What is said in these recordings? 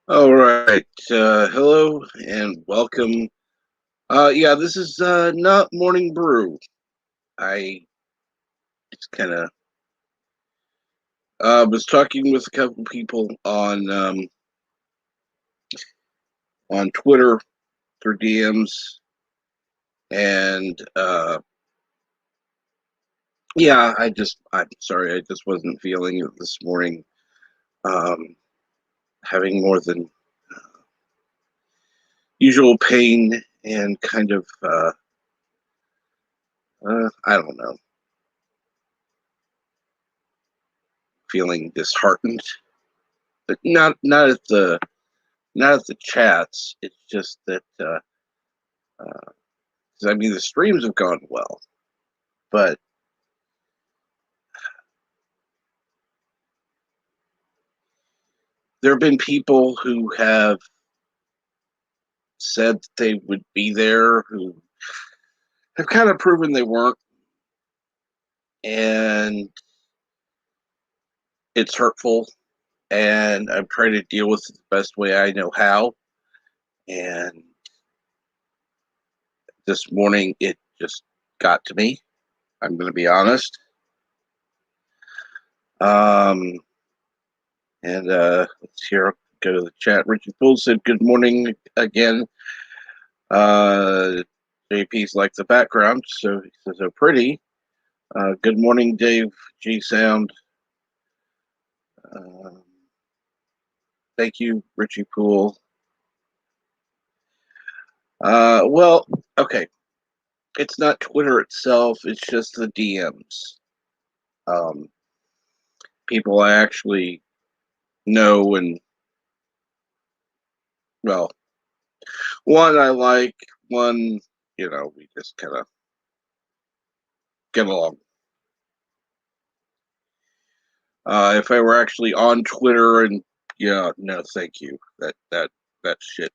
All right. Hello and welcome. Yeah, this is not Morning Brew. I just kind of was talking with a couple people on Twitter through DMs, and yeah, I'm sorry, I just wasn't feeling it this morning. Um, Having more than usual pain and kind of I don't know, feeling disheartened, but not at the chats. It's just that, 'cause, I mean, the streams have gone well, but there have been people who have said that they would be there who have kind of proven they weren't, and it's hurtful. And I'm trying to deal with it the best way I know how. And this morning, it just got to me. I'm going to be honest. Um, and let's hear. Go to the chat. Richard Poole said, "Good morning again." Uh, JP's like the background, so he says, "Oh, pretty." Good morning, Dave G Sound. Um, Thank you, Richie Poole. Well, okay. It's not Twitter itself, it's just the DMs. Um, People I actually know, and, well, one I like, one, we just kind of get along. If I were actually on Twitter, and yeah, no, thank you. That shit.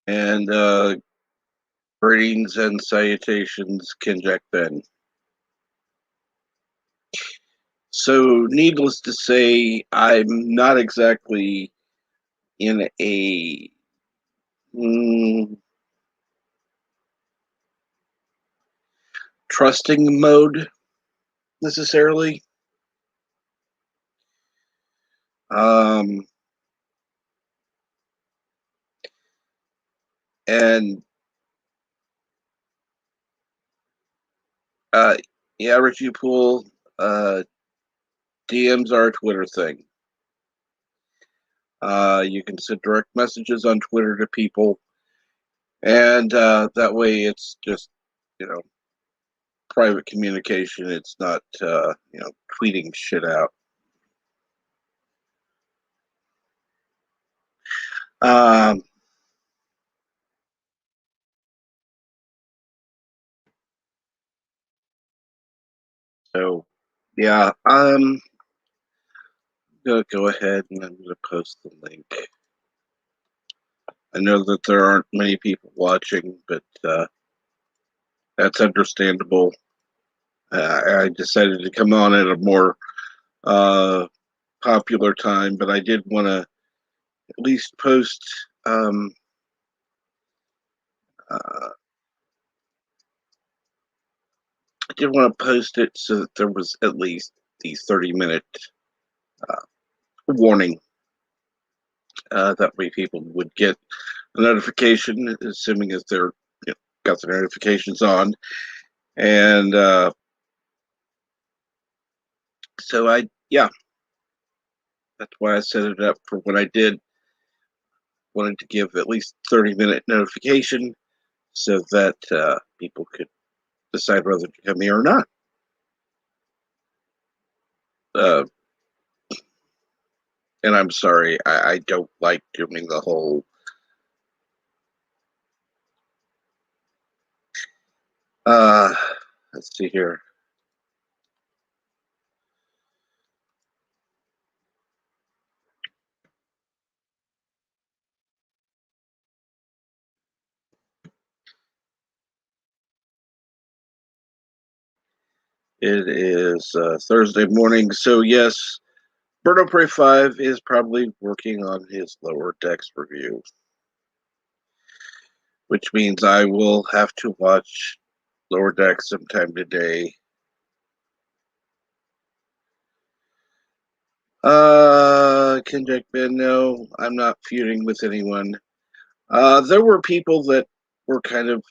And greetings and salutations, Kinjack Ben. So, needless to say, I'm not exactly in a mm, trusting mode necessarily. Um, and uh, yeah, Richie Poole, uh, DMs are a Twitter thing. You can send direct messages on Twitter to people, and that way it's just, you know, private communication. It's not, tweeting shit out. Um, so, yeah, I'm gonna go ahead and I'm gonna post the link. I know that there aren't many people watching, but that's understandable. I decided to come on at a more uh, popular time, but I did want to at least post. Uh, I did want to post it so that there was at least the 30-minute uh, warning. That way, people would get a notification, assuming as they're, got the notifications on, and so yeah, that's why I set it up for when I did. Wanted to give at least 30-minute notification so that people could decide whether to come here or not. Uh, and I'm sorry, I don't like doing the whole. Uh, let's see here. It is Thursday morning, so yes, Bird of Prey 5 is probably working on his Lower Decks review, which means I will have to watch Lower Decks sometime today. Kenjack Ben, no, I'm not feuding with anyone. There were people that were kind of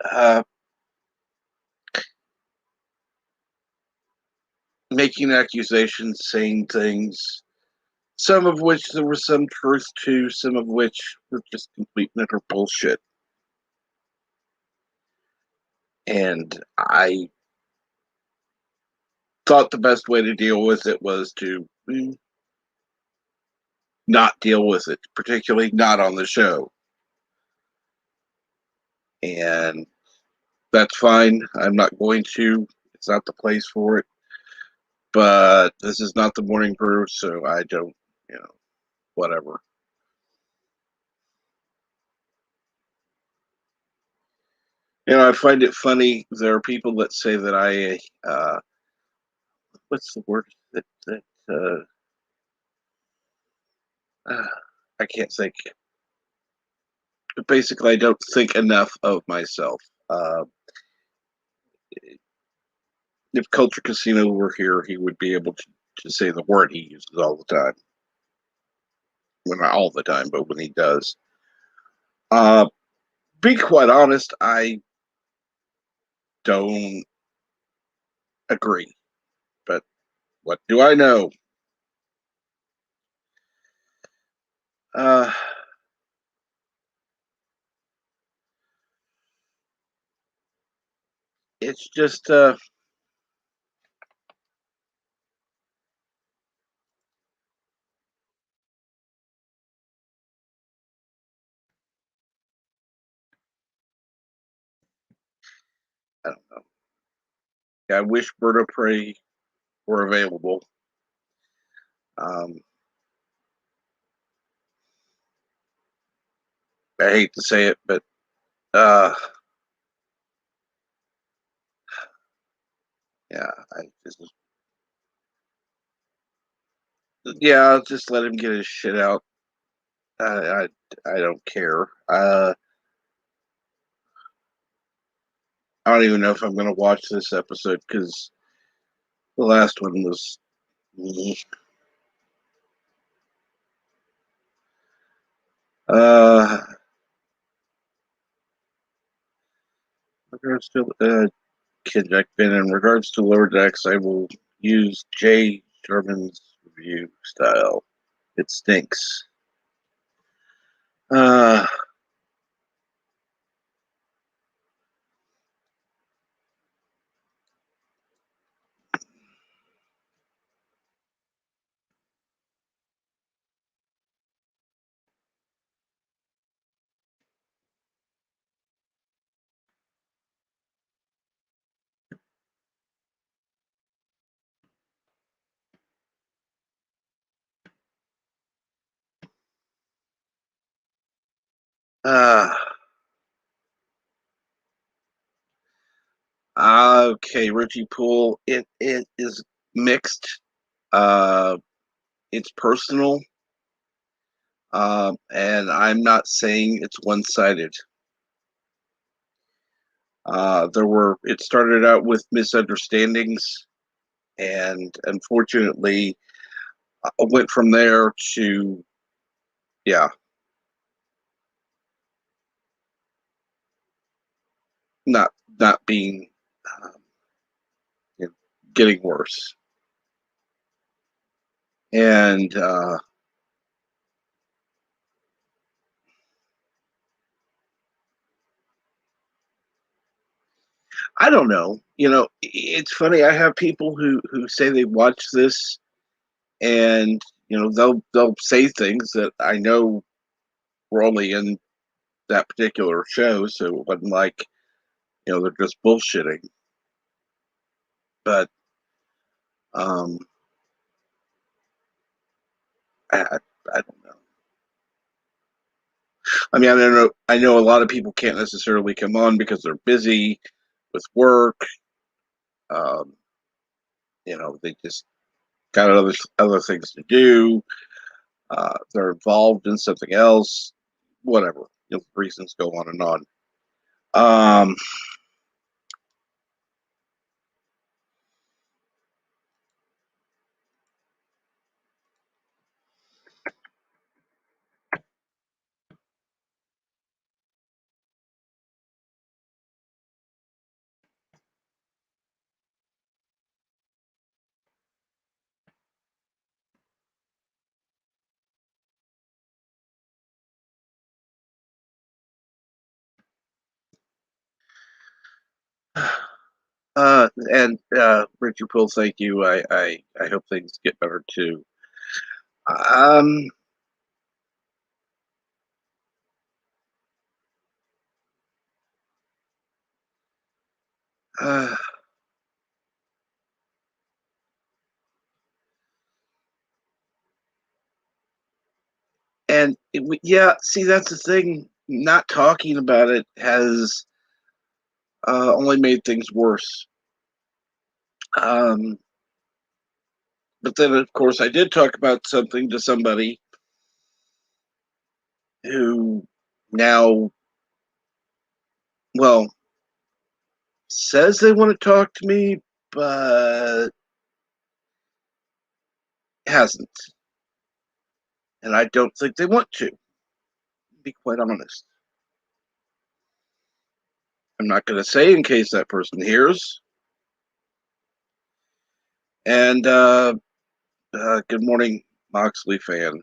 uh, making accusations, saying things, some of which there was some truth to, some of which were just complete and utter bullshit. And I thought the best way to deal with it was to not deal with it, particularly not on the show. And that's fine. I'm not going to. It's not the place for it. But this is not the Morning Brew, so I don't, whatever. I find it funny. There are people that say that what's the word that I can't think. Basically, I don't think enough of myself. If Culture Casino were here, he would be able to say the word he uses all the time. Well, not all the time, but when he does. Uh, be quite honest, I don't agree. But what do I know? Uh, it's just, I don't know. I wish Bird of Prey were available. Um, I hate to say it, but uh, yeah, I'll just let him get his shit out. I don't care. I don't even know if I'm going to watch this episode because the last one was. Uh, in regards to Kid Jack Ben, in regards to Lower Decks, I will use Jay Sherman's review style. It stinks. Uh, uh, okay, Richie Pool. It is mixed. Uh, it's personal. And I'm not saying it's one-sided. It started out with misunderstandings, and unfortunately, went from there to, yeah, not not being, um, you know, getting worse. And I don't know. It's funny. I have people who say they watch this, and they'll say things that I know were only in that particular show, so it wasn't like they're just bullshitting. But um, I don't know. I mean, I don't know. I know a lot of people can't necessarily come on because they're busy with work, Um, they just got other things to do. They're involved in something else. Whatever. Reasons go on and on. Um, and Richard Poole, thank you. I hope things get better too. Um, uh, yeah, see, that's the thing. Not talking about it has only made things worse. Um, but then, of course, I did talk about something to somebody who now, well, says they want to talk to me, but hasn't. And I don't think they want to be quite honest. I'm not going to say in case that person hears. And good morning, Moxley fan.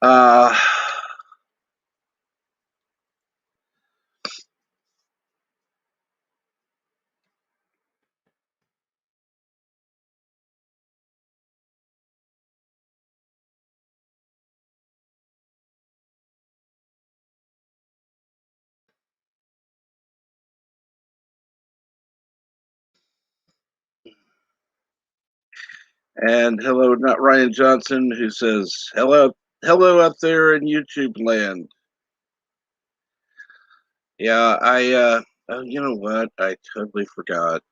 Uh, and hello, not Ryan Johnson, who says, hello out there in YouTube land. Yeah, oh, you know what? I totally forgot.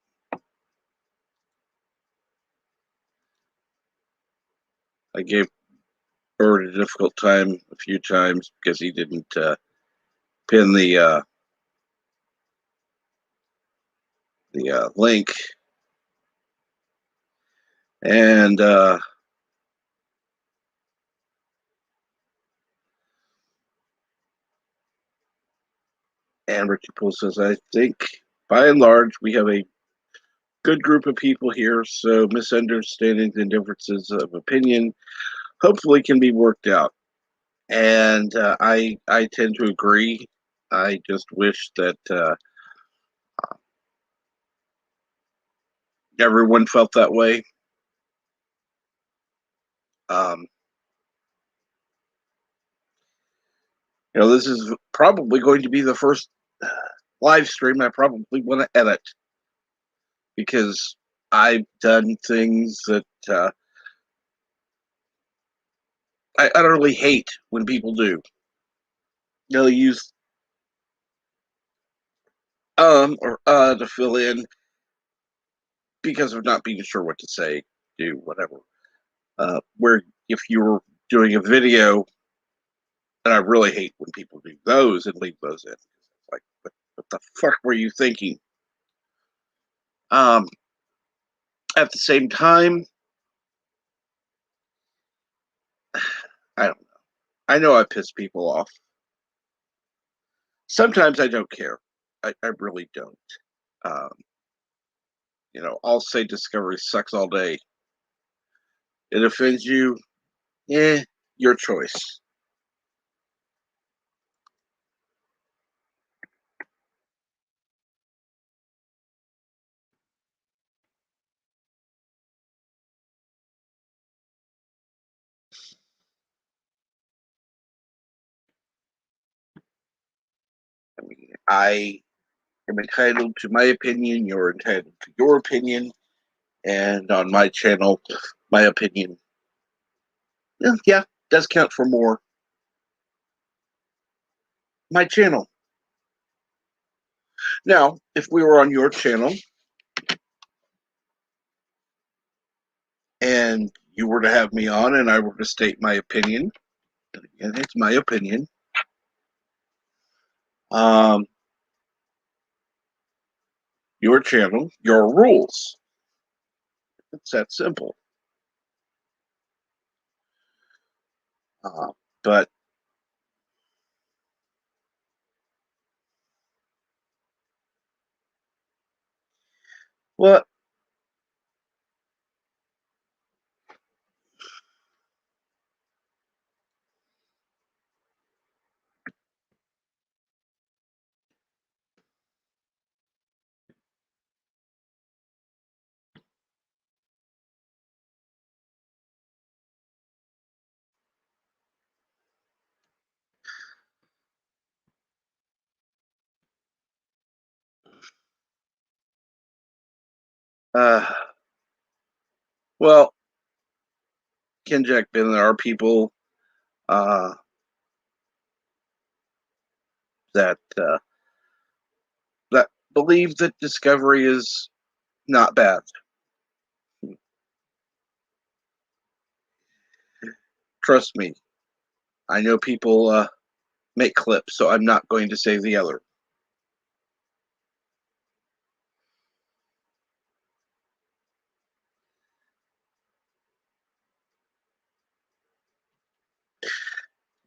I gave Bird a difficult time a few times because he didn't pin the link, and Richard Poole says, I think by and large we have a good group of people here, so misunderstandings and differences of opinion hopefully can be worked out. And I tend to agree. I just wish that everyone felt that way. Um, this is probably going to be the first live stream I probably want to edit because I've done things that I utterly hate when people do. They'll use or to fill in because of not being sure what to say, do whatever. Where if you're doing a video, and I really hate when people do those and leave those in. Like, what the fuck were you thinking? Um, at the same time, I don't know. I know I piss people off. Sometimes I don't care. I really don't. Um, I'll say Discovery sucks all day. It offends you, your choice. I mean, I am entitled to my opinion. You're entitled to your opinion, and on my channel, my opinion, yeah, does count for more. My channel. Now, if we were on your channel and you were to have me on and I were to state my opinion, and it's my opinion, your channel, your rules. It's that simple. But what? Uh, well, Ken Jack Ben, there are people uh, that believe that Discovery is not bad. Trust me, I know people make clips, so I'm not going to say the other.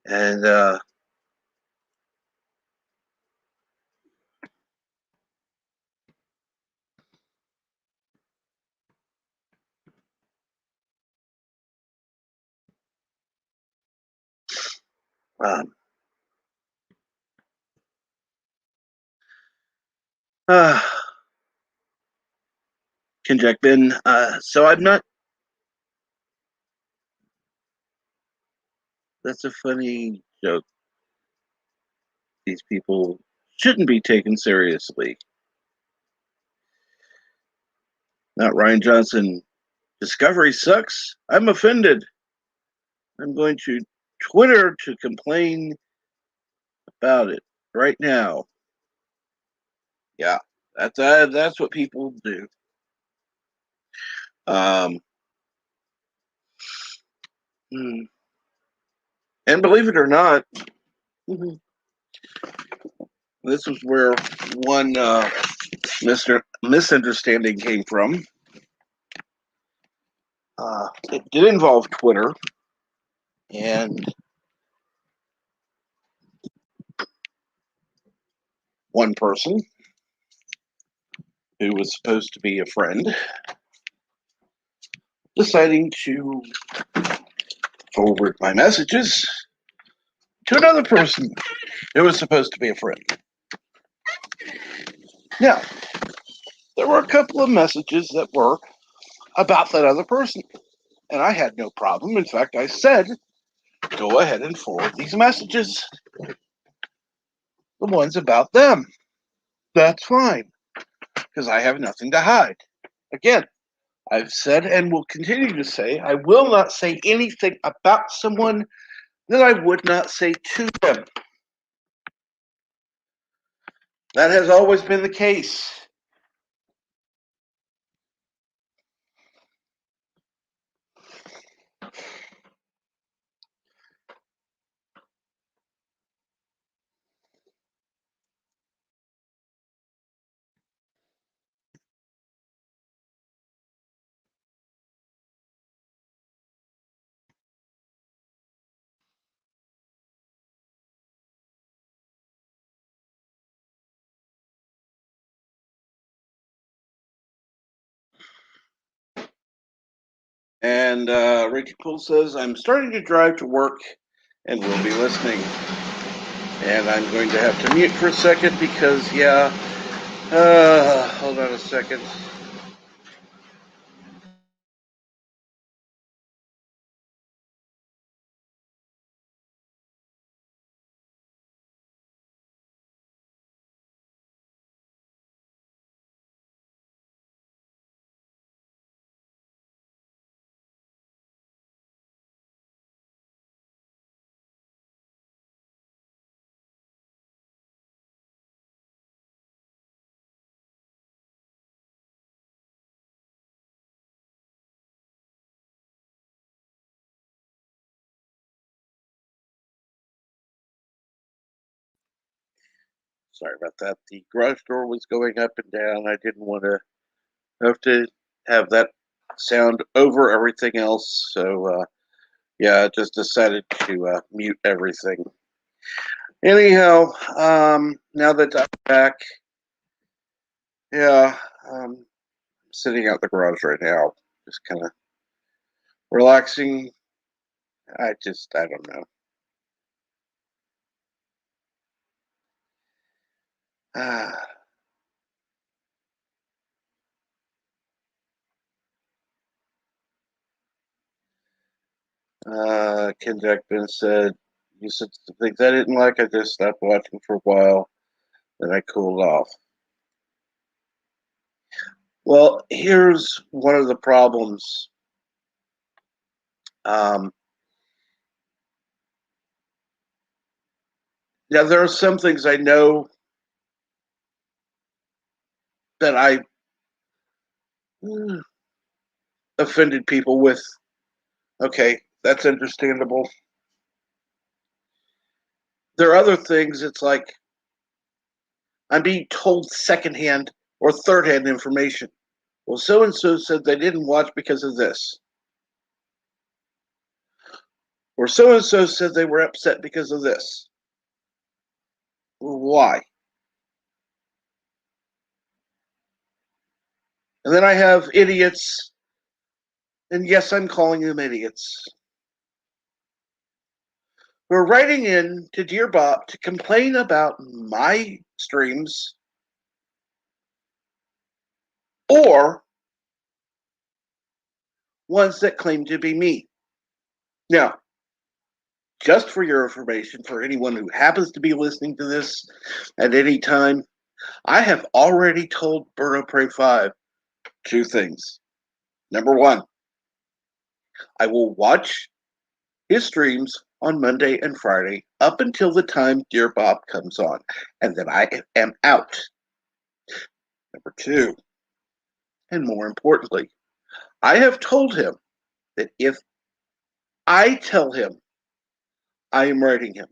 And um, uh, Ken Jack Ben. So I'm not. That's a funny joke. These people shouldn't be taken seriously. Not Ryan Johnson. Discovery sucks. I'm offended. I'm going to Twitter to complain about it right now. Yeah, that's what people do. Um, and believe it or not, this was where one misunderstanding came from. It did involve Twitter, and one person who was supposed to be a friend deciding to forward my messages to another person who was supposed to be a friend. Now, there were a couple of messages that were about that other person, and I had no problem. In fact, I said, go ahead and forward these messages, the ones about them. That's fine, because I have nothing to hide. Again, I've said and will continue to say, I will not say anything about someone that I would not say to them. That has always been the case. And Rachel Poole says, I'm starting to drive to work and will be listening. And I'm going to have to mute for a second because, yeah, hold on a second. Sorry about that. The garage door was going up and down. I didn't want to have that sound over everything else. So, yeah, I just decided to mute everything. Anyhow, now that I'm back, yeah, I'm sitting out the garage right now, just kind of relaxing. I don't know. Ken Jackman said, "You said some things I didn't like. I just stopped watching for a while, then I cooled off." Well, here's one of the problems. Um, Now, there are some things I know that I offended people with. Okay, that's understandable. There are other things, it's like I'm being told secondhand or third-hand information. Well, so-and-so said they didn't watch because of this. Or so-and-so said they were upset because of this. Why? And then I have idiots, and yes, I'm calling them idiots, who are writing in to Dear Bob to complain about my streams or ones that claim to be me. Now, just for your information, for anyone who happens to be listening to this at any time, I have already told Birdo Prey 5 two things. Number one, I will watch his streams on Monday and Friday up until the time Dear Bob comes on, and then I am out. Number two, and more importantly, I have told him that if I tell him I am writing him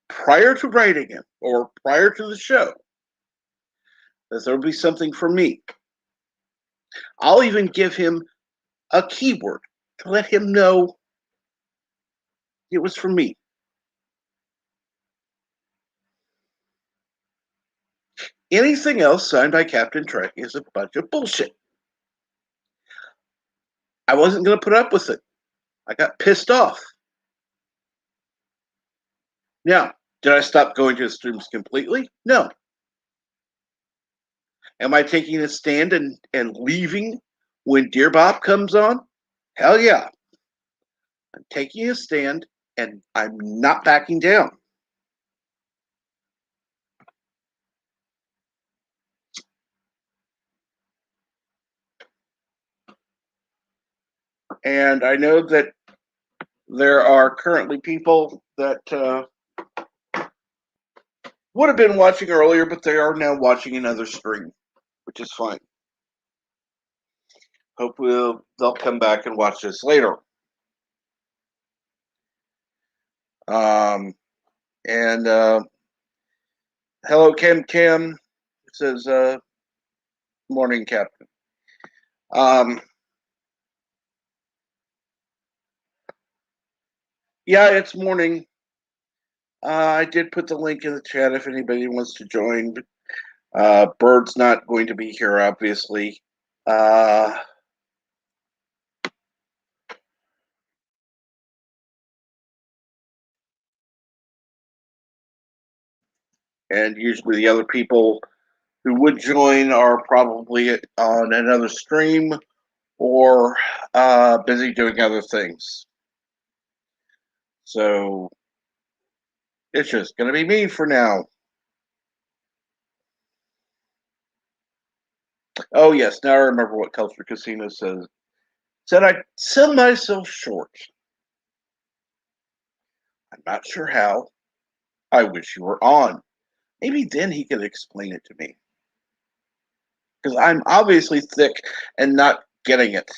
prior to writing him or prior to the show, that there will be something for me. I'll even give him a keyword to let him know it was for me. Anything else signed by Captain Trek is a bunch of bullshit. I wasn't going to put up with it. I got pissed off. Now, did I stop going to his streams completely? No. Am I taking a stand and leaving when Dear Bob comes on? Hell yeah. I'm taking a stand and I'm not backing down. And I know that there are currently people that would have been watching earlier, but they are now watching another stream, which is fine. Hope they'll come back and watch this later. And hello, Kim. It says, morning, Captain. Yeah, it's morning. I did put the link in the chat if anybody wants to join. Bird's not going to be here, obviously. And usually the other people who would join are probably on another stream or busy doing other things. So it's just going to be me for now. Oh, yes, now I remember what Culture Casino says. Said I'd sell myself short. I'm not sure how. I wish you were on. Maybe then he could explain it to me. Because I'm obviously thick and not getting it.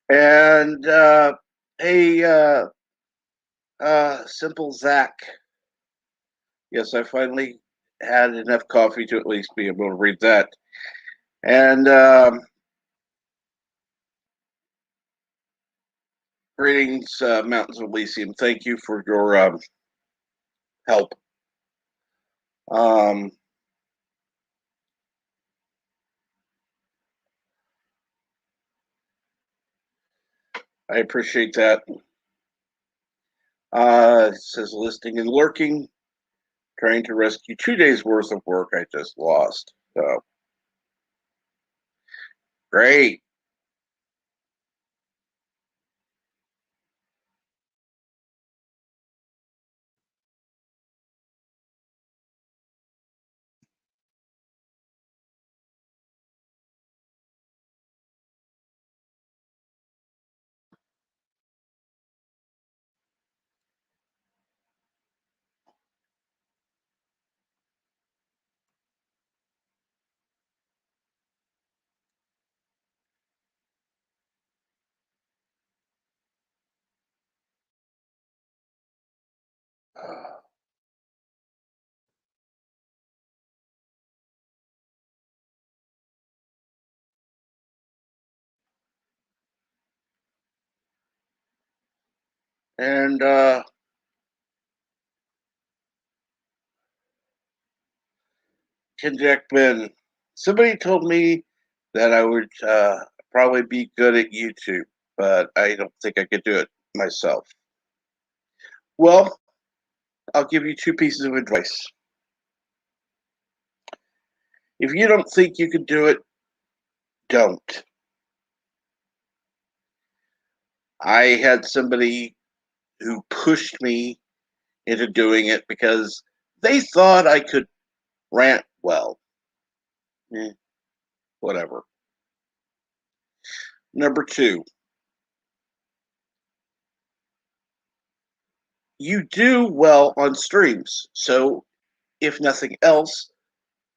And hey, Simple Zach. Yes, I finally had enough coffee to at least be able to read that. And greetings, Mountains of Elysium. Thank you for your help. I appreciate that. It says listing and lurking, trying to rescue 2 days worth of work I just lost. So great. And Ken Jack Ben, somebody told me that I would probably be good at YouTube, but I don't think I could do it myself. Well, I'll give you two pieces of advice. If you don't think you can do it, don't. I had somebody who pushed me into doing it because they thought I could rant well. Whatever. Number two, you do well on streams. So, if nothing else,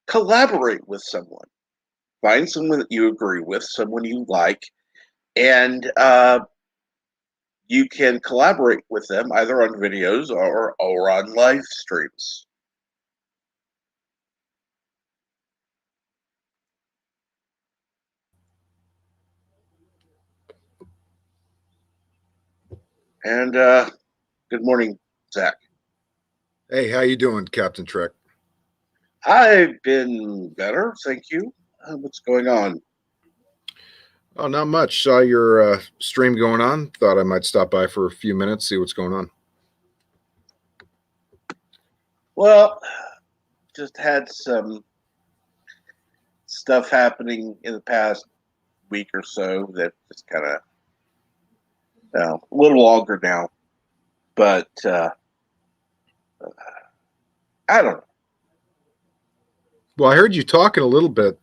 collaborate with someone. Find someone that you agree with, someone you like, and you can collaborate with them either on videos or on live streams. And good morning, Zach. Hey, how you doing, Captain Trek? I've been better, thank you. What's going on? Oh, not much. Saw your stream going on. Thought I might stop by for a few minutes, see what's going on. Well, just had some stuff happening in the past week or so that just kind of a little longer now, but I don't know. Well, I heard you talking a little bit.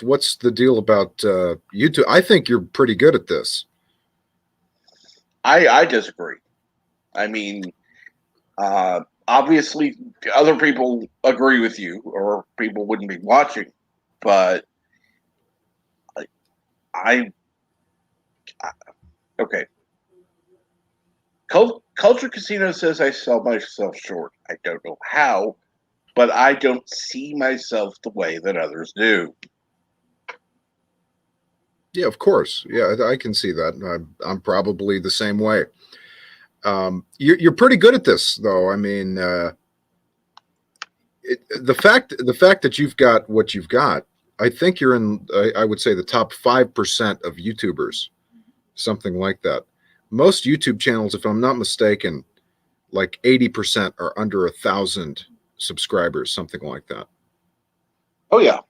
What's the deal about YouTube? I think you're pretty good at this. I disagree. I mean, obviously, other people agree with you, or people wouldn't be watching. But I okay. Culture Casino says I sell myself short. I don't know how, but I don't see myself the way that others do. Yeah, of course. Yeah, I can see that. I'm probably the same way. You're pretty good at this, though. I mean, the fact that you've got what you've got, I think you're in. I would say the top 5% of YouTubers, something like that. Most YouTube channels, if I'm not mistaken, like 80% are under 1,000 subscribers, something like that. Oh yeah,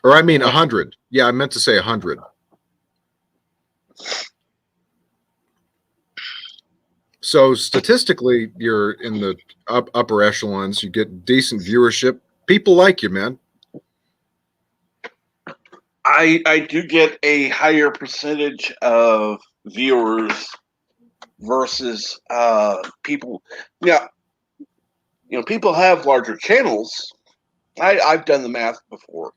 Or I mean 100. Yeah, I meant to say 100. So statistically, you're in the upper echelons. You get decent viewership. People like you, man. I do get a higher percentage of viewers versus people. Yeah, people have larger channels. I've done the math before.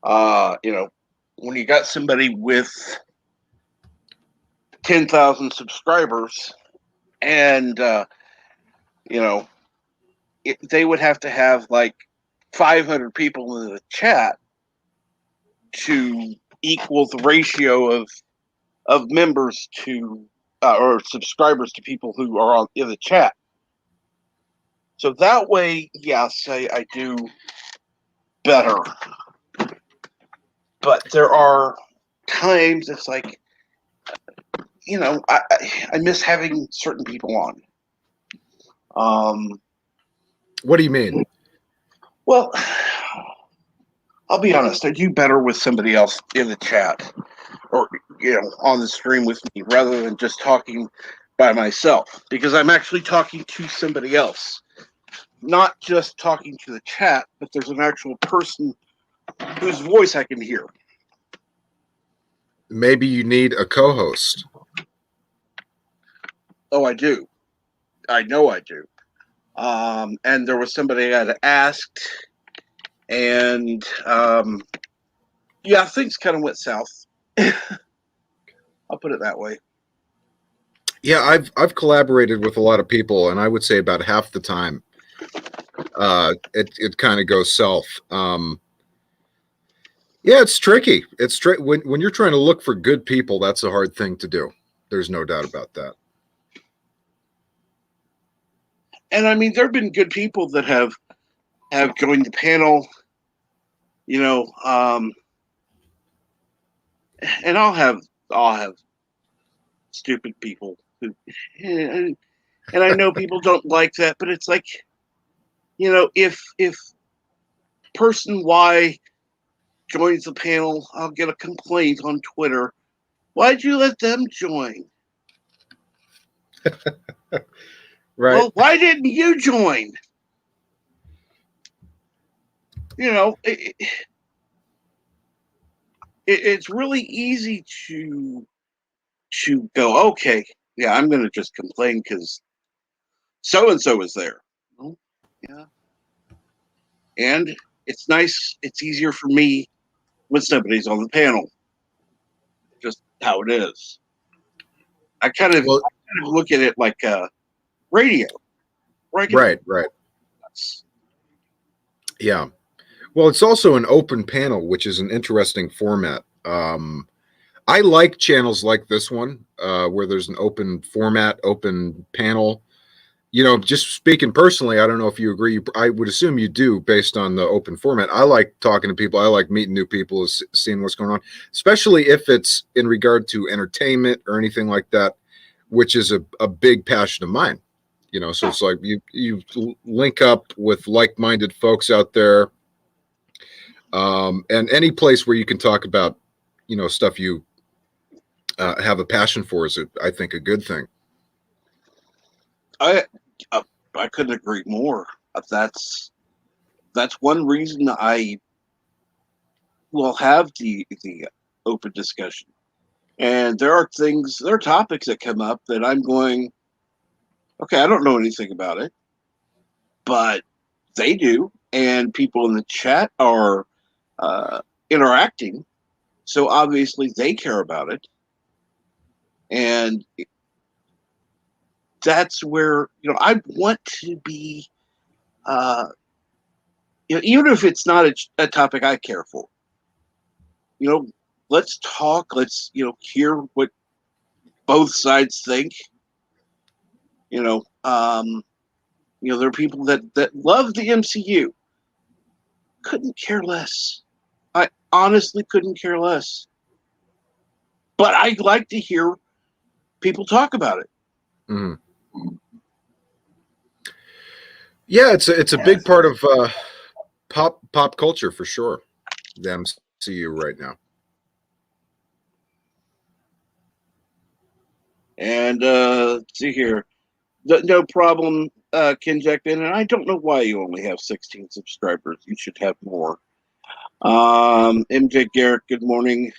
Uh, you know, when you got somebody with 10,000 subscribers, and they would have to have like 500 people in the chat to equal the ratio of members to or subscribers to people who are in the chat. So that way, yes, I do better. But there are times it's like, I miss having certain people on. What do you mean? Well, I'll be honest, I do better with somebody else in the chat or, on the stream with me rather than just talking by myself, because I'm actually talking to somebody else. Not just talking to the chat, but there's an actual person whose voice I can hear. Maybe you need a co-host. Oh, I do. I know I do. And there was somebody I had asked, and things kind of went south. I'll put it that way. Yeah, I've collaborated with a lot of people, and I would say about half the time, it kind of goes south. Yeah, it's tricky. It's when you're trying to look for good people. That's a hard thing to do. There's no doubt about that. And I mean, there have been good people that have joined the panel, and I'll have stupid people who, and I know people don't like that, but it's like, if person Y joins the panel, I'll get a complaint on Twitter. Why'd you let them join? Right. Well, why didn't you join? It's really easy to go, okay, yeah, I'm going to just complain because so-and-so is there. Well, yeah. And it's nice. It's easier for me when somebody's on the panel. Just how it is. I kind of look at it like radio. Right. Yeah. Well, it's also an open panel, which is an interesting format. I like channels like this one, where there's an open format, open panel. Just speaking personally, I don't know if you agree. I would assume you do based on the open format. I like talking to people. I like meeting new people, seeing what's going on, especially if it's in regard to entertainment or anything like that, which is a big passion of mine. So it's like you link up with like-minded folks out there. And any place where you can talk about, stuff you have a passion for is, I think, a good thing. I couldn't agree more. That's one reason I will have the open discussion. And there are topics that come up that I'm going, okay, I don't know anything about it, but they do, and people in the chat are interacting, so obviously they care about it, and that's where I want to be. Even if it's not a topic I care for, let's talk. Let's hear what both sides think. There are people that love the MCU. Couldn't care less. I honestly couldn't care less. But I'd like to hear people talk about it. Mm. Yeah, it's a big part of pop culture for sure. The MCU right now. And let's see here. No problem, Ken Jackman. And I don't know why you only have 16 subscribers. You should have more. MJ Garrett, good morning.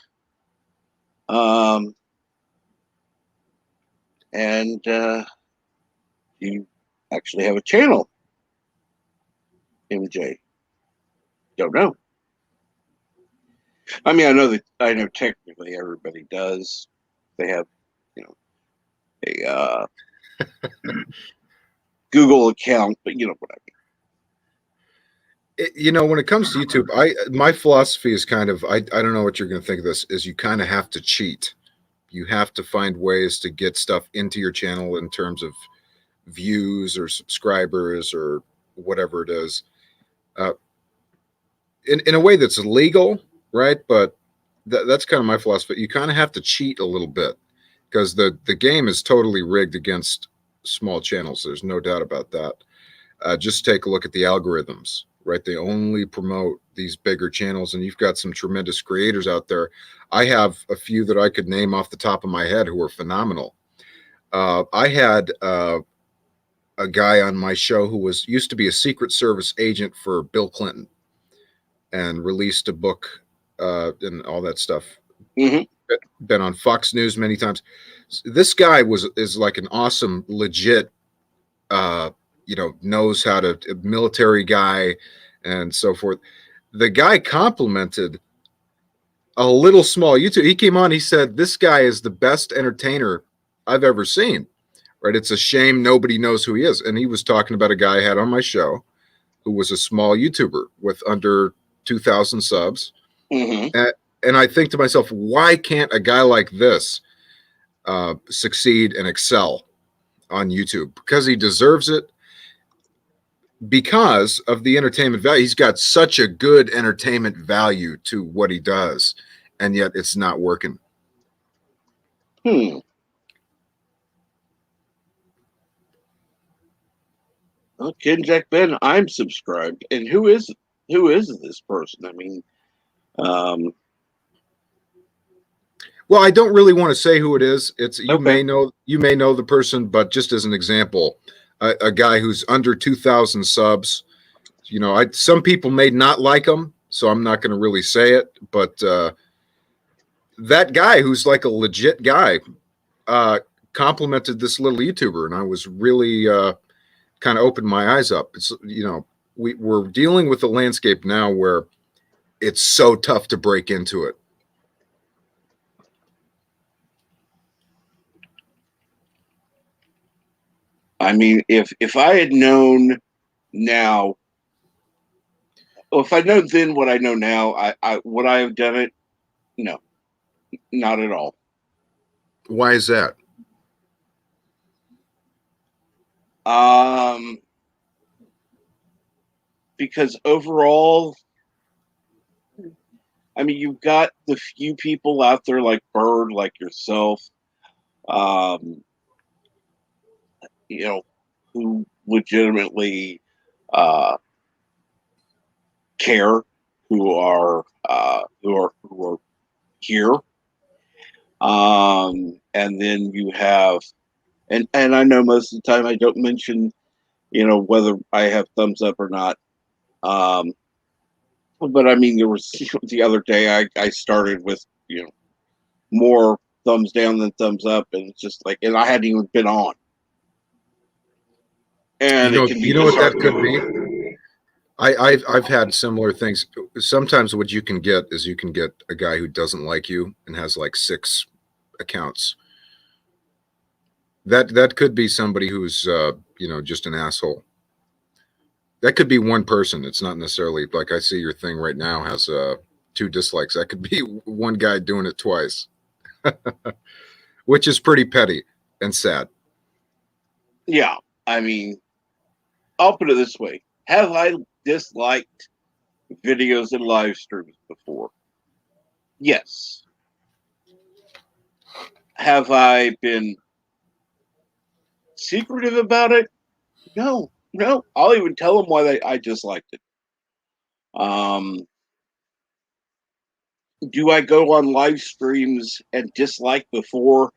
And you actually have a channel, MJ. Don't know. I mean, I know technically everybody does. They have, you know, a Google account, but you know what I When it comes to YouTube, my philosophy is kind of, I don't know what you're going to think of this, is you kind of have to cheat. You have to find ways to get stuff into your channel in terms of views or subscribers or whatever it is, uh, in a way that's legal, right? But that's kind of my philosophy. You kind of have to cheat a little bit because the game is totally rigged against small channels. There's no doubt about that. Just take a look at the algorithms, right? They only promote these bigger channels, and you've got some tremendous creators out there. I have a few that I could name off the top of my head who are phenomenal. I had a guy on my show who used to be a Secret Service agent for Bill Clinton and released a book and all that stuff. mean. Been on Fox News many times. This guy is like an awesome, legit, knows how to, a military guy and so forth. The guy complimented a little small YouTube. He came on, he said, "This guy is the best entertainer I've ever seen." Right? It's a shame nobody knows who he is. And he was talking about a guy I had on my show who was a small YouTuber with under 2,000 subs. Mm-hmm. And I think to myself, why can't a guy like this succeed and excel on YouTube? Because he deserves it. Because of the entertainment value. He's got such a good entertainment value to what he does, and yet it's not working. Well, Ken Jack Ben, I'm subscribed. And who is this person? I mean, Well, I don't really want to say who it is. It's you okay. may know the person, but just as an example, a guy who's under 2,000 subs. Some people may not like him, so I'm not going to really say it. But that guy, who's like a legit guy, complimented this little YouTuber, and I was really kind of opened my eyes up. It's we're dealing with a landscape now where it's so tough to break into it. I mean, if I had known now, well, if I know then what I know now, I would I have done it? No, not at all. Why is that? Because overall, I mean, you've got the few people out there like Bird, like yourself, um, who legitimately uh, care, who are here. And then you have, and I know most of the time I don't mention, whether I have thumbs up or not. But I mean, there was the other day I started with more thumbs down than thumbs up, and it's just like, and I hadn't even been on, and it can be What that could disheartening. be. I've had similar things. Sometimes what you can get is you can get a guy who doesn't like you and has like 6 accounts. That could be somebody who's just an asshole. That could be one person. It's not necessarily like I see your thing right now has 2 dislikes. That could be one guy doing it twice, which is pretty petty and sad. Yeah, I mean, I'll put it this way: have I disliked videos and live streams before? Yes. Have I been secretive about it? No, no. I'll even tell them why I disliked it. Do I go on live streams and dislike before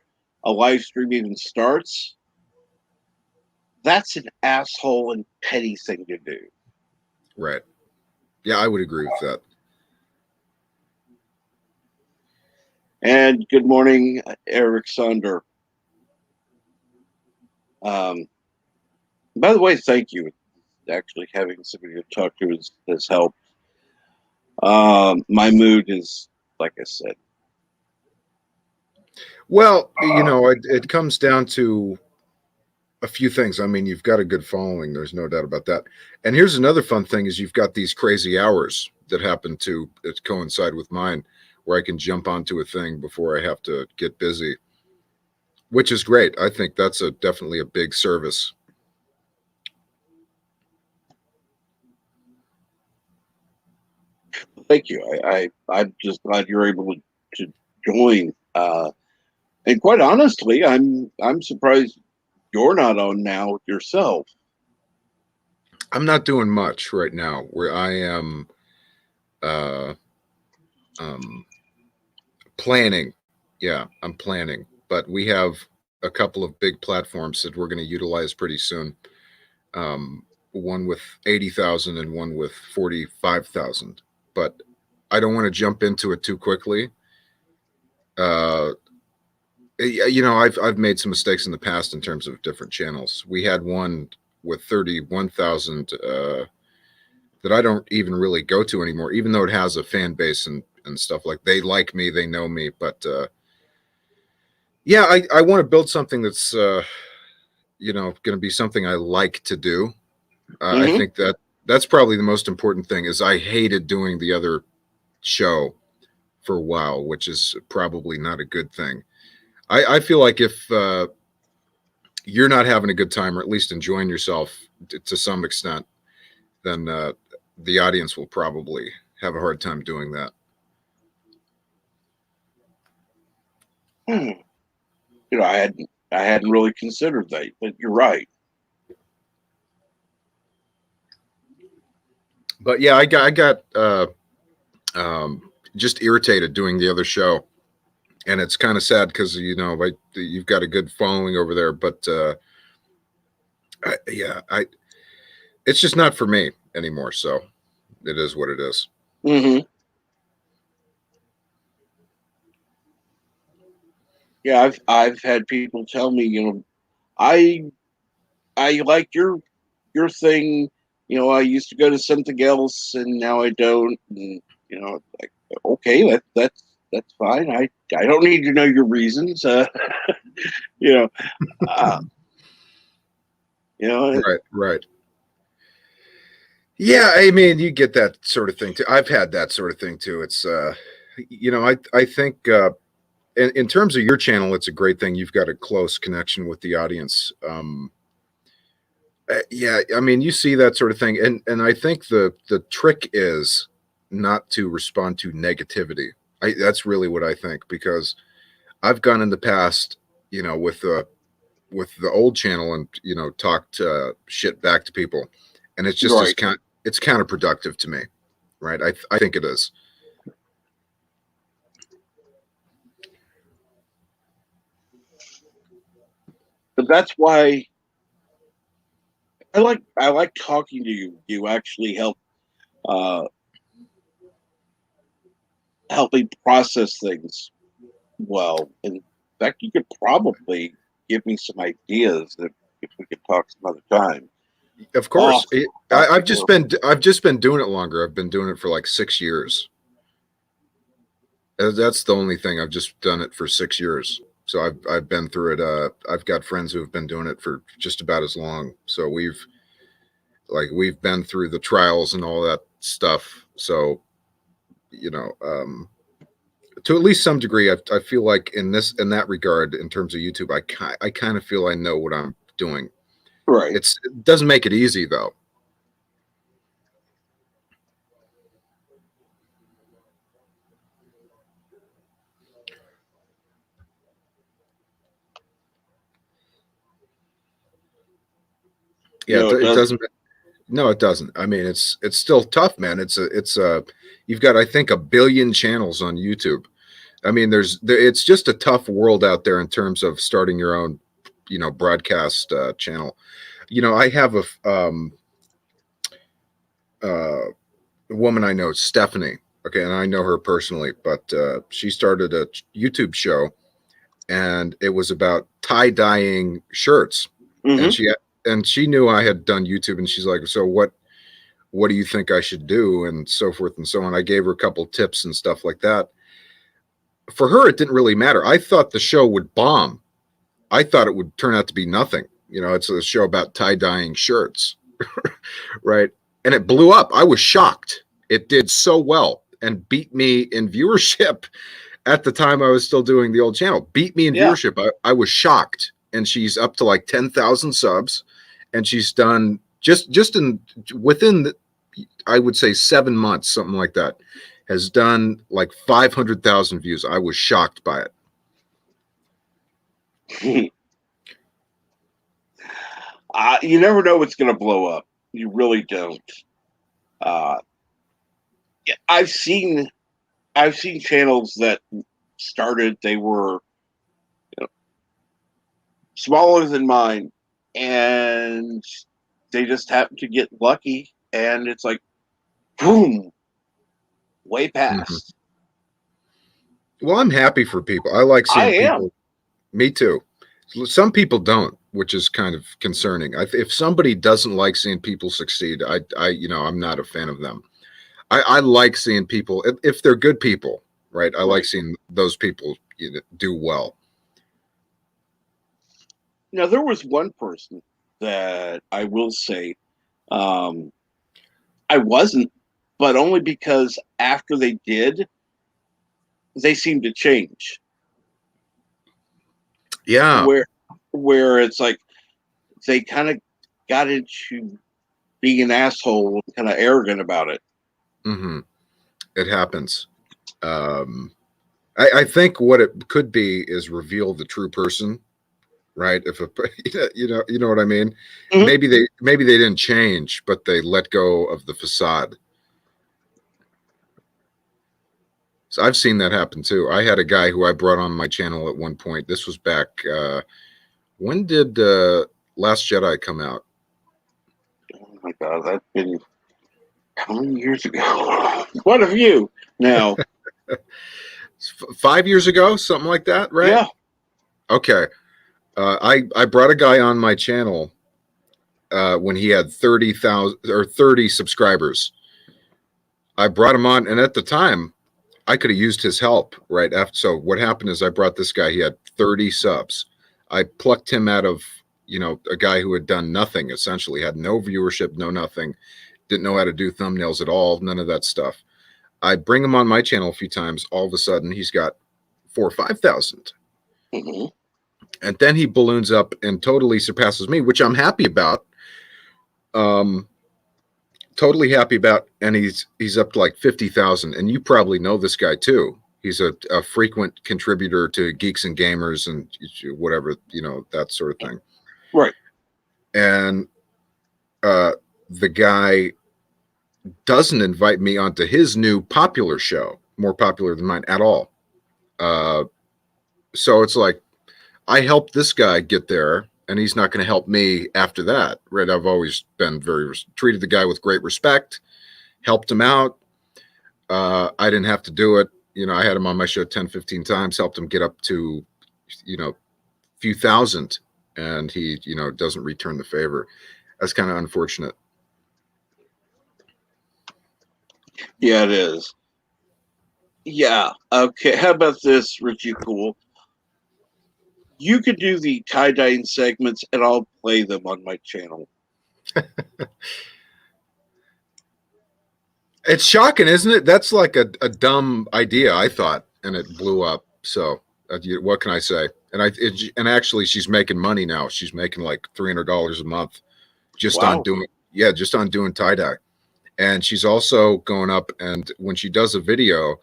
a live stream even starts? That's an asshole and petty thing to do. Right. Yeah, I would agree with that. And good morning, Eric Sander. By the way, thank you. Actually, having somebody to talk to has helped. My mood is like I said. Well, it comes down to a few things. I mean, you've got a good following. There's no doubt about that. And here's another fun thing is you've got these crazy hours that happen to coincide with mine where I can jump onto a thing before I have to get busy, which is great. I think that's definitely a big service. Thank you. I'm just glad you're able to join. And quite honestly, I'm surprised you're not on now yourself. I'm not doing much right now where I am uh, planning. Yeah, I'm planning. But we have a couple of big platforms that we're going to utilize pretty soon. One with 80,000 and one with 45,000. But I don't want to jump into it too quickly. I've made some mistakes in the past in terms of different channels. We had one with 31,000 that I don't even really go to anymore, even though it has a fan base and stuff. Like, they like me, they know me, but yeah, I want to build something that's going to be something I like to do. I think that's probably the most important thing. Is I hated doing the other show for a while, which is probably not a good thing. I feel like if you're not having a good time, or at least enjoying yourself to some extent, then the audience will probably have a hard time doing that. I hadn't really considered that, but you're right. But yeah, I got just irritated doing the other show, and it's kind of sad because you've got a good following over there, but it's just not for me anymore. So it is what it is. Mm-hmm. Yeah, I've had people tell me, I like your thing. I used to go to something else, and now I don't. And like, okay, that's fine. I don't need to know your reasons. Uh, Right. Yeah, I mean, you get that sort of thing too. I've had that sort of thing too. It's I think in terms of your channel, it's a great thing. You've got a close connection with the audience. Yeah, I mean, you see that sort of thing, and I think the trick is not to respond to negativity. That's really what I think, because I've gone in the past, with the old channel and talked shit back to people, and it's just right. it's counterproductive to me, right? I think it is. But that's why I like talking to you. You actually help help me process things well. In fact, you could probably give me some ideas if we could talk some other time. Of course, I've just been doing it longer. I've been doing it for like 6 years. That's the only thing. I've just done it for 6 years. So I've been through it. I've got friends who have been doing it for just about as long. So we've been through the trials and all that stuff. So, to at least some degree, I feel like in that regard, in terms of YouTube, I kind of feel I know what I'm doing. Right. It doesn't make it easy though. Yeah, it doesn't. No, it doesn't. I mean, it's still tough, man. You've got, I think, 1 billion channels on YouTube. I mean, it's just a tough world out there in terms of starting your own, broadcast channel. I have a woman I know, Stephanie. Okay, and I know her personally, but she started a YouTube show, and it was about tie-dyeing shirts. Mm-hmm. And she knew I had done YouTube, and she's like, "So what do you think I should do?" and so forth and so on. I gave her a couple tips and stuff like that. for her, it didn't really matter. I thought the show would bomb. I thought it would turn out to be nothing. You know, it's a show about tie-dyeing shirts, right? And it blew up. I was shocked. It did so well and beat me in viewership at the time I was still doing the old channel. Beat me in Yeah. viewership. I was shocked. And she's up to like 10,000 subs. And she's done within I would say 7 months, something like that, has done like 500,000 views. I was shocked by it. You never know what's going to blow up. You really don't. Yeah, I've seen channels that started. They were smaller than mine, and they just happened to get lucky, and it's like, boom, way past. Well, I'm happy for people. I like seeing people. Me too. Some people don't, which is kind of concerning. If somebody doesn't like seeing people succeed, I'm not a fan of them. I like seeing people, if they're good people, right? I like seeing those people do well. Now, there was one person that I will say I wasn't, but only because after they did, they seemed to change. Yeah. Where it's like they kind of got into being an asshole, kind of arrogant about it. Mm-hmm. It happens. I think what it could be is reveal the true person, right? If you know what I mean. Mm-hmm. Maybe they didn't change, but they let go of the facade. So I've seen that happen too. I had a guy who I brought on my channel at one point. This was back. When did Last Jedi come out? Oh my God, that's been how many years ago? What have you now? 5 years ago, something like that, right? Yeah. Okay. I brought a guy on my channel when he had 30,000 or 30 subscribers. I brought him on, and at the time, I could have used his help, right? So what happened is I brought this guy. He had 30 subs. I plucked him out of, a guy who had done nothing, essentially, had no viewership, no nothing, didn't know how to do thumbnails at all, none of that stuff. I bring him on my channel a few times. All of a sudden, he's got 4,000 or 5,000. Mm-hmm. And then he balloons up and totally surpasses me, which I'm happy about. Totally happy about, and he's up to like 50,000. And you probably know this guy too. He's a frequent contributor to Geeks and Gamers and whatever, that sort of thing. Right. And the guy doesn't invite me onto his new popular show, more popular than mine at all. So it's like, I helped this guy get there, and he's not going to help me after that, right? I've always been treated the guy with great respect, helped him out. I didn't have to do it. I had him on my show 10, 15 times, helped him get up to, few thousand, and he, doesn't return the favor. That's kind of unfortunate. Yeah, it is. Yeah. Okay. How about this, Richie Cool? You could do the tie-dyeing segments, and I'll play them on my channel. It's shocking, isn't it? That's like a dumb idea, I thought, and it blew up. So what can I say? And actually, she's making money now. She's making like $300 a month just on doing tie-dye. And she's also going up, and when she does a video,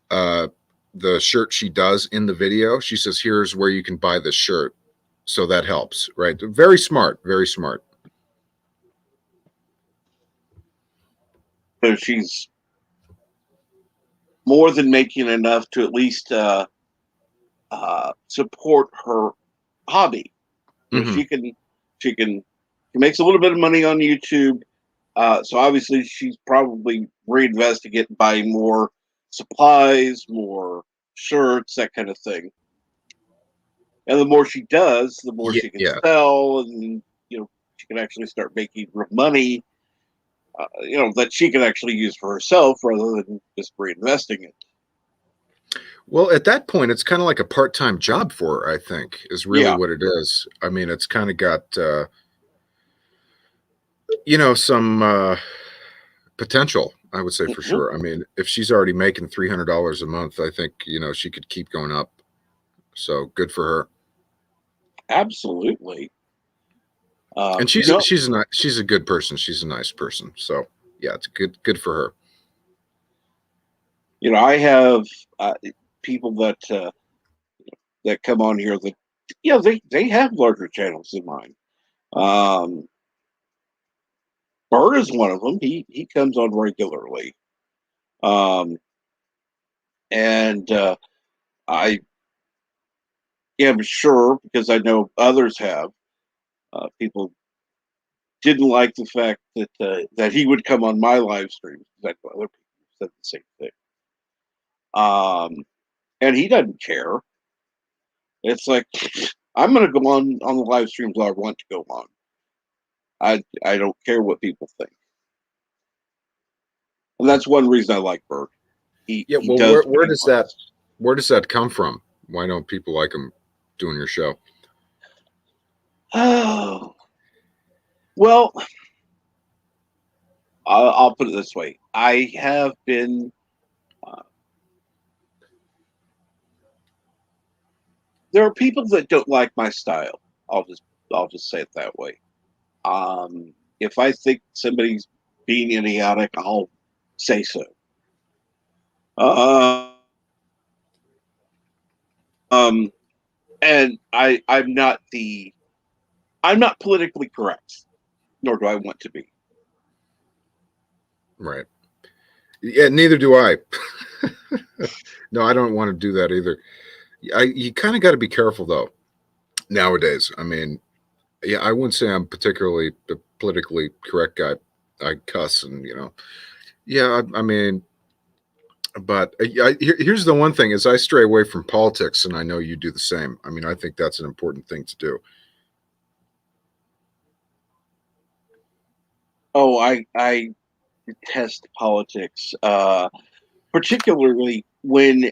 the shirt she does in the video, she says, here's where you can buy this shirt. So that helps, right? Very smart, very smart. So she's more than making enough to at least support her hobby. Mm-hmm. She makes a little bit of money on YouTube. So obviously she's probably reinvesting it, buying more supplies, more shirts, that kind of thing. And the more she does, the more she can sell, and she can actually start making money. That she can actually use for herself rather than just reinvesting it. Well, at that point, it's kind of like a part-time job for her, I think, is really Yeah. what it is. I mean, it's kind of got, some potential, I would say for Mhm. sure. I mean, if she's already making $300 a month, I think, she could keep going up. So good for her. Absolutely. And she's No, she's a good person. She's a nice person. So yeah, it's good for her. I have people that come on here that, they have larger channels than mine. Um, Bird is one of them. He comes on regularly. Um, and I am sure, because I know others have, people didn't like the fact that he would come on my live streams. That other people said the same thing. And he doesn't care. It's like, I'm going to go on the live streams I want to go on. I don't care what people think, and that's one reason I like Bird. Yeah, He well, does what where he does that wants. come from? Why don't people like him doing your show? Oh, well, I'll put it this way: I have been. Uh, there are people that don't like my style. I'll just say it that way. If I think somebody's being idiotic, I'll say so. Uh, um, and I'm not politically correct, nor do I want to be. Right. Yeah, neither do I. No, I don't want to do that either. You kind of got to be careful though nowadays. I mean, yeah, I wouldn't say I'm particularly the politically correct guy. I cuss and yeah. I mean, but here's the one thing: is I stray away from politics, and I know you do the same. I mean, I think that's an important thing to do. Oh, I detest politics, particularly when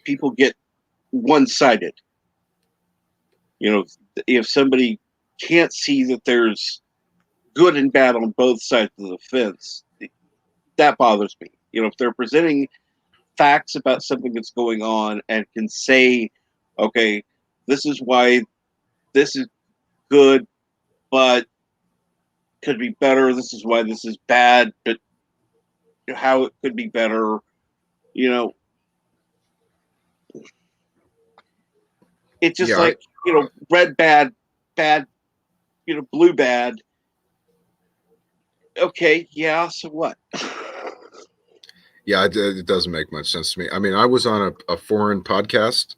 people get one-sided. If somebody can't see that there's good and bad on both sides of the fence, that bothers me. If they're presenting facts about something that's going on and can say, okay, this is why this is good, but could be better. This is why this is bad, but how it could be better. You know, it's just Yeah, like, red bad, bad, blue bad. Okay, yeah, so what? yeah, it doesn't make much sense to me. I mean, I was on a foreign podcast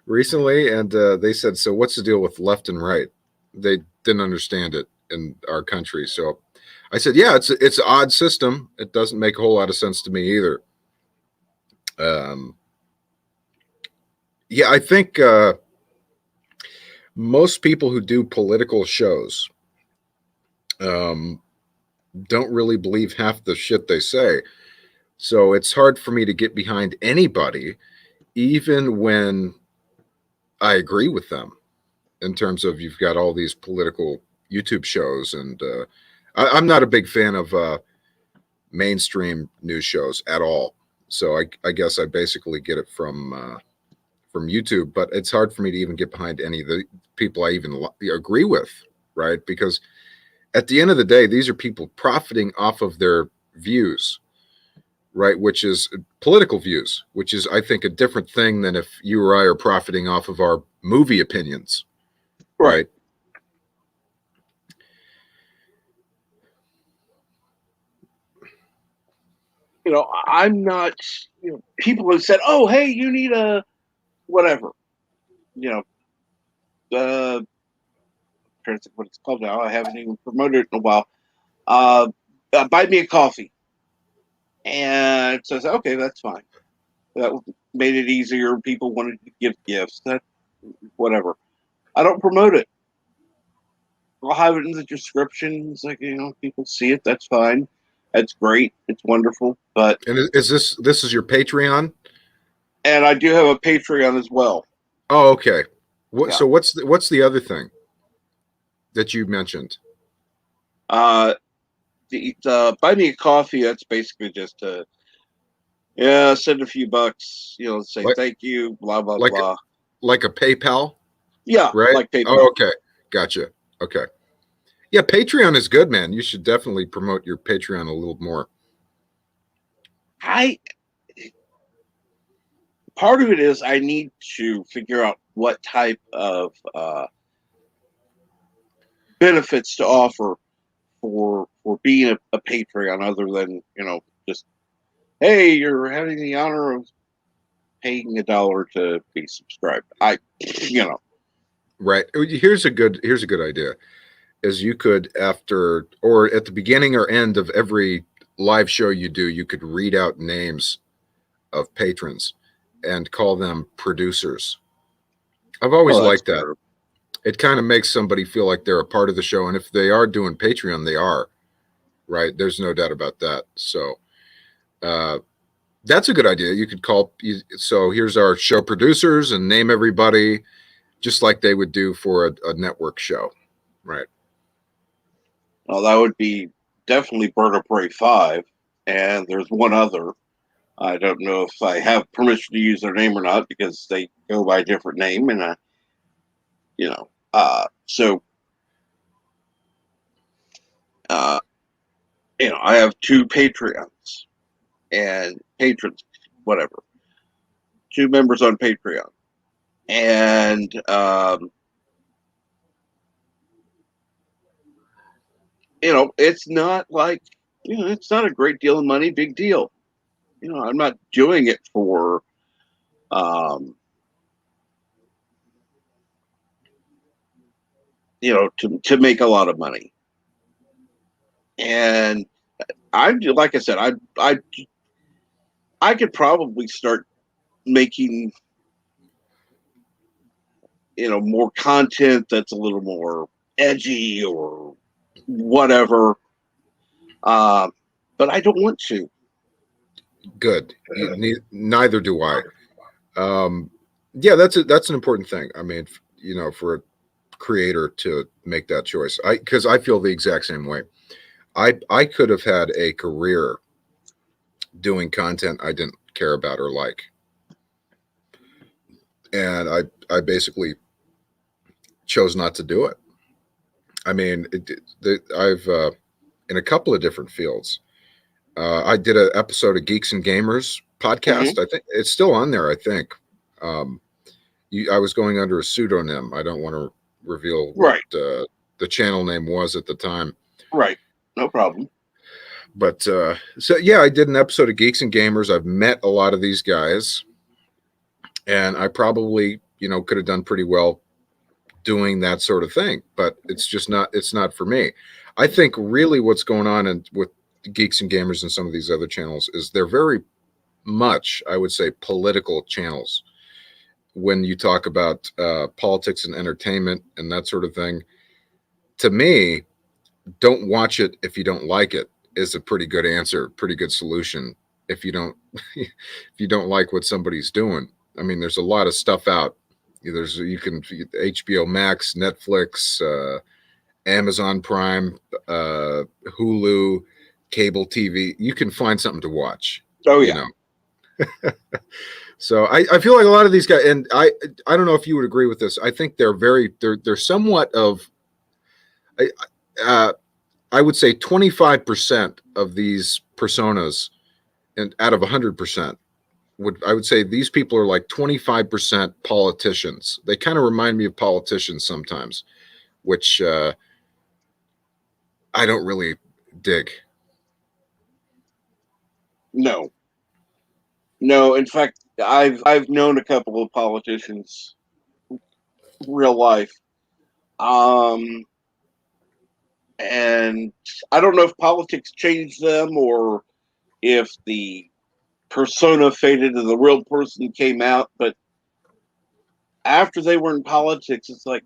recently, and they said, "So what's the deal with left and right?" They didn't understand it in our country, so I said, "Yeah, it's an odd system. It doesn't make a whole lot of sense to me either." Um, yeah, I think most people who do political shows um, don't really believe half the shit they say. So it's hard for me to get behind anybody, even when I agree with them in terms of you've got all these political YouTube shows. And I'm not a big fan of mainstream news shows at all. So I guess I basically get it from YouTube, but it's hard for me to even get behind any of the people I even agree with, right? Because at the end of the day, these are people profiting off of their views, right? Which is political views, which is, I think, a different thing than if you or I are profiting off of our movie opinions, Right. right? I'm not, people have said, oh, hey, you need a whatever, you know, uh, what it's called now. I haven't even promoted it in a while. Uh, Buy me a coffee. And it says, okay, that's fine. That made it easier. People wanted to give gifts. That, whatever. I don't promote it. I'll have it in the description. It's like, people see it. That's fine. That's great. It's wonderful. But And is this is your Patreon? And I do have a Patreon as well. Oh, okay. Yeah. So what's the other thing that you mentioned? Uh, the buy me a coffee. That's basically just send a few bucks. Say Like thank you. Blah blah like blah. like a PayPal, Yeah, right? like Oh, PayPal. okay. Gotcha. Okay. Yeah, Patreon is good, man. You should definitely promote your Patreon a little more. I Part of it is I need to figure out what type of benefits to offer for being a Patreon, other than just hey, you're having the honor of paying $1 to be subscribed. Right. Here's a good idea. Is you could, after or at the beginning or end of every live show you do, you could read out names of patrons and call them producers. I've always Well, that's liked that. fair. It kind of makes somebody feel like they're a part of the show, and if they are doing Patreon, they are, right? There's no doubt about that. So uh, that's a good idea. You could call. So here's our show producers and name everybody, just like they would do for a network show, right? Well, that would be definitely Bird of Prey 5, and there's one other. I don't know if I have permission to use their name or not, because they go by a different name, and so uh, I have two Patreons and patrons, whatever, two members on Patreon, and it's not like it's not a great deal of money, big deal. I'm not doing it for um, to make a lot of money. And like I said, I could probably start making more content that's a little more edgy or whatever. Uh, but I don't want to. Good. Neither do I. Yeah, that's an important thing. I mean, for a creator to make that choice, because I feel the exact same way. I could have had a career doing content I didn't care about or like, and I basically chose not to do it. I mean, I've in a couple of different fields. I did an episode of Geeks and Gamers Mm-hmm. podcast. I think it's still on there. I think. Um, I was going under a pseudonym. I don't want to reveal what Right, the channel name was at the time. right, no problem. But so yeah, I did an episode of Geeks and Gamers. I've met a lot of these guys, and I probably could have done pretty well doing that sort of thing. But it's just not. It's not for me. I think really what's going on with Geeks and Gamers and some of these other channels is they're very much, I would say, political channels. When you talk about politics and entertainment and that sort of thing, to me, don't watch it if you don't like it is a pretty good answer, pretty good solution. If you don't, if you don't like what somebody's doing, I mean, there's a lot of stuff out. You can HBO Max, Netflix, Amazon Prime, Hulu, cable TV. You can find something to watch. Oh You yeah. know, so I feel like a lot of these guys, and I don't know if you would agree with this. I think they're somewhat of, uh, I would say 25% of these personas, and out of 100%, I would say these people are like 25% politicians. They kind of remind me of politicians sometimes, which I don't really dig. No, no. In fact, I've known a couple of politicians, real life. Um, and I don't know if politics changed them, or if the persona faded and the real person came out. But after they were in politics, it's like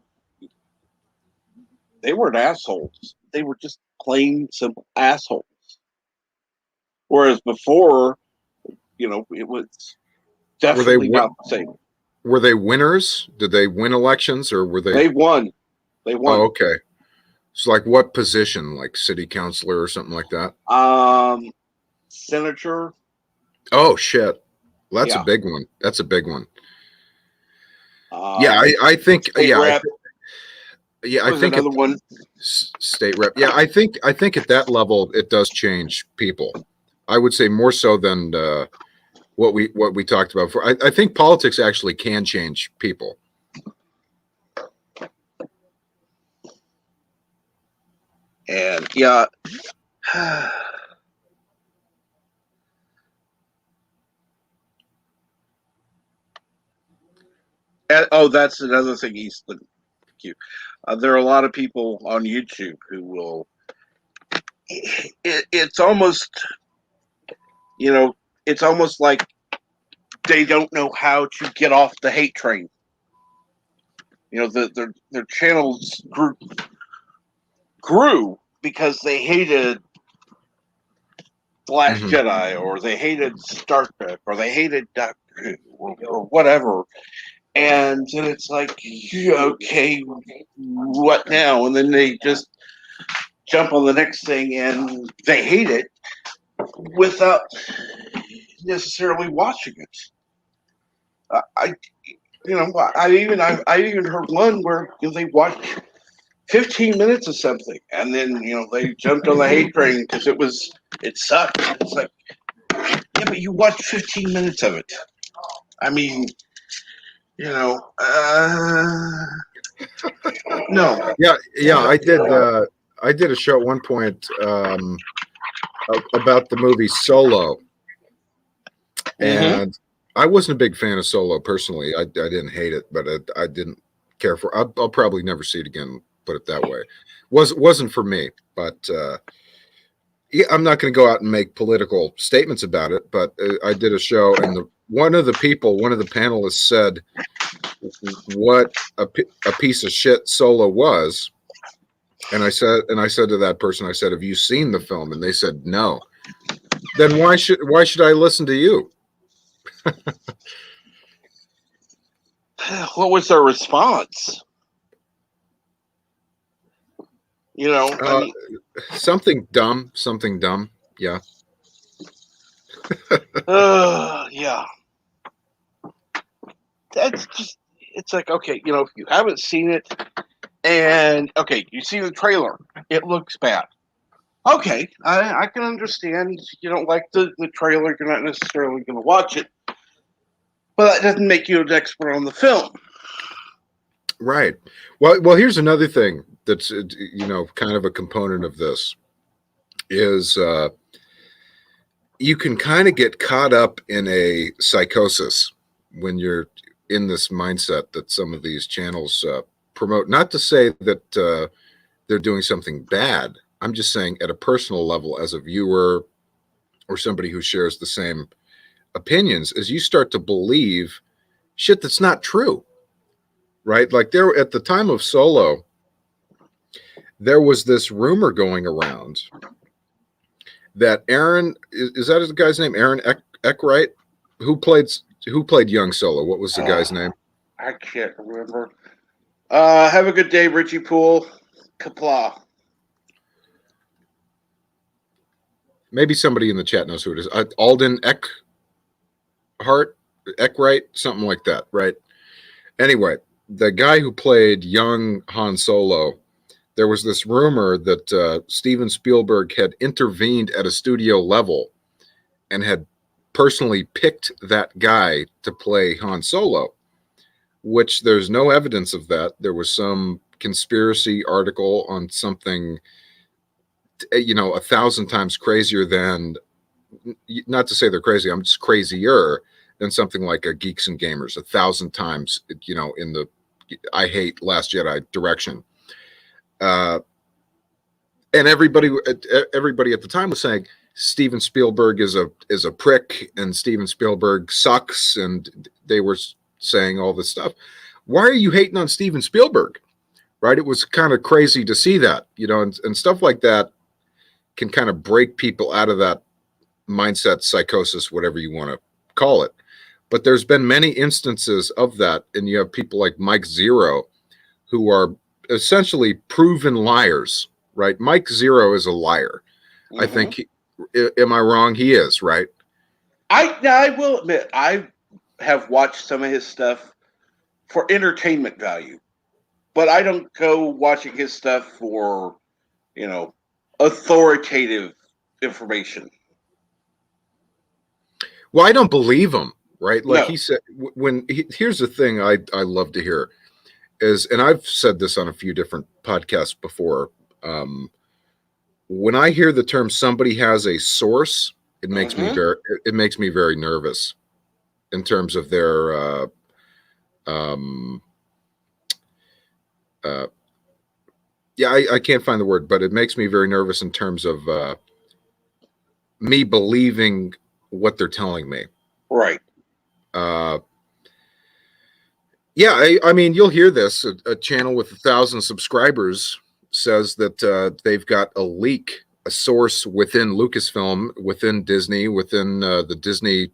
they weren't assholes. They were just plain simple assholes. Whereas before, it was. Definitely not the same. Were they winners? Did they win elections, or were they? They won. Oh, okay. So, like, what position? Like city councilor or something like that? Senator. Oh shit, well, that's a big one. That's a big one. I think. State rep. I think another one. State rep. Yeah, I think at that level it does change people. I would say more so than what we talked about before. I think politics actually can change people. And that's another thing he's looking cute. There are a lot of people on YouTube who will. It's almost, it's almost like they don't know how to get off the hate train. Their channels grew because they hated The Last Jedi, or they hated Star Trek, or they hated Doctor Who, or whatever. And then it's like, okay, what now? And then they just jump on the next thing and they hate it without necessarily watching it. I even heard one where they watched 15 minutes of something, and then they jumped on the hate train because it sucked. It's like, yeah, but you watched 15 minutes of it. I mean, no. Yeah. I did a show at one point about the movie Solo, and I wasn't a big fan of Solo personally. I didn't hate it, but I didn't care for. I'll probably never see it again. Put it that way. Wasn't for me, but I'm not going to go out and make political statements about it. But I did a show, and one of the panelists said what a piece of shit Solo was, and I said to that person, I said, "Have you seen the film?" And they said no. Then why should I listen to you? What was their response? Something dumb. Yeah. Yeah. That's just, it's like, okay, if you haven't seen it, and okay, you see the trailer, it looks bad. Okay, I can understand you don't like the trailer, you're not necessarily going to watch it, but that doesn't make you an expert on the film. Right. Well, here's another thing that's kind of a component of this is you can kind of get caught up in a psychosis when you're in this mindset that some of these channels promote. Not to say that they're doing something bad. I'm just saying at a personal level, as a viewer or somebody who shares the same opinions, as you start to believe shit that's not true. Right? Like there at the time of Solo, there was this rumor going around that Aaron, is that the guy's name? Aaron Eckwright, who played young Solo. What was the guy's name? I can't remember. Have a good day, Richie Poole. Kapla. Maybe somebody in the chat knows who it is. Alden Eckwright, something like that, right? Anyway, the guy who played young Han Solo, there was this rumor that Steven Spielberg had intervened at a studio level and had personally picked that guy to play Han Solo, which there's no evidence of that. There was some conspiracy article on something, 1,000 times crazier than, not to say they're crazy, I'm just crazier than something like a Geeks and Gamers, 1,000 times, in the I hate Last Jedi direction. And everybody at the time was saying Steven Spielberg is a prick and Steven Spielberg sucks, and they were saying all this stuff. Why are you hating on Steven Spielberg? Right? It was kind of crazy to see that, and stuff like that can kind of break people out of that mindset, psychosis, whatever you want to call it. But there's been many instances of that, and you have people like Mike Zero, who are essentially proven liars, right? Mike Zero is a liar. I think. Am I wrong? He is, right? I will admit I have watched some of his stuff for entertainment value, but I don't go watching his stuff for, authoritative information. Well, I don't believe him, right? Like No. he said, here's the thing I love to hear is, and I've said this on a few different podcasts before. When I hear the term "somebody has a source," it makes me very nervous in terms of their yeah, I can't find the word, but it makes me very nervous in terms of me believing what they're telling me. Right. Yeah, I mean, you'll hear this. A channel with 1,000 subscribers says that they've got a leak, a source within Lucasfilm, within Disney, within the Disney,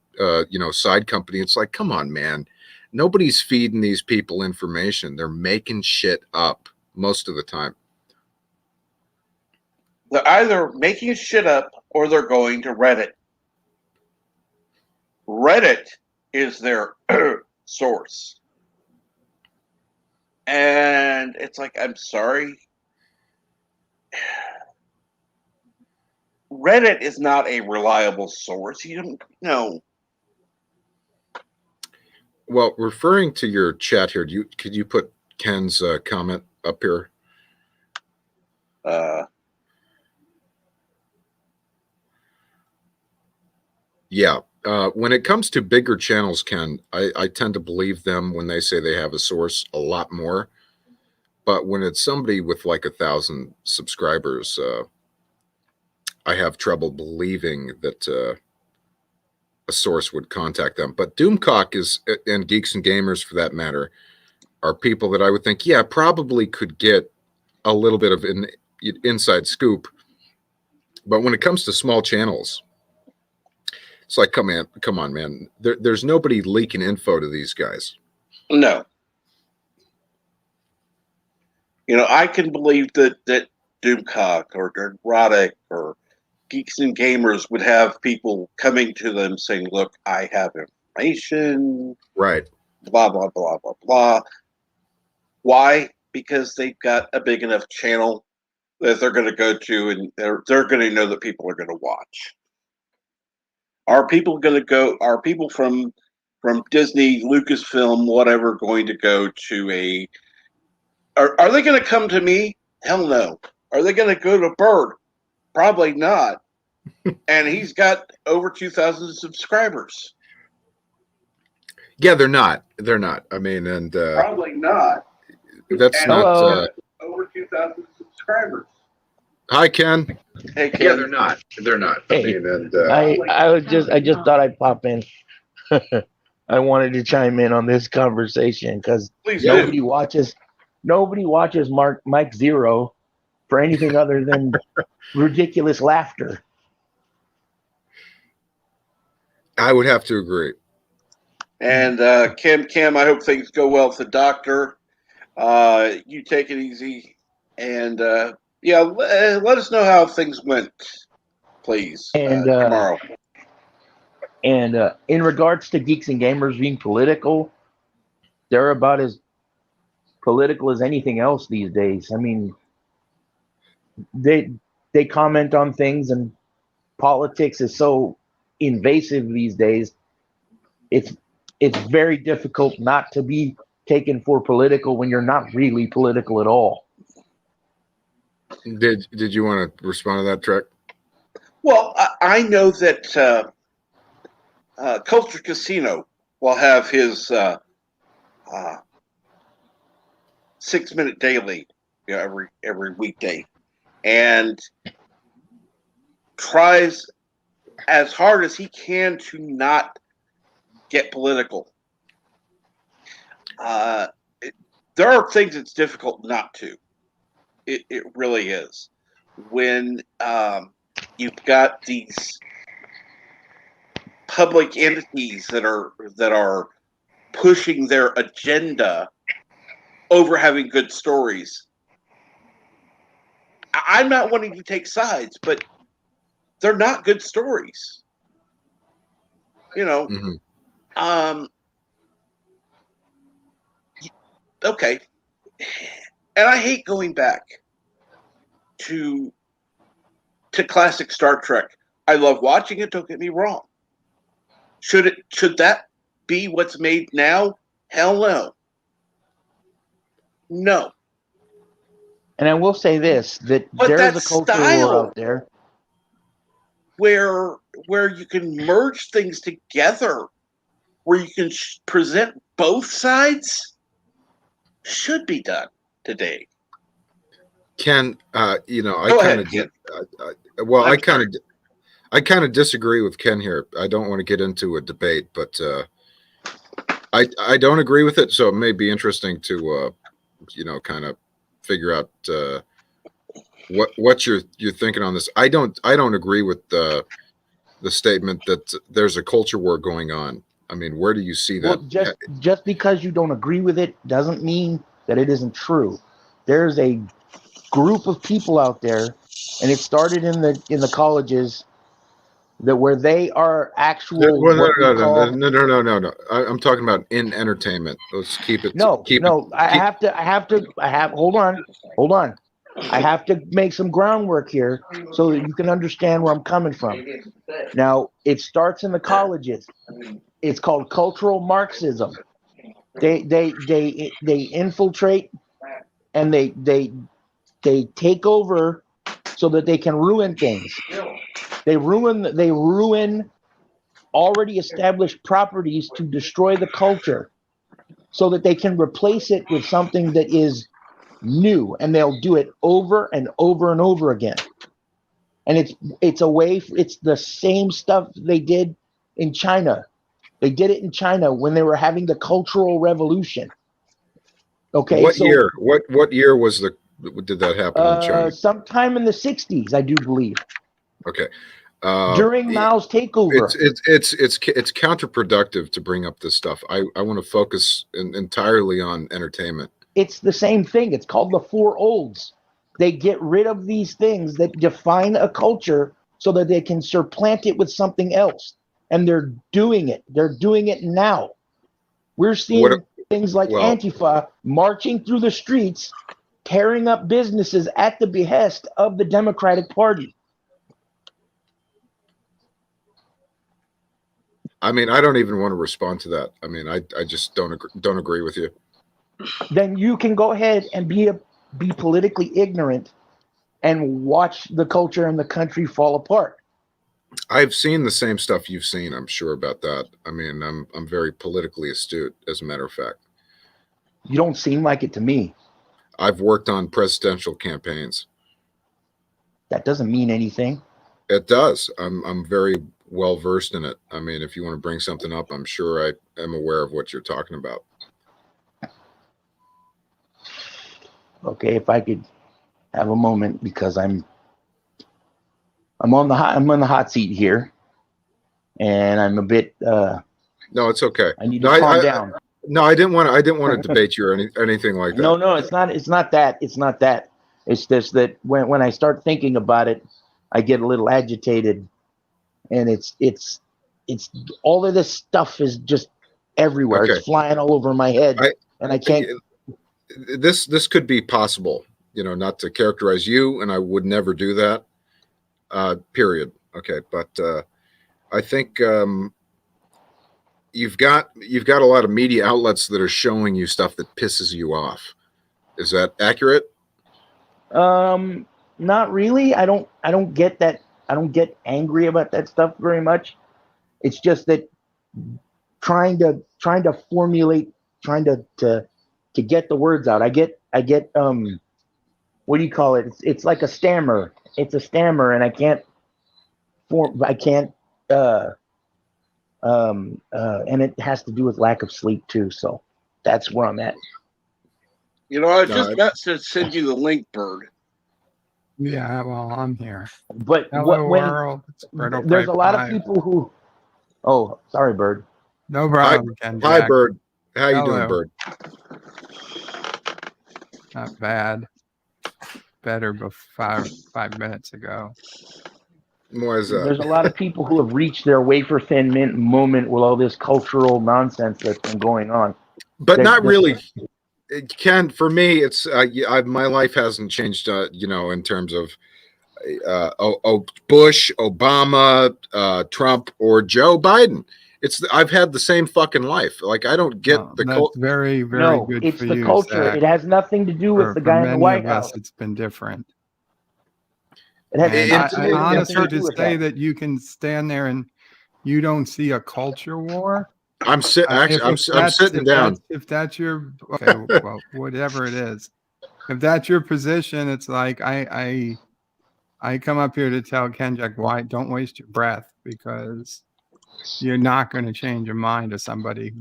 side company. It's like, come on, man. Nobody's feeding these people information. They're making shit up most of the time. They're either making shit up or they're going to Reddit. Reddit is their source. And it's like, I'm sorry. Reddit is not a reliable source. You don't know. Well, referring to your chat here, could you put Ken's comment up here? Yeah. When it comes to bigger channels, Ken, I tend to believe them when they say they have a source a lot more. But when it's somebody with like 1,000 subscribers, I have trouble believing that a source would contact them. But Doomcock is, and Geeks and Gamers for that matter, are people that I would think, yeah, probably could get a little bit of an inside scoop. But when it comes to small channels, it's like, come on, man. There's nobody leaking info to these guys. No. I can believe that Doomcock or Roddick or Geeks and Gamers would have people coming to them saying, look, I have information. Right. Blah, blah, blah, blah, blah. Why? Because they've got a big enough channel that they're going to go to and they're going to know that people are going to watch. Are people from Disney, Lucasfilm, whatever, going to go to are they going to come to me? Hell no. Are they going to go to Bird? Probably not. And he's got over 2,000 subscribers. Yeah, they're not. They're not. I mean, and probably not. That's and not over 2,000 subscribers. Hi, Ken. Hey, Ken. Yeah, they're not. They're not. Hey, I mean, and I just thought I'd pop in. I wanted to chime in on this conversation because nobody watches Mike Zero for anything other than ridiculous laughter. I would have to agree. And Cam, I hope things go well with the doctor. You take it easy, and let us know how things went, please, And tomorrow. And in regards to Geeks and Gamers being political, they're about as political as anything else these days. I mean, they comment on things, and politics is so invasive these days. It's very difficult not to be taken for political when you're not really political at all. Did you want to respond to that, Trek? Well, I know that Culture Casino will have his 6-minute daily, every weekday, and tries as hard as he can to not get political. There are things it's difficult not to. It really is. When you've got these public entities that are pushing their agenda over having good stories. I'm not wanting to take sides, but they're not good stories. Mm-hmm. Okay. And I hate going back to classic Star Trek. I love watching it, don't get me wrong. Should that be what's made now? Hell no. No. And I will say this, that But there's that a culture war style out there where you can merge things together, where you can present both sides, should be done today. Ken, I Go kind ahead, of Ken. well, I kind of disagree with Ken here. I don't want to get into a debate, but I don't agree with it. So it may be interesting to kind of figure out what you're thinking on this. I don't agree with the statement that there's a culture war going on. I mean, where do you see that? Well, just because you don't agree with it doesn't mean that it isn't true. There's a group of people out there, and it started in the colleges, that where they are actual. Well, No. I'm talking about in entertainment. Let's keep it. No. I have to. Hold on. I have to make some groundwork here so that you can understand where I'm coming from. Now, it starts in the colleges. It's called cultural Marxism. They infiltrate, and they take over so that they can ruin things. They ruin already established properties to destroy the culture so that they can replace it with something that is new, and they'll do it over and over and over again. And it's the same stuff they did in China. They did it in China when they were having the Cultural Revolution. Okay, what year? What year did that happen in China? Sometime in the 60s, I do believe. Okay. During Mao's takeover. It's counterproductive to bring up this stuff. I want to focus entirely on entertainment. It's the same thing. It's called the Four Olds. They get rid of these things that define a culture so that they can supplant it with something else. And they're doing it. They're doing it now. We're seeing things like Antifa marching through the streets, tearing up businesses at the behest of the Democratic Party. I mean, I don't even want to respond to that. I mean, I just don't agree with you. Then you can go ahead and be politically ignorant and watch the culture and the country fall apart. I've seen the same stuff you've seen. I'm sure about that. I mean, I'm very politically astute, as a matter of fact. You don't seem like it to me. I've worked on presidential campaigns. That doesn't mean anything. It does. I'm very well versed in it. I mean, if you want to bring something up, I'm sure I am aware of what you're talking about. Okay, if I could have a moment, because I'm on the hot seat here, and I'm a bit. No, it's okay. I need to calm down. No, I didn't want to debate you or anything like that. No, it's not. It's not that. It's not that. It's just that when I start thinking about it, I get a little agitated, and it's all of this stuff is just everywhere. Okay. It's flying all over my head, and I can't. This could be possible, not to characterize you, and I would never do that. Period. Okay, but I think you've got a lot of media outlets that are showing you stuff that pisses you off. Is that accurate? Not really. I don't get that. I don't get angry about that stuff very much. It's just that trying to formulate, trying to get the words out. I get what do you call it? It's like a stammer. It's a stammer, and I can't and it has to do with lack of sleep too. So that's where I'm at. I was just about to send you the link, Bird. Yeah, well, I'm here. But Hello, world. There's a lot of people who Oh, sorry, Bird. No problem, Ken. Hi, Jack. Bird. How you doing, Hello. Bird? Not bad. Better before 5 minutes ago. Why is that? There's a lot of people who have reached their wafer thin mint moment with all this cultural nonsense that's been going on. But not really. This- Ken, for me, it's my life hasn't changed. In terms of Bush, Obama, Trump, or Joe Biden. I've had the same fucking life. Like I don't get the That's very, very No, good it's for the you, culture. Zach. It has nothing to do with the guy in the many White of us, House. it's been different. It has And absolutely I nothing honestly, to do to with say that. that you can stand there and you don't see a culture war. I'm sitting. Actually, I'm sitting down. If that's your okay, well, whatever it is, if that's your position, it's like I come up here to tell Kenjack, why don't waste your breath, because you're not going to change your mind to somebody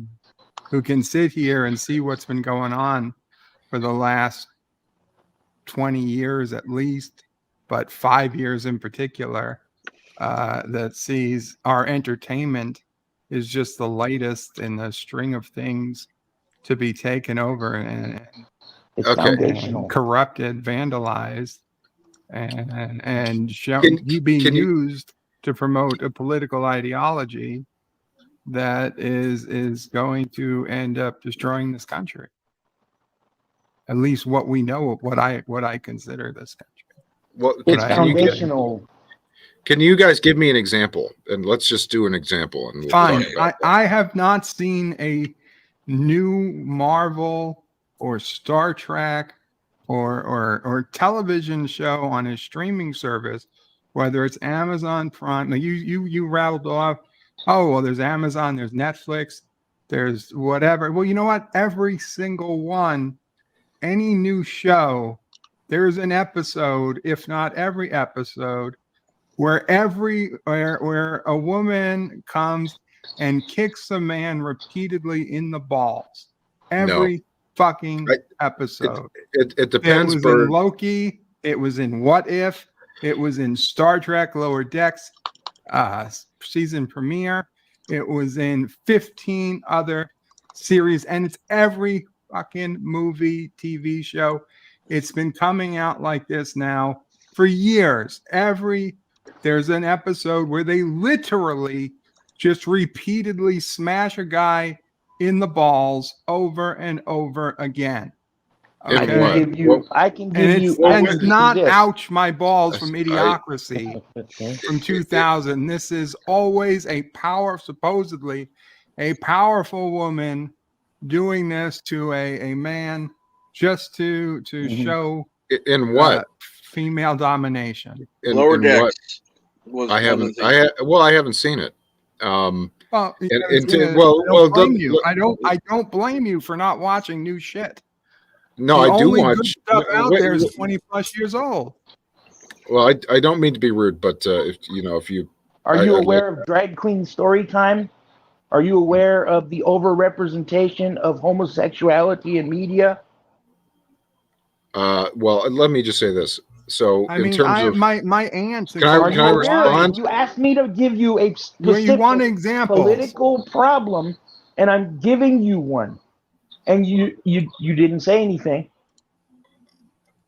who can sit here and see what's been going on for the last 20 years at least, but 5 years in particular, that sees our entertainment is just the latest in the string of things to be taken over and It's foundational. corrupted, vandalized, and shown being used to promote a political ideology that is going to end up destroying this country. At least what we know of what I consider this country. Well, It's foundational. Can you guys give me an example? And let's just do an example. And we'll Fine. talk about I have not seen a new Marvel or Star Trek or television show on a streaming service, whether it's Amazon Prime. Now you rattled off, oh, well, there's Amazon, there's Netflix, there's whatever. Well, you know what? Every single one, any new show, there's an episode, if not every episode, where a woman comes and kicks a man repeatedly in the balls. Every fucking episode. It depends. It was in Loki. It was in What If. It was in Star Trek Lower Decks season premiere. It was in 15 other series, and it's every fucking movie, TV show. It's been coming out like this now for years. There's an episode where they literally just repeatedly smash a guy in the balls over and over again. Okay. I can give you. It's not ouch my balls from Idiocracy from 2000. This is always supposedly a powerful woman doing this to a man just to show in what female domination. Lower Decks. I haven't seen it. I don't blame you for not watching new shit. No, I do watch good stuff out there is 20 plus years old. Well, I don't mean to be rude, but if you are you aware of Drag Queen Story Time? Are you aware of the overrepresentation of homosexuality in media? Well, let me just say this. So, in terms of my aunt, can I respond? You asked me to give you a specific political problem, and I'm giving you one, and you didn't say anything.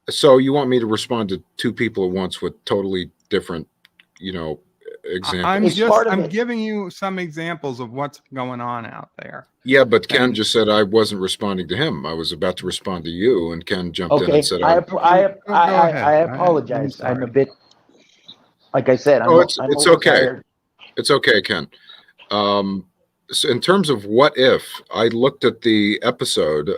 So you want me to respond to two people at once with totally different, examples? I'm giving you some examples of what's going on out there. Yeah, but Ken just said I wasn't responding to him. I was about to respond to you, and Ken jumped in and said, I apologize. I'm a bit, like I said, it's okay. It's okay, Ken. So in terms of What If, I looked at the episode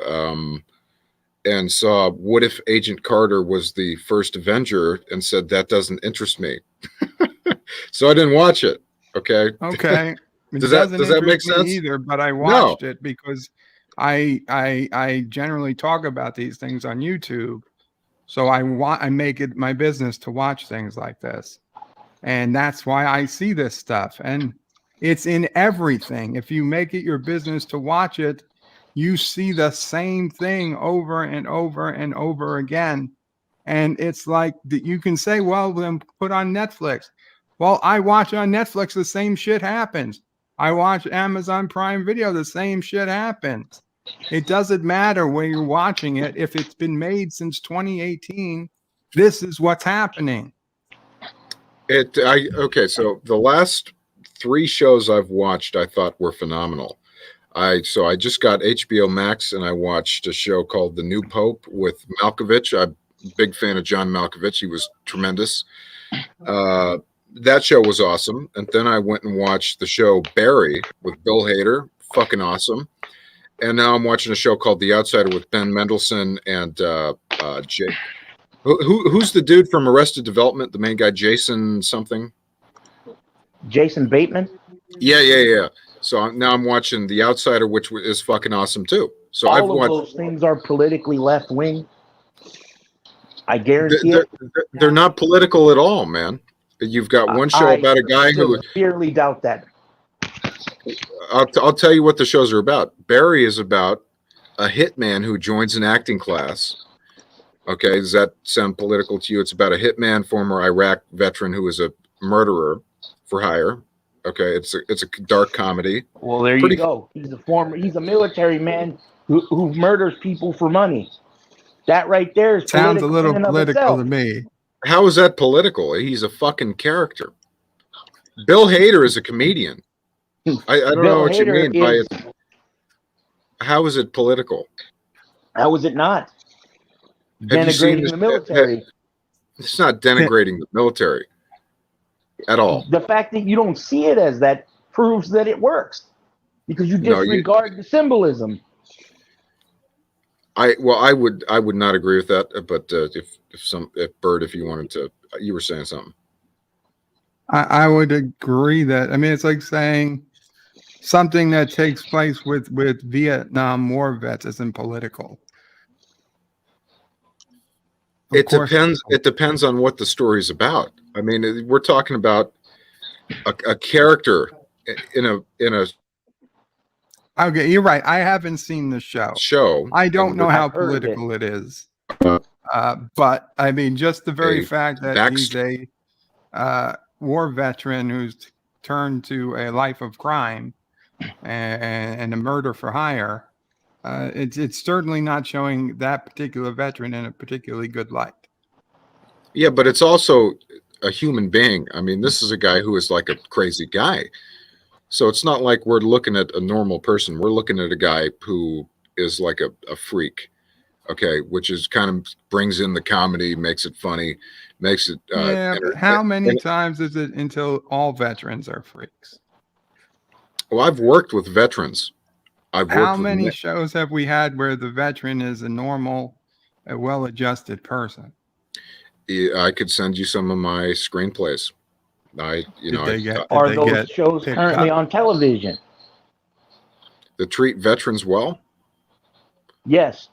and saw what if Agent Carter was the first Avenger and said that doesn't interest me. So I didn't watch it. Okay. Does that make sense? Either, but I watched it because I generally talk about these things on YouTube. So I make it my business to watch things like this. And that's why I see this stuff. And it's in everything. If you make it your business to watch it, you see the same thing over and over and over again. And it's like that you can say, well, then put on Netflix. Well, I watch on Netflix, the same shit happens. I watch Amazon Prime Video. The same shit happens. It doesn't matter where you're watching it. If it's been made since 2018, this is what's happening. Okay, so the last 3 shows I've watched I thought were phenomenal. I just got HBO Max and I watched a show called The New Pope with Malkovich. I'm a big fan of John Malkovich. He was tremendous. That show was awesome. And then I went and watched the show Barry with Bill Hader. Fucking awesome. And now I'm watching a show called The Outsider with Ben Mendelsohn and Jake. Who's the dude from Arrested Development? The main guy, Jason something? Jason Bateman? Yeah. So now I'm watching The Outsider, which is fucking awesome too. So all of those things are politically left wing. I guarantee it. They're not political at all, man. You've got one show about a guy who severely doubt that. I'll tell you what the shows are about. Barry is about a hitman who joins an acting class. Okay, does that sound political to you? It's about a hitman, former Iraq veteran who is a murderer for hire. Okay, it's a dark comedy. Well, there you go. He's a military man who murders people for money. That right there is sounds a little political to me. How is that political? He's a fucking character. Bill Hader is a comedian. I don't know what you mean by it. How is it political? How is it not? Denigrating the military. It's not denigrating the military at all. The fact that you don't see it as that proves that it works because you disregard the symbolism. I would not agree with that. But if Bert, if you wanted to, you were saying something. I would agree that. I mean, it's like saying something that takes place with Vietnam War vets isn't political. It depends. It depends on what the story's about. I mean, we're talking about a character in a. Okay, you're right. I haven't seen the show. I don't know how political it is. But I mean, just the very fact that he's a war veteran who's turned to a life of crime and a murder for hire. It's certainly not showing that particular veteran in a particularly good light. Yeah, but it's also a human being. I mean, this is a guy who is like a crazy guy. So it's not like we're looking at a normal person. We're looking at a guy who is like a freak, okay, which is kind of brings in the comedy, makes it funny, makes it. But how many times is it until all veterans are freaks? Well, I've worked with veterans. How many shows have we had where the veteran is a normal, a well-adjusted person? Yeah, I could send you some of my screenplays. Are those shows currently on television? That treat veterans well? Yes.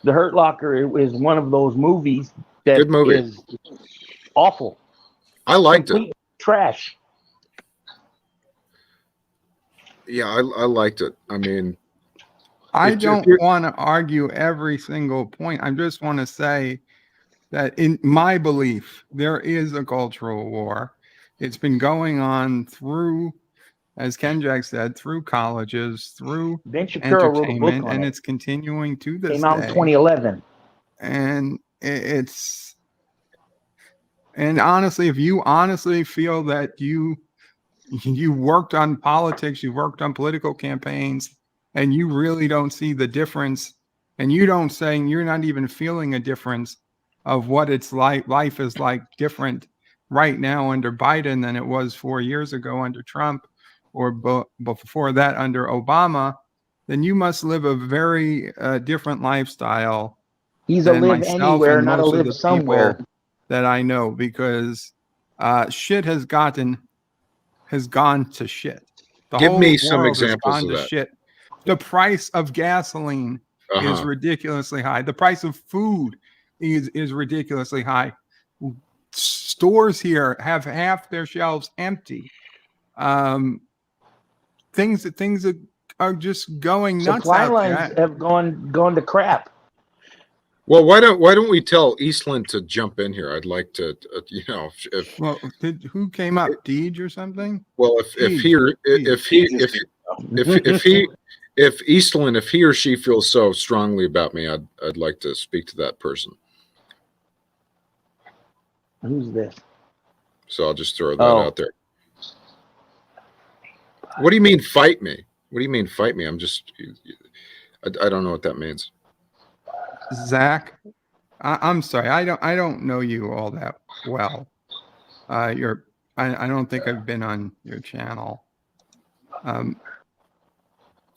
The Hurt Locker is one of those movies that Good movie. Is awful. I liked it. Trash. Yeah, I liked it. I mean, I don't want to argue every single point. I just want to say that in my belief, there is a cultural war. It's been going on through, as Ken Jack said, through colleges, through entertainment, and it's continuing to this day. Came out in 2011. And and honestly, if you honestly feel that you worked on politics, you worked on political campaigns, and you really don't see the difference, and you're not even feeling a difference of what it's like, life is like different right now under Biden than it was 4 years ago under Trump or before that under Obama, then you must live a very different lifestyle. He's a live anywhere, not a live somewhere. That I know, because shit has gone to shit. Give me some examples of that. Shit. The price of gasoline is ridiculously high. The price of food is ridiculously high. Stores here have half their shelves empty. Things are just going nuts. Supply lines have gone to crap. Well, why don't we tell Eastland to jump in here? I'd like to, if Well, who came up? Deej or something? well, if Deej. he or if he Jesus. if Eastland, if he or she feels so strongly about me, I'd like to speak to that person. Who's this? So I'll just throw that out there. What do you mean fight me? What do you mean fight me? I'm just, I don't know what that means. Zach, I'm sorry. I don't know you all that well. I don't think I've been on your channel.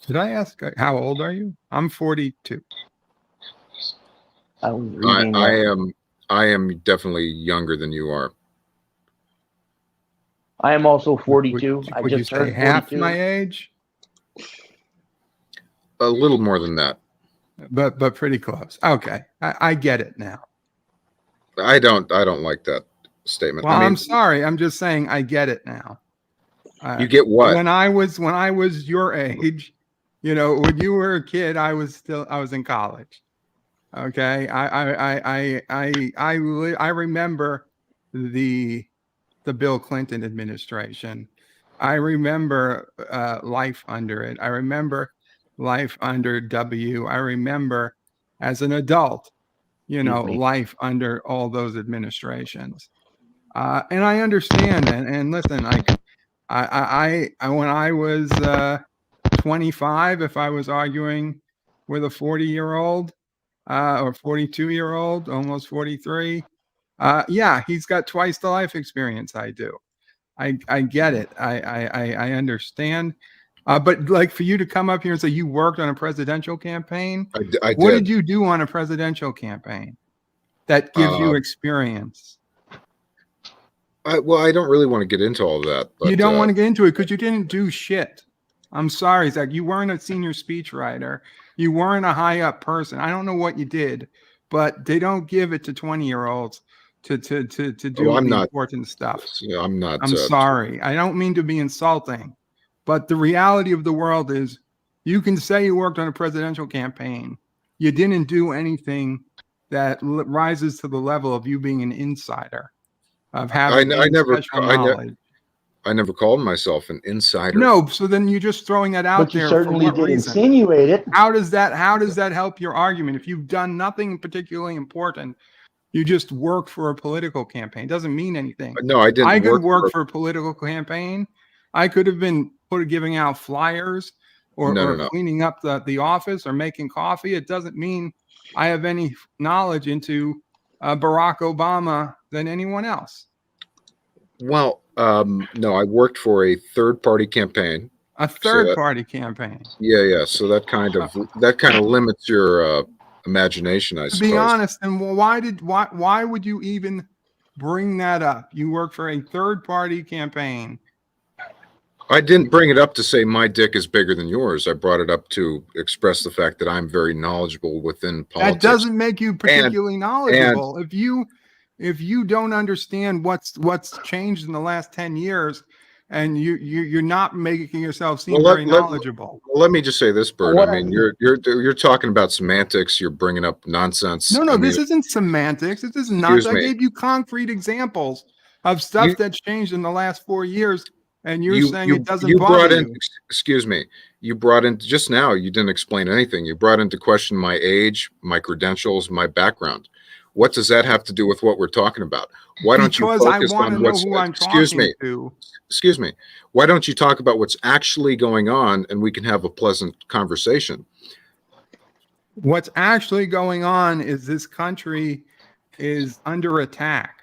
Did I ask how old are you? I'm 42. I was reading. I am definitely younger than you are. I am also 42. Would I you just say turned half 42. my age? A little more than that. But pretty close. Okay, I get it now. I don't like that statement. Well, I mean, I'm sorry. I'm just saying I get it now. You get what? When I was your age, when you were a kid, I was in college. Okay, I remember the Bill Clinton administration. I remember life under it. I remember life under W. I remember as an adult, life under all those administrations. And I understand. And listen, I when I was 25, if I was arguing with a 40-year-old or 42-year-old, almost 43, yeah, he's got twice the life experience I do. I get it. I understand. But like for you to come up here and say you worked on a presidential campaign, what did you do on a presidential campaign that gives you experience? Well, I don't really want to get into all of that. But, you don't want to get into it because you didn't do shit. I'm sorry, Zach. You weren't a senior speechwriter. You weren't a high up person. I don't know what you did, but they don't give it to 20-year-olds to do the important stuff. I'm not. I'm sorry. I don't mean to be insulting, but the reality of the world is you can say you worked on a presidential campaign. You didn't do anything that rises to the level of you being an insider, of having special knowledge. I never called myself an insider. No, so then you're just throwing that out but you there. certainly for what did reason? insinuate it. How does that help your argument? If you've done nothing particularly important, you just worked for a political campaign. It doesn't mean anything. No, I didn't. I could work for a political campaign. I could have been giving out flyers or cleaning up the office or making coffee. It doesn't mean I have any knowledge into Barack Obama than anyone else. Well, no, I worked for a third-party campain. A third-party campaign. Yeah. So that kind of limits your imagination, I suppose. To be honest, and why would you even bring that up? You work for a third-party campaign. I didn't bring it up to say my dick is bigger than yours. I brought it up to express the fact that I'm very knowledgeable within politics. That doesn't make you particularly knowledgeable. If you don't understand what's changed in the last 10 years, and you're not making yourself seem very knowledgeable. Let me just say this, Bert. I mean, you're talking about semantics. You're bringing up nonsense. No, this isn't semantics. This is not. I gave you concrete examples of stuff that's changed in the last 4 years. And you're saying it doesn't bother you. Excuse me. You brought in just now. You didn't explain anything. You brought into question my age, my credentials, my background. What does that have to do with what we're talking about? Why don't you focus on what's? Excuse me. Why don't you talk about what's actually going on, and we can have a pleasant conversation? What's actually going on is this country is under attack.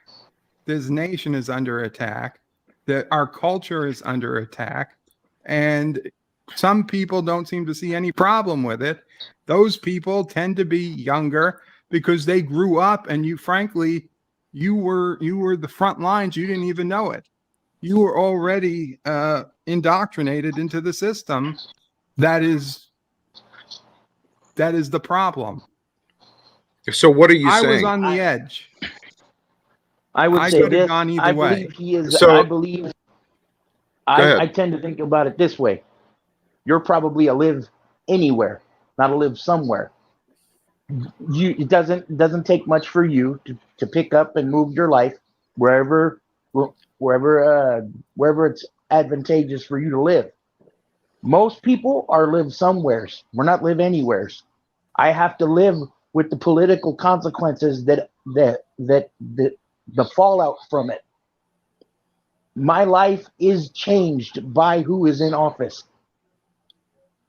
This nation is under attack. That our culture is under attack, and some people don't seem to see any problem with it. Those people tend to be younger because they grew up, and you were the front lines. You didn't even know it. You were already indoctrinated into the system. That is the problem. So what are you saying? I was on the edge. I would say this. I believe he is. So, I tend to think about it this way. You're probably a live anywhere, not a live somewhere. it doesn't take much for you to pick up and move your life wherever wherever it's advantageous for you to live. Most people are live somewheres. We're not live anywheres. I have to live with the political consequences that the fallout from it. My life is changed by who is in office.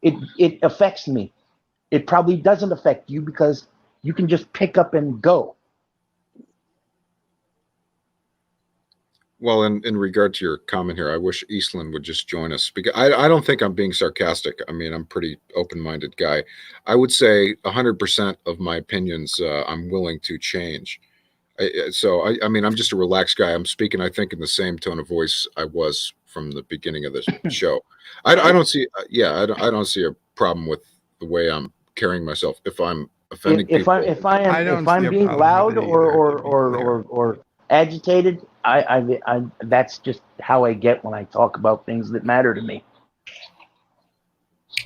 It affects me. It probably doesn't affect you because you can just pick up and go. Well, in regard to your comment here, I wish Eastland would just join us because I don't think I'm being sarcastic. I mean, I'm a pretty open-minded guy. I would say 100% of my opinions I'm willing to change. I mean, I'm just a relaxed guy. I'm speaking, I think, in the same tone of voice I was from the beginning of the show. I don't see, I don't see a problem with the way I'm carrying myself. If I'm offending people, If I don't see I'm a being problem with loud it either, to be clear. or agitated, I that's just how I get when I talk about things that matter to me.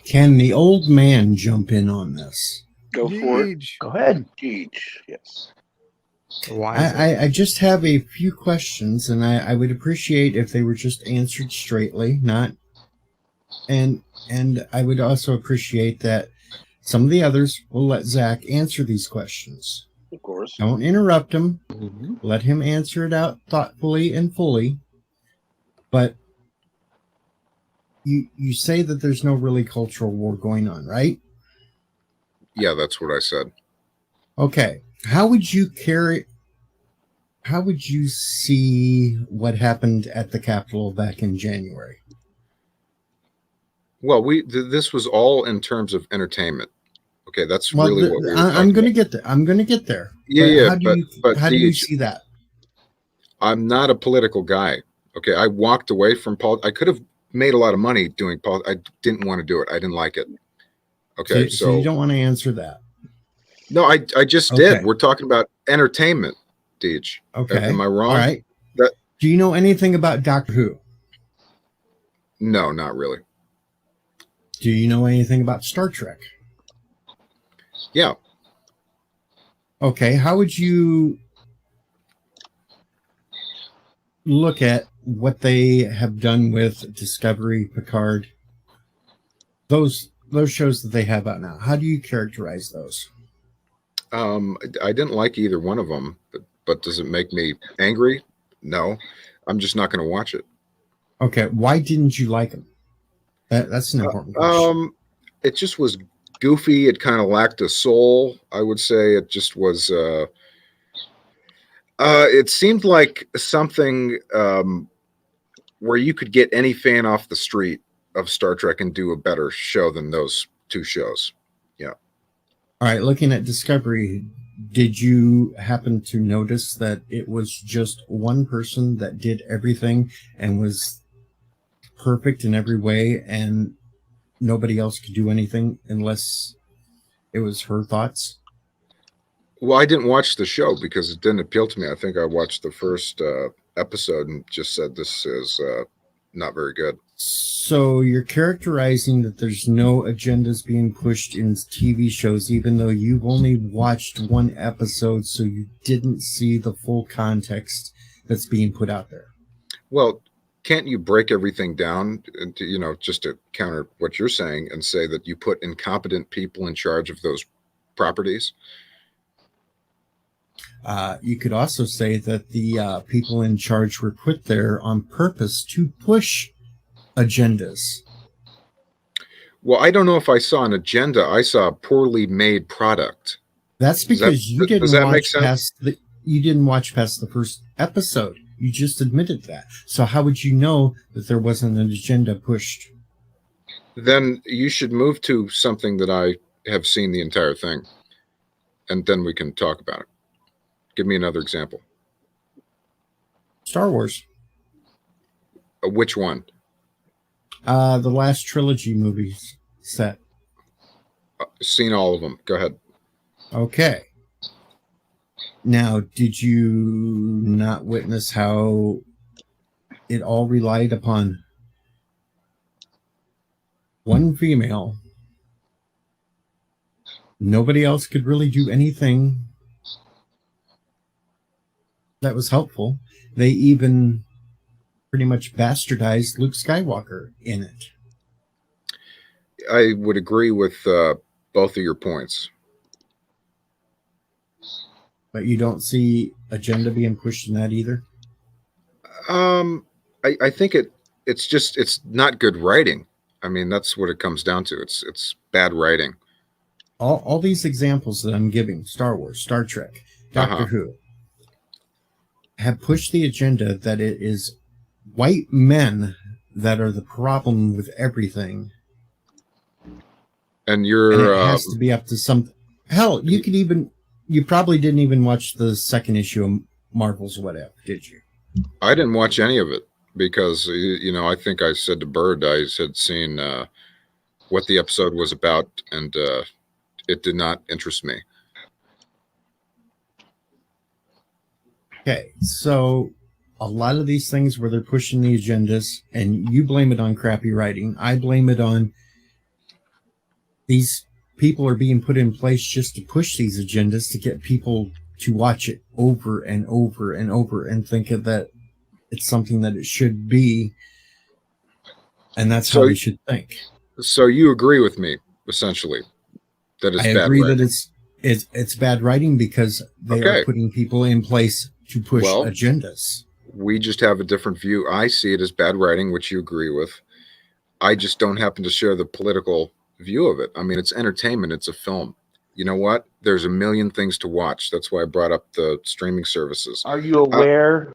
Can the old man jump in on this? Go for it. Yeesh. Go ahead. Geek, yes. Why is it? I just have a few questions, and I would appreciate if they were just answered straightly, not and I would also appreciate that some of the others will let Zach answer these questions. Of course. Don't interrupt him. Mm-hmm. Let him answer it out thoughtfully and fully. But you say that there's no really cultural war going on, right? yeah, that's what I said. Okay. How would you see what happened at the Capitol back in January? Well, this was all in terms of entertainment. Okay, that's Well, really what we were I'm going to talking get there. I'm going to get there. Yeah, How do you see that? I'm not a political guy. Okay, I walked away from politics. I could have made a lot of money doing politics. I didn't want to do it. I didn't like it. Okay, So you don't want to answer that. No, I just Okay. did. We're talking about entertainment, Deej. Okay. Am I wrong? All right. Do you know anything about Doctor Who? No, not really. Do you know anything about Star Trek? Yeah. Okay. How would you look at what they have done with Discovery, Picard, those shows that they have out now? How do you characterize those? I didn't like either one of them, but does it make me angry? No. I'm just not going to watch it. Okay. Why didn't you like them? That's an important question. It just was goofy. It kind of lacked a soul, I would say. It just was it seemed like something where you could get any fan off the street of Star Trek and do a better show than those two shows. Yeah. All right. Looking at Discovery, did you happen to notice that it was just one person that did everything and was perfect in every way, and nobody else could do anything unless it was her thoughts? Well, I didn't watch the show because it didn't appeal to me. I think I watched the first episode and just said this is not very good. So you're characterizing that there's no agendas being pushed in TV shows, even though you've only watched one episode, so you didn't see the full context that's being put out there. Well, can't you break everything down into, just to counter what you're saying and say that you put incompetent people in charge of those properties? You could also say that the people in charge were put there on purpose to push agendas. Well, I don't know if I saw an agenda. I saw a poorly made product. That's because you didn't watch past the first episode. You just admitted that. So how would you know that there wasn't an agenda pushed? Then you should move to something that I have seen the entire thing, and then we can talk about it. Give me another example. Star Wars. Which one? The last trilogy movies set. Seen all of them. Go ahead. Okay. Now, did you not witness how it all relied upon one female Nobody else could really do anything that was helpful. They even pretty much bastardized Luke Skywalker in it. I would agree with both of your points. But you don't see agenda being pushed in that either? I think it's not good writing. I mean, that's what it comes down to. It's bad writing. All these examples that I'm giving, Star Wars, Star Trek, Doctor Who, have pushed the agenda that it is white men that are the problem with everything. And it has to be up to some... Hell, you probably didn't even watch the second issue of Marvel's What If, did you? I didn't watch any of it because, I think I said to Bird, I had seen what the episode was about, and it did not interest me. Okay, so a lot of these things where they're pushing the agendas, and you blame it on crappy writing, I blame it on these people are being put in place just to push these agendas to get people to watch it over and over and over and think that it's something that it should be, and that's how we should think. So you agree with me, essentially, that it's bad writing? I agree that it's bad writing because they are putting people in place to push agendas. We just have a different view. I see it as bad writing, which you agree with. I just don't happen to share the political view of it. I mean, it's entertainment. It's a film. You know what? There's a million things to watch. That's why I brought up the streaming services. Are you aware?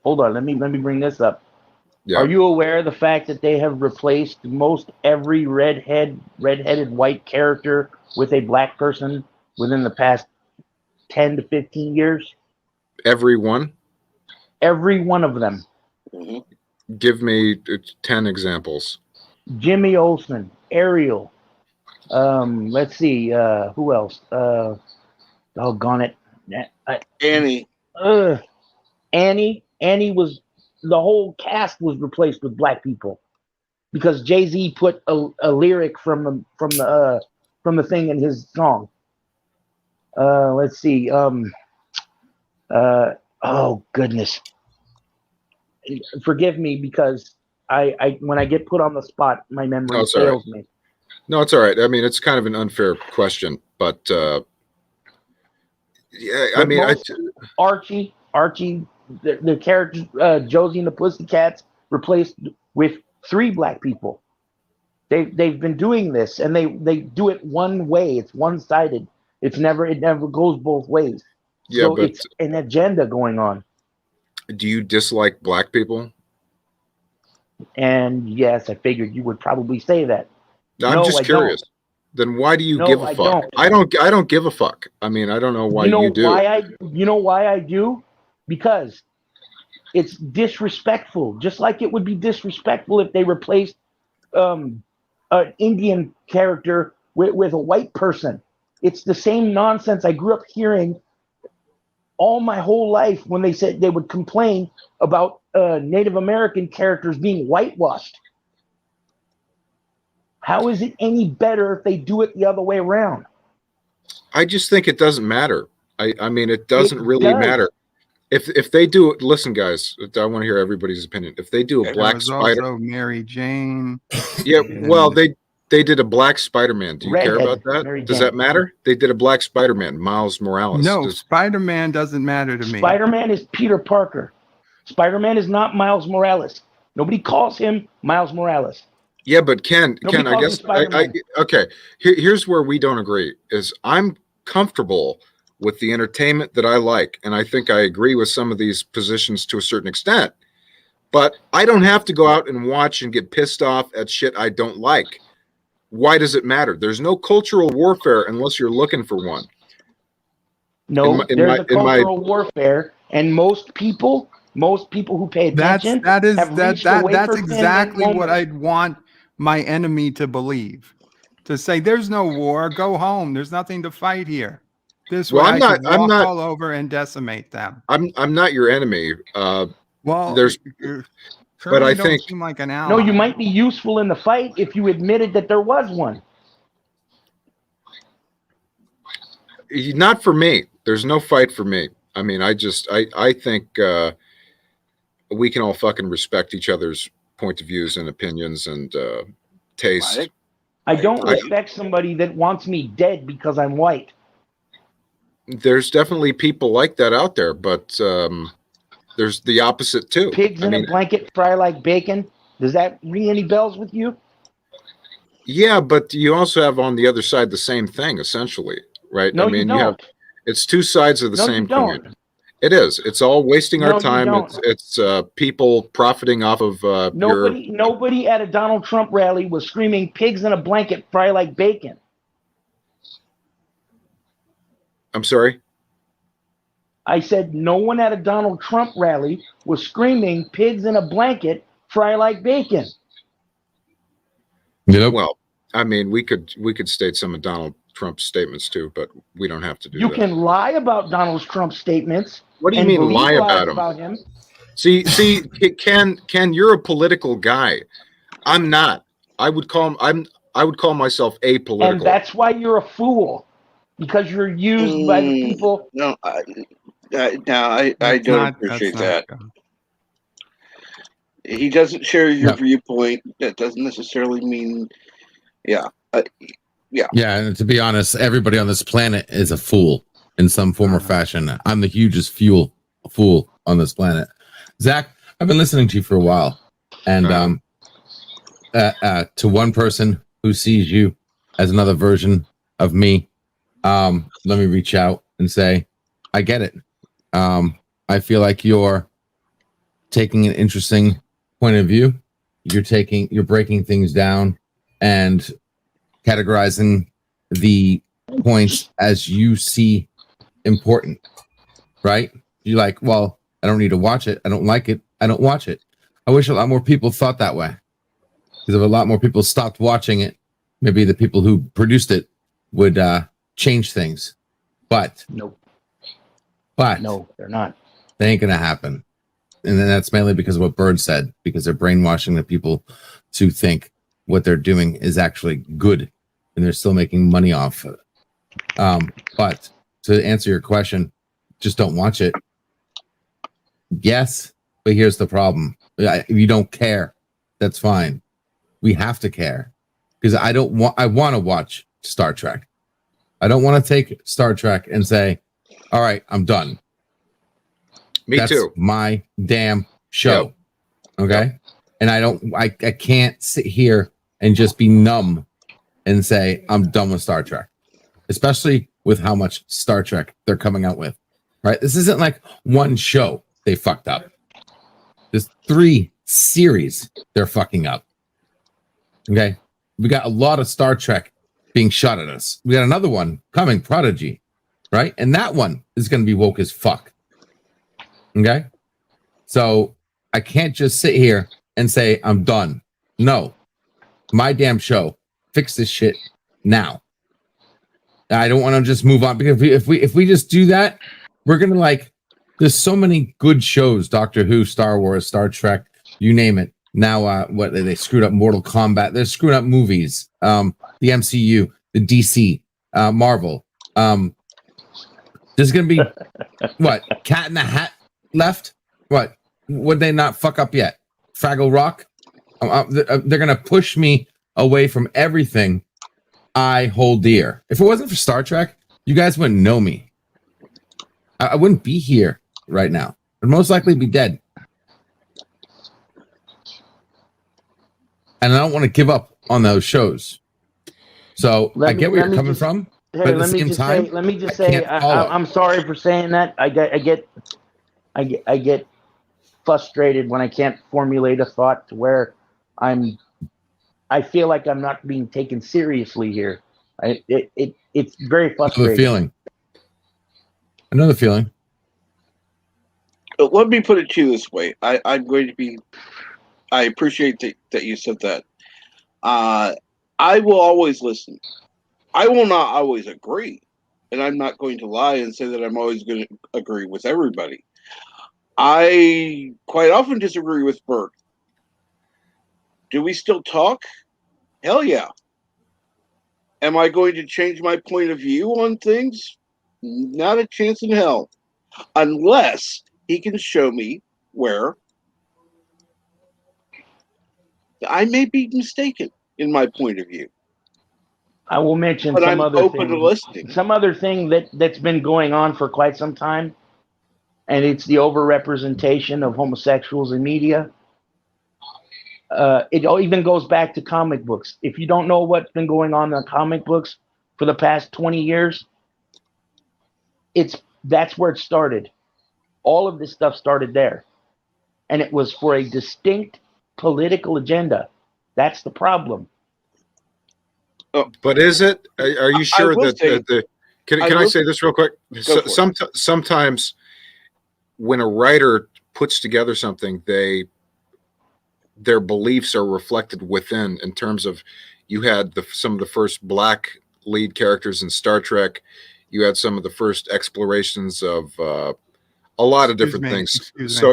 Hold on. Let me bring this up. Yeah. Are you aware of the fact that they have replaced most every redheaded white character with a black person within the past 10 to 15 years? Every one? Every one of them. Mm-hmm. Give me 10 examples. Jimmy Olsen, Ariel. Let's see. Who else? Doggone it. Annie. Annie was, the whole cast was replaced with black people because Jay-Z put a lyric from the thing in his song. Let's see. Oh goodness. Forgive me because I when I get put on the spot, my memory fails me. No, it's all right. I mean, it's kind of an unfair question, but yeah, I mean, Archie, the character Josie and the Pussycats replaced with 3 black people. They've been doing this, and they do it one way. It's one-sided. It never goes both ways. Yeah, so but it's an agenda going on. Do you dislike black people? And yes, I figured you would probably say that. I'm just curious. Then why do you give a fuck? I don't give a fuck. I mean, I don't know why you do. You know why I do? Because it's disrespectful. Just like it would be disrespectful if they replaced an Indian character with a white person. It's the same nonsense I grew up hearing all my whole life when they said they would complain about Native American characters being whitewashed. How is it any better if they do it the other way around? I just think it doesn't matter. I mean, it doesn't really matter. If they do it, listen, guys, I want to hear everybody's opinion. If they do a black Spider, also Mary Jane. Yeah, well, they did a black Spider-Man. Do you care about that? Does that matter? They did a black Spider-Man, Miles Morales. No, Spider-Man doesn't matter to me. Spider-Man is Peter Parker. Spider-Man is not Miles Morales. Nobody calls him Miles Morales. Yeah, but Ken, I guess okay. Here's where we don't agree. Is I'm comfortable with the entertainment that I like, and I think I agree with some of these positions to a certain extent. But I don't have to go out and watch and get pissed off at shit I don't like. Why does it matter? There's no cultural warfare unless you're looking for one. No, there's a cultural warfare, and most people who pay attention that's exactly what I'd want my enemy to believe. To say there's no war, go home. There's nothing to fight here. This way I can walk all over and decimate them. I'm not your enemy. Well, but I think seem like an ally. No, you might be useful in the fight if you admitted that there was one. Not for me. There's no fight for me. I mean, I think we can all fucking respect each other's point of views and opinions and taste. I don't respect somebody that wants me dead because I'm white. There's definitely people like that out there, but there's the opposite too. Pigs in a blanket, fry like bacon. Does that ring any bells with you? Yeah, but you also have on the other side the same thing, essentially, right? No, I mean, you don't. it's two sides of the same coin. Don't. It is. It's all wasting our time. It's people profiting off of Nobody at a Donald Trump rally was screaming "pigs in a blanket, fry like bacon." I'm sorry? I said no one at a Donald Trump rally was screaming "pigs in a blanket, fry like bacon." Yep. Well, I mean, we could state some of Donald Trump's statements too, but we don't have to do that. You can lie about Donald Trump's statements. What do you mean lie about him? See, Ken, you're a political guy. I'm not. I would call myself apolitical. And that's why you're a fool, because you're used by the people. No, I don't appreciate that. He doesn't share your viewpoint. That doesn't necessarily mean, yeah. And to be honest, everybody on this planet is a fool in some form or fashion. I'm the hugest fool on this planet. Zach, I've been listening to you for a while, and to one person who sees you as another version of me, let me reach out and say, I get it. I feel like you're taking an interesting point of view. You're breaking things down and categorizing the points as you see important, right? You're like, well, I don't need to watch it. I don't like it. I don't watch it. I wish a lot more people thought that way. Because if a lot more people stopped watching it, maybe the people who produced it would change things. But no, they're not. They ain't gonna happen. And then that's mainly because of what Bird said, because they're brainwashing the people to think what they're doing is actually good, and they're still making money off of it. But to answer your question, just don't watch it. Yes, but here's the problem. If you don't care, that's fine. We have to care, because I want to watch Star Trek. I don't want to take Star Trek and say, all right, I'm done. That's too. My damn show. Yep. Okay. Yep. And I can't sit here and just be numb and say I'm done with Star Trek, especially with how much Star Trek they're coming out with, right? This isn't like one show they fucked up. There's 3 series they're fucking up. Okay. We got a lot of Star Trek being shot at us. We got another one coming, Prodigy, right? And that one is going to be woke as fuck. Okay. So I can't just sit here and say I'm done. No, my damn show. Fix this shit now. I don't want to just move on, because if we just do that, we're gonna there's so many good shows, Doctor Who, Star Wars, Star Trek, you name it. Now what they screwed up Mortal Kombat, they're screwing up movies, the MCU, the DC, Marvel. There's gonna be what, Cat in the Hat left? What would they not fuck up yet? Fraggle Rock? They're gonna push me away from everything I hold dear. If it wasn't for Star Trek, you guys wouldn't know me. I wouldn't be here right now. I'd most likely be dead. And I don't want to give up on those shows. So I get where you're coming from. Hey, but at the same time, let me just say, I'm sorry for saying that. I get frustrated when I can't formulate a thought to where I feel like I'm not being taken seriously here. It's very frustrating. Another feeling. But let me put it to you this way. I'm going to be. I appreciate that you said that. I will always listen. I will not always agree, and I'm not going to lie and say that I'm always going to agree with everybody. I quite often disagree with Bert. Do we still talk? Hell yeah. Am I going to change my point of view on things? Not a chance in hell. Unless he can show me where I may be mistaken in my point of view. I will mention But some I'm other open to thing. listening. Some other thing that's been going on for quite some time, and it's the overrepresentation of homosexuals in media. It even goes back to comic books. If you don't know what's been going on in the comic books for the past 20 years, that's where it started. All of this stuff started there, and it was for a distinct political agenda. That's the problem. But is it? Are you sure that Can I say this real quick? Sometimes when a writer puts together something, their beliefs are reflected within. In terms of, you had some of the first black lead characters in Star Trek. You had some of the first explorations of a lot of different things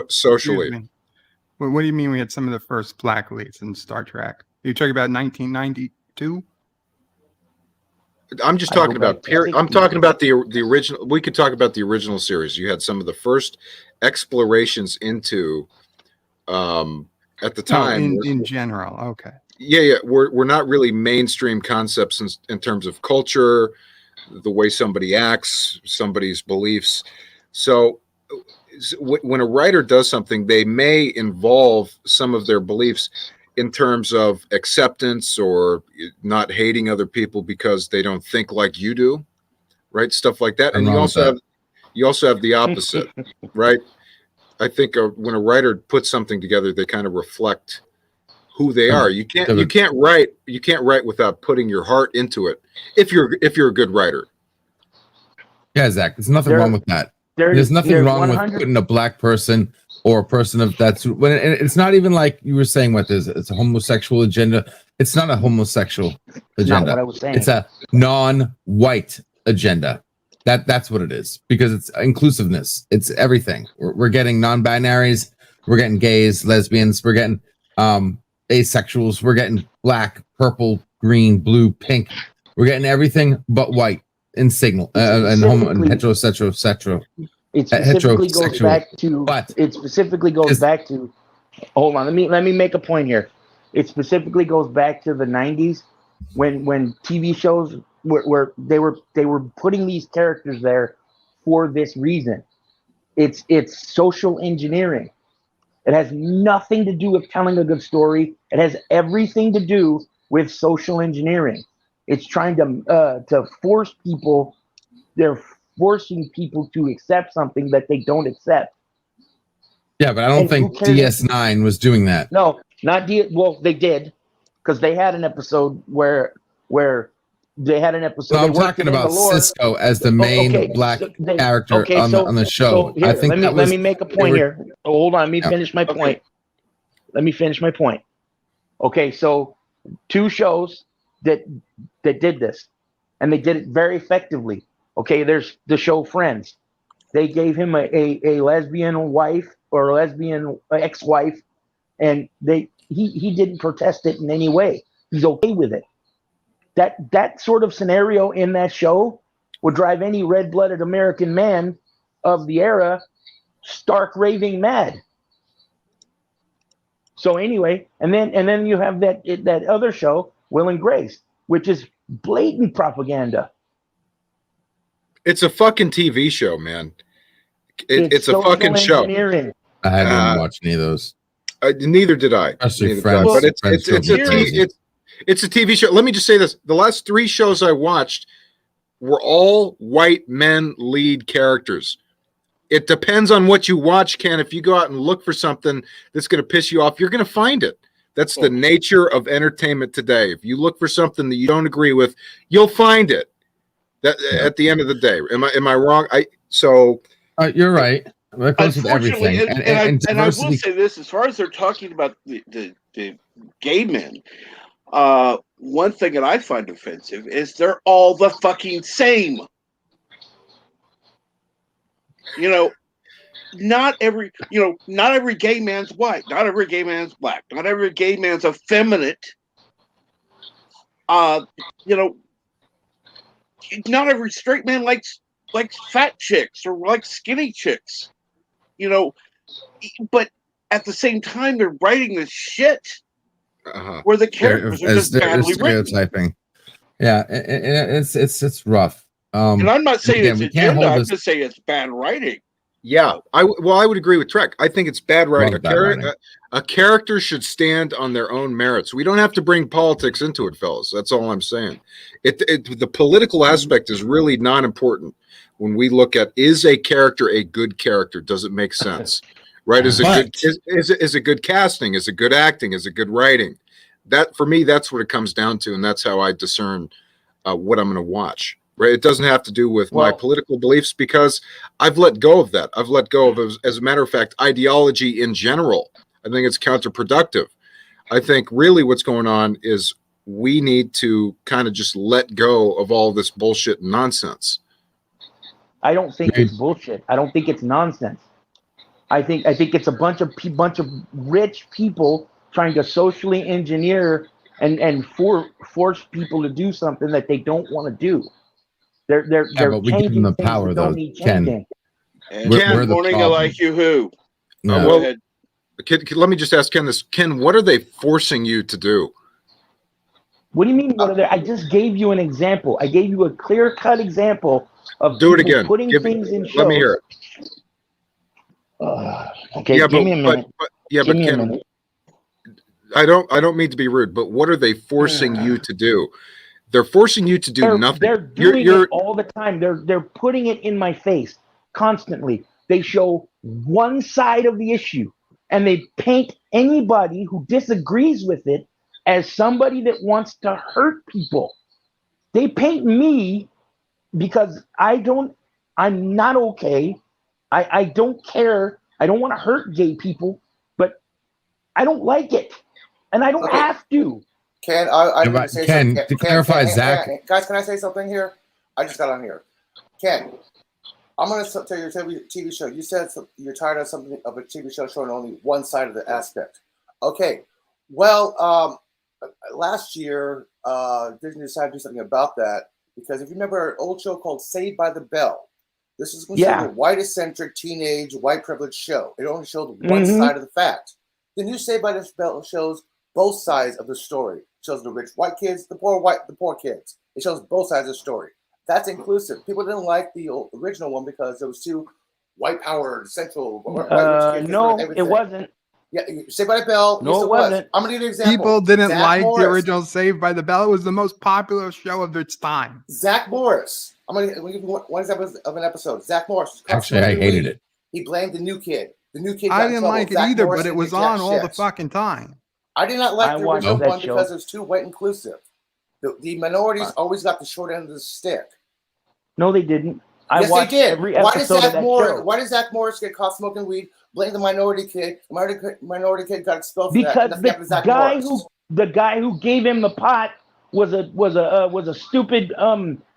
socially. What do you mean we had some of the first black leads in Star Trek? Are you talking about 1992? I'm just talking about I'm talking about the original. We could talk about the original series. You had some of the first explorations into at the time in general. Okay. Yeah. We're not really mainstream concepts in terms of culture, the way somebody acts, somebody's beliefs. So when a writer does something, they may involve some of their beliefs in terms of acceptance or not hating other people because they don't think like you do, right? Stuff like that. And you also have the opposite, right? I think when a writer puts something together, they kind of reflect who they are. You can't write without putting your heart into it. If you're a good writer. Yeah, Zach, there's nothing wrong with that. There's nothing wrong with putting a black person or a person of that's when it's not even like you were saying what is it's a homosexual agenda. It's not a homosexual agenda. Not what I was saying. It's a non-white agenda. That's what it is, because it's inclusiveness. It's everything. We're getting non-binaries, we're getting gays, lesbians, we're getting asexuals, we're getting black, purple, green, blue, pink. We're getting everything but white in signal and homo and heterosexual. It specifically goes back to. But it specifically goes back to. Hold on, let me make a point here. It specifically goes back to the '90s when TV shows where they were putting these characters there for this reason. It's social engineering. It has nothing to do with telling a good story. It has everything to do with social engineering. It's trying to force people. They're forcing people to accept something that they don't accept. Yeah, but I don't think DS9 was doing that. No, not Well, they did, because they had an episode where they had an episode. I'm talking about Cisco as the main black character on the show. So here, I think let me make a point here. Oh, hold on, let me finish my point. Let me finish my point. Okay, so 2 shows that did this, and they did it very effectively. Okay, there's the show Friends. They gave him a lesbian wife or a lesbian ex-wife, and he didn't protest it in any way. He's okay with it. That sort of scenario in that show would drive any red-blooded American man of the era stark raving mad. So anyway, and then you have that other show, Will and Grace, which is blatant propaganda. It's a fucking TV show, man. It's a fucking show. I haven't watched any of those. Neither did I. Especially Friends. But it's a TV show. Let me just say this: the last 3 shows I watched were all white men lead characters. It depends on what you watch, Ken. If you go out and look for something that's going to piss you off, you're going to find it. That's the nature of entertainment today. If you look for something that you don't agree with, you'll find it. At the end of the day, am I wrong? You're right. That goes with everything. And I will say this: as far as they're talking about the gay men, one thing that I find offensive is they're all the fucking same. Not every gay man's white. Not every gay man's black. Not every gay man's effeminate. Not every straight man likes like fat chicks or like skinny chicks, you know. But at the same time, they're writing this shit where the characters are just badly written. Stereotyping. Yeah, it's rough. And I'm not saying again, it's agenda. I'm just saying it's bad writing. Yeah, I would agree with Trek. I think it's bad writing. A character should stand on their own merits. We don't have to bring politics into it, fellas. That's all I'm saying. The political aspect is really not important when we look at, is a character a good character? Does it make sense? Right? Is it good casting? Is it good acting? Is it good writing? That, for me, that's what it comes down to, and that's how I discern what I'm going to watch. Right? It doesn't have to do with my political beliefs, because I've let go of that. I've let go of, as a matter of fact, ideology in general. I think it's counterproductive. I think really what's going on is we need to kind of just let go of all this bullshit and nonsense. I don't think it's bullshit. I don't think it's nonsense. I think it's a bunch of rich people trying to socially engineer and force people to do something that they don't want to do. They're but we give them the power, though, Ken. Ken, morning, I like you. Who? No. Go ahead. Let me just ask Ken this. Ken, what are they forcing you to do? What do you mean? What are they? I just gave you an example. I gave you a clear-cut example of do it again. Putting things in shows. Let me hear it. Okay, give me a minute. But Ken, I don't mean to be rude, but what are they forcing you to do? They're forcing you to do nothing. They're doing it all the time. They're putting it in my face constantly. They show one side of the issue, and they paint anybody who disagrees with it as somebody that wants to hurt people. They paint me because I'm not okay. I don't care. I don't want to hurt gay people, but I don't like it, and I don't have to. Ken, I need to say something. To clarify, Zach. Guys, can I say something here? I just got on here. Ken, I'm going to tell you your TV show. You said you're tired of something of a TV show showing only one side of the aspect. Okay. Well, last year, Disney decided to do something about that, because if you remember an old show called Saved by the Bell, this is considered a white-eccentric, teenage, white-privileged show. It only showed one side of the fact. The new Saved by the Bell shows both sides of the story. It shows the rich white kids, the poor kids. It shows both sides of the story. That's inclusive. People didn't like the original one because it was too white-powered, central. No, it wasn't. Yeah, Saved by the Bell. No, it wasn't. I'm going to give you an example. People didn't like the original Saved by the Bell. It was the most popular show of its time. Zach Morris. I'm going to give you one example of an episode. Zach Morris. Actually, I hated it. He blamed the new kid. The new kid. I didn't like it either, but it was on all the fucking time. I did not like the original one because it was too white inclusive. The minorities always got the short end of the stick. No, they didn't. Yes, they did. Every episode of that show. Why does Zach Morris get caught smoking weed? Blame the minority kid. The minority kid got expelled for because that. Because the guy who gave him the pot was a stupid.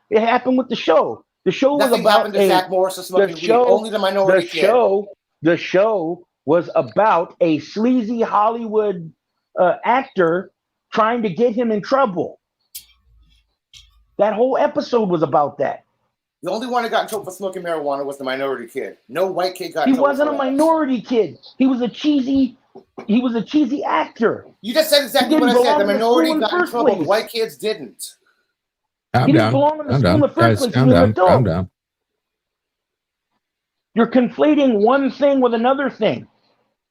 It happened with the show. The show was about Zach Morris smoking weed. Only the minority kid. The show was about a sleazy Hollywood actor trying to get him in trouble. That whole episode was about that. The only one that got in trouble for smoking marijuana was the minority kid. No white kid got He in trouble. wasn't a minority kid. He was a cheesy actor. You just said exactly what I said. The minority got in trouble. The white kids didn't. He didn't belong in the school in the first place. He was an adult. Calm down. You're conflating one thing with another thing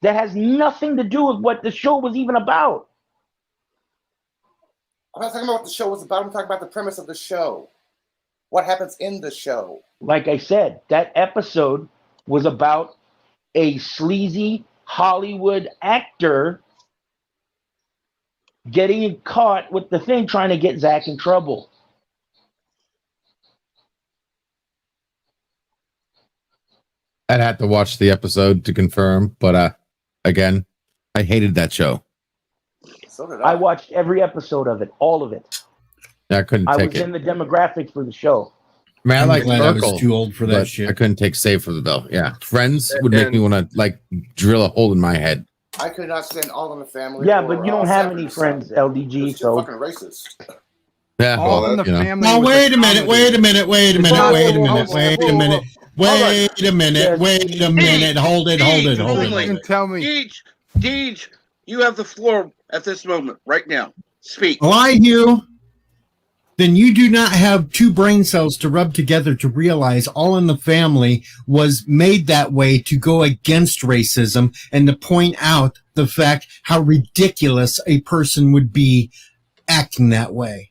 that has nothing to do with what the show was even about. I'm not talking about what the show was about. I'm talking about the premise of the show. What happens in the show? Like I said, that episode was about a sleazy Hollywood actor getting caught with the thing, trying to get Zach in trouble. I'd have to watch the episode to confirm, but again, I hated that show. So did I. I watched every episode of it, all of it. I couldn't take it. I was in the demographic for the show. I mean, I like glad I was too old for that shit. I couldn't take Save for the Bell. Yeah, Friends would make me want to like drill a hole in my head. I could not stand All in the Family. Yeah, but you don't have any friends, LDG. So fucking racist. Yeah. All well, in the you know. Family. Now, was wait a minute, comedy. wait a minute, wait a It's minute, not- wait a whoa, minute, whoa, wait whoa, a whoa, minute, Hold on. wait a minute, Yes. wait a minute, hold it, hold it, hold it, Only. hold You it. tell me. Deej, you have the floor at this moment, right now. Speak. Elihu, then you do not have two brain cells to rub together to realize All in the Family was made that way to go against racism and to point out the fact how ridiculous a person would be acting that way.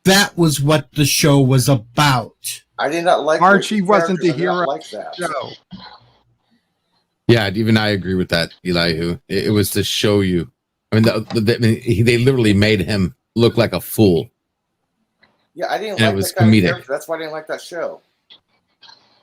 That was what the show was about. I did not like Archie racist wasn't the characters. I did hero not like that. show. Yeah, even I agree with that, Elihu. It was to show you. I mean, they literally made him look like a fool. Yeah, I didn't And it like was that kind comedic. of character. That's why I didn't like that show.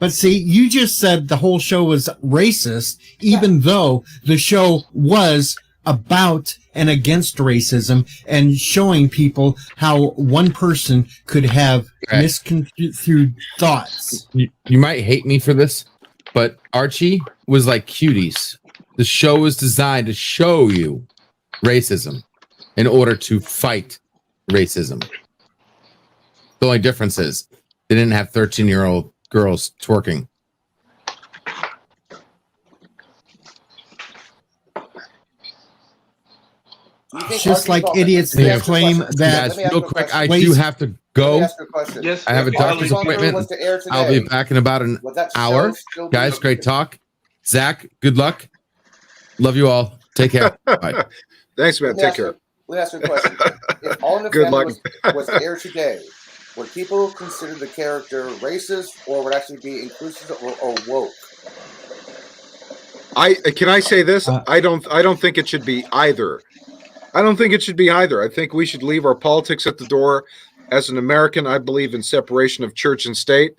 But see, you just said the whole show was racist, even though the show was about and against racism and showing people how one person could have Okay. misconstrued thoughts. You might hate me for this, but Archie was like Cuties. The show was designed to show you racism in order to fight racism. The only difference is they didn't have 13-year-old girls twerking. It's just like idiots that claim that. Guys, real quick, I Wait. do have to Let me go. ask you a question. Yes, I have a yes, doctor's Ellie. appointment. Was to air today, I'll be back in about an would that show hour. still be- Guys, great talk. Zach, good luck. Love you all. Take care. Bye. Thanks, man. Take care. Let me ask you a question. If All in the Good Family luck. was to air today, would people consider the character racist or would actually be inclusive or woke? Can I say this? Uh, I don't think it should be either. I don't think it should be either. I think we should leave our politics at the door. As an American, I believe in separation of church and state.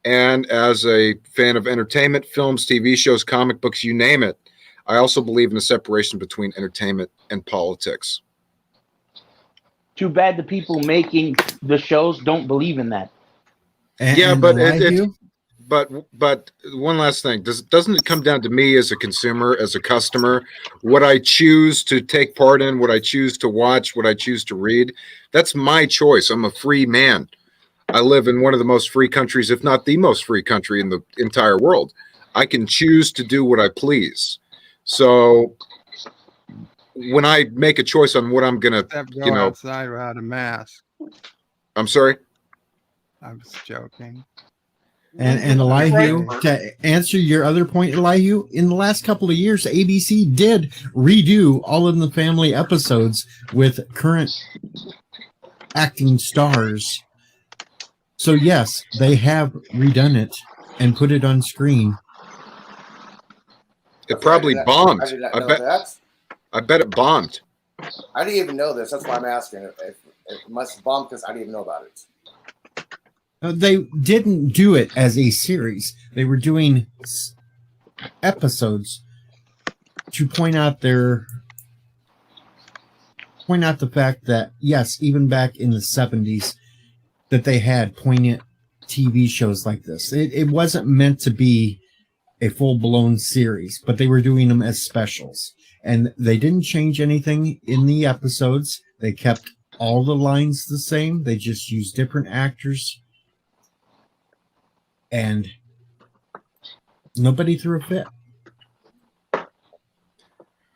And as a fan of entertainment, films, TV shows, comic books, you name it, I also believe in a separation between entertainment and politics. Too bad the people making the shows don't believe in that. Yeah, and but Elihu, but one last thing, doesn't it come down to me as a consumer, as a customer, what I choose to take part in, what I choose to watch, what I choose to read? That's my choice. I'm a free man. I live in one of the most free countries, if not the most free country in the entire world. I can choose to do what I please. So when I make a choice on what I'm gonna, Except go you know, outside without a mask. I'm sorry. I was joking. and Elihu, to answer your other point, Elihu, in the last couple of years, ABC did redo All in the Family episodes with current acting stars. So yes, they have redone it and put it on screen. It probably bombed. I did not I know bet. that. I bet it bombed. I didn't even know this. That's why I'm asking. If it must have bombed because I didn't even know about it. They didn't do it as a series. They were doing episodes to point out the fact that yes, even back in the 70s, that they had poignant TV shows like this. It wasn't meant to be a full-blown series, but they were doing them as specials. And they didn't change anything in the episodes. They kept all the lines the same. They just used different actors. And nobody threw a fit.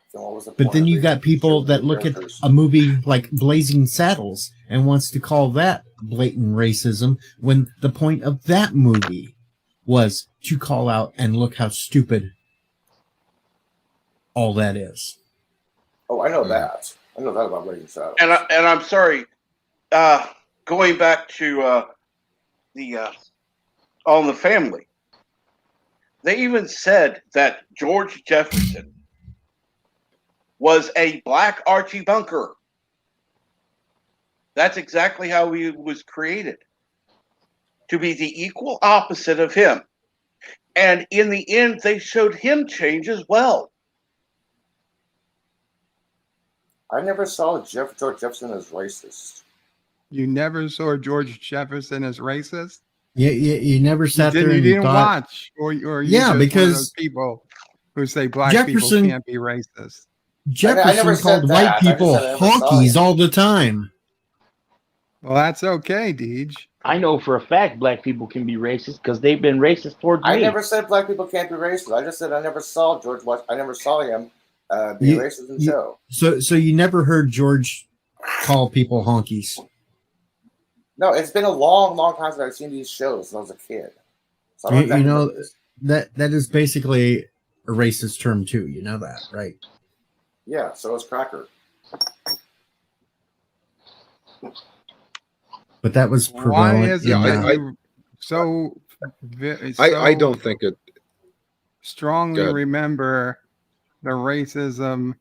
So what was the But point then of you it? got people that look at a movie like Blazing Saddles and wants to call that blatant racism when the point of that movie was to call out and look how stupid all that is. Oh, I know that. I know that about Blazing Saddles. And I'm sorry. Going back to the All in the Family, they even said that George Jefferson was a black Archie Bunker. That's exactly how he was created, to be the equal opposite of him. And in the end, they showed him change as well. I never saw George Jefferson as racist. You never saw George Jefferson as racist? You never sat there You and didn't thought, watch, or you Yeah, just because one of those people who say black Jefferson- people can't be racist. Jefferson I never said called that. white I just people said I never saw honkies it. all the time. Well, that's okay, Deej. I know for a fact black people can be racist because they've been racist towards me. I never said black people can't be racist. I just said I never saw George Washington. I never saw him being racist in the show. So you never heard George call people honkies? No, it's been a long, long time since I've seen these shows since I was a kid. So I don't You know remember this. that is basically a racist term too. You know that, right? Yeah, so is cracker. But that was Why prevalent. is it Yeah, that I- you so I don't think it. strongly Go ahead. remember the racism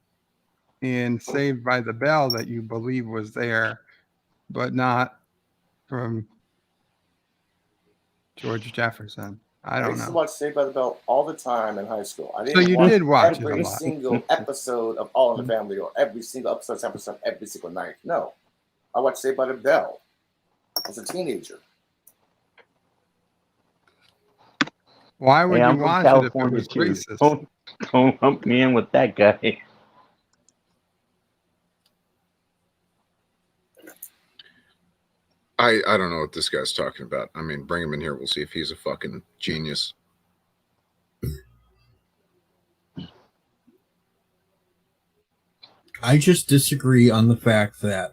in Saved by the Bell that you believe was there, but not from George Jefferson? I don't used to know. watch Saved by the Bell all the time in high school. I So didn't you watch did watch it a every lot. single episode of All in the Family or every single episode every single night. No, I watched Saved by the Bell as a teenager. Why would Hey, I'm you from watch it if it California was too. racist? Don't lump me in with that guy. I don't know what this guy's talking about. I mean, bring him in here. We'll see if he's a fucking genius. I just disagree on the fact that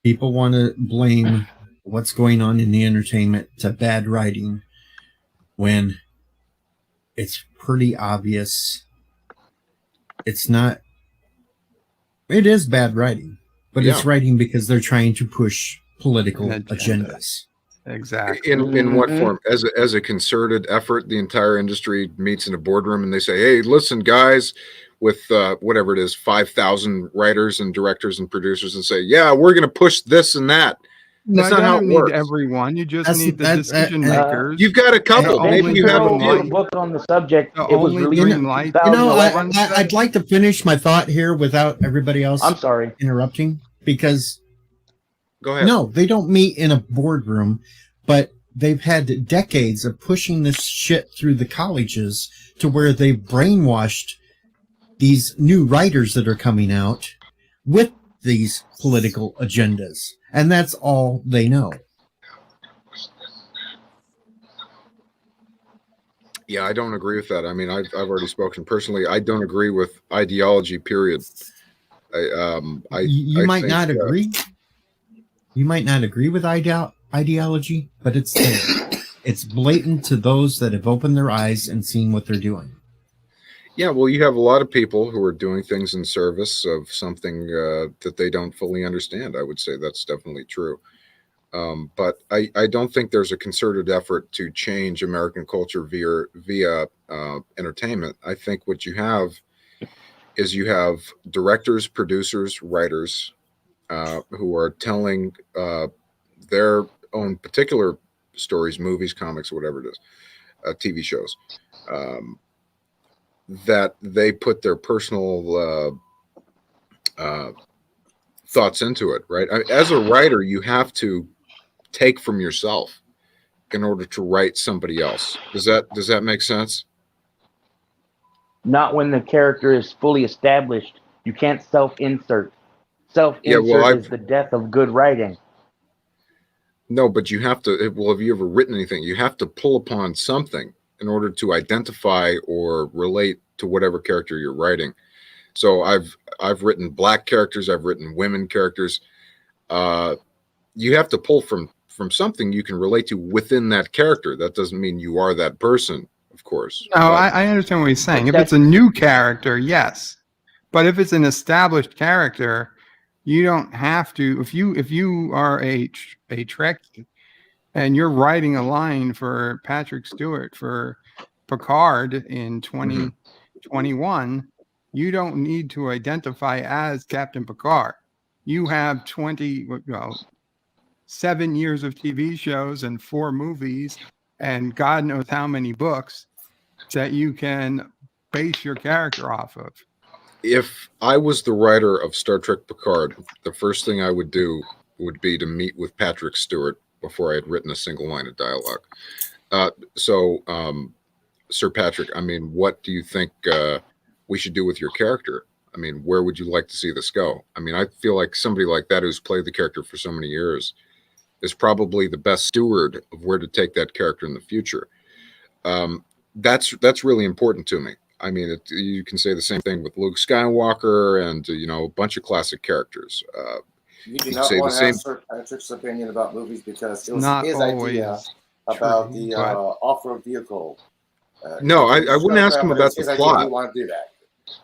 people want to blame what's going on in the entertainment to bad writing when it's pretty obvious it's not. It is bad writing, but it's Yeah. writing because they're trying to push political An agenda. agendas. Exactly. In what Mhm. form? As a concerted effort, the entire industry meets in a boardroom and they say, "Hey, listen, guys," with whatever it is, 5,000 writers and directors and producers, and say, "Yeah, we're going to push this and that." No, That's you not how don't it need works. everyone. You just That's- need the that- decision that- makers. You've got a couple. The Maybe only you have Shapiro a wrote a few. book on the subject. The It was only released green in light- You know, 2011. I'd like to finish my thought here without everybody else I'm sorry. interrupting, because Go ahead. no, they don't meet in a boardroom, but they've had decades of pushing this shit through the colleges to where they've brainwashed these new writers that are coming out with these political agendas. And that's all they know. Yeah, I don't agree with that. I mean, I've already spoken personally. I don't agree with ideology. Period. You I might think, not agree. You might not agree with ideology, but it's there. It's blatant to those that have opened their eyes and seen what they're doing. Yeah, well, you have a lot of people who are doing things in service of something that they don't fully understand. I would say that's definitely true. But I don't think there's a concerted effort to change American culture via entertainment. I think what you have is you have directors, producers, writers who are telling their own particular stories, movies, comics, whatever it is, TV shows, that they put their personal thoughts into it, right? As a writer, you have to take from yourself in order to write somebody else. Does that make sense? Not when the character is fully established. You can't self-insert. Self-insert Yeah, well, is the death of good writing. No, but you have to. Well, have you ever written anything? You have to pull upon something in order to identify or relate to whatever character you're writing. So I've written black characters. I've written women characters. You have to pull from something you can relate to within that character. That doesn't mean you are that person, of course. No, But- I understand what he's saying. If But it's a new character, yes. But if it's an established character, you don't have to. If you are a Trekkie and you're writing a line for Patrick Stewart for Picard in 2021, you don't need to identify as Captain Picard. You have 7 years of TV shows and 4 movies and God knows how many books that you can base your character off of. If I was the writer of Star Trek Picard, the first thing I would do would be to meet with Patrick Stewart before I had written a single line of dialogue. Sir Patrick, I mean, what do you think we should do with your character? I mean, where would you like to see this go? I mean, I feel like somebody like that who's played the character for so many years is probably the best steward of where to take that character in the future. That's really important to me. I mean, you can say the same thing with Luke Skywalker and a bunch of classic characters. You do not want to have Sir Patrick's opinion about movies because it was his idea about the off-road vehicle. No, I wouldn't ask him about the plot. He wanted to do that,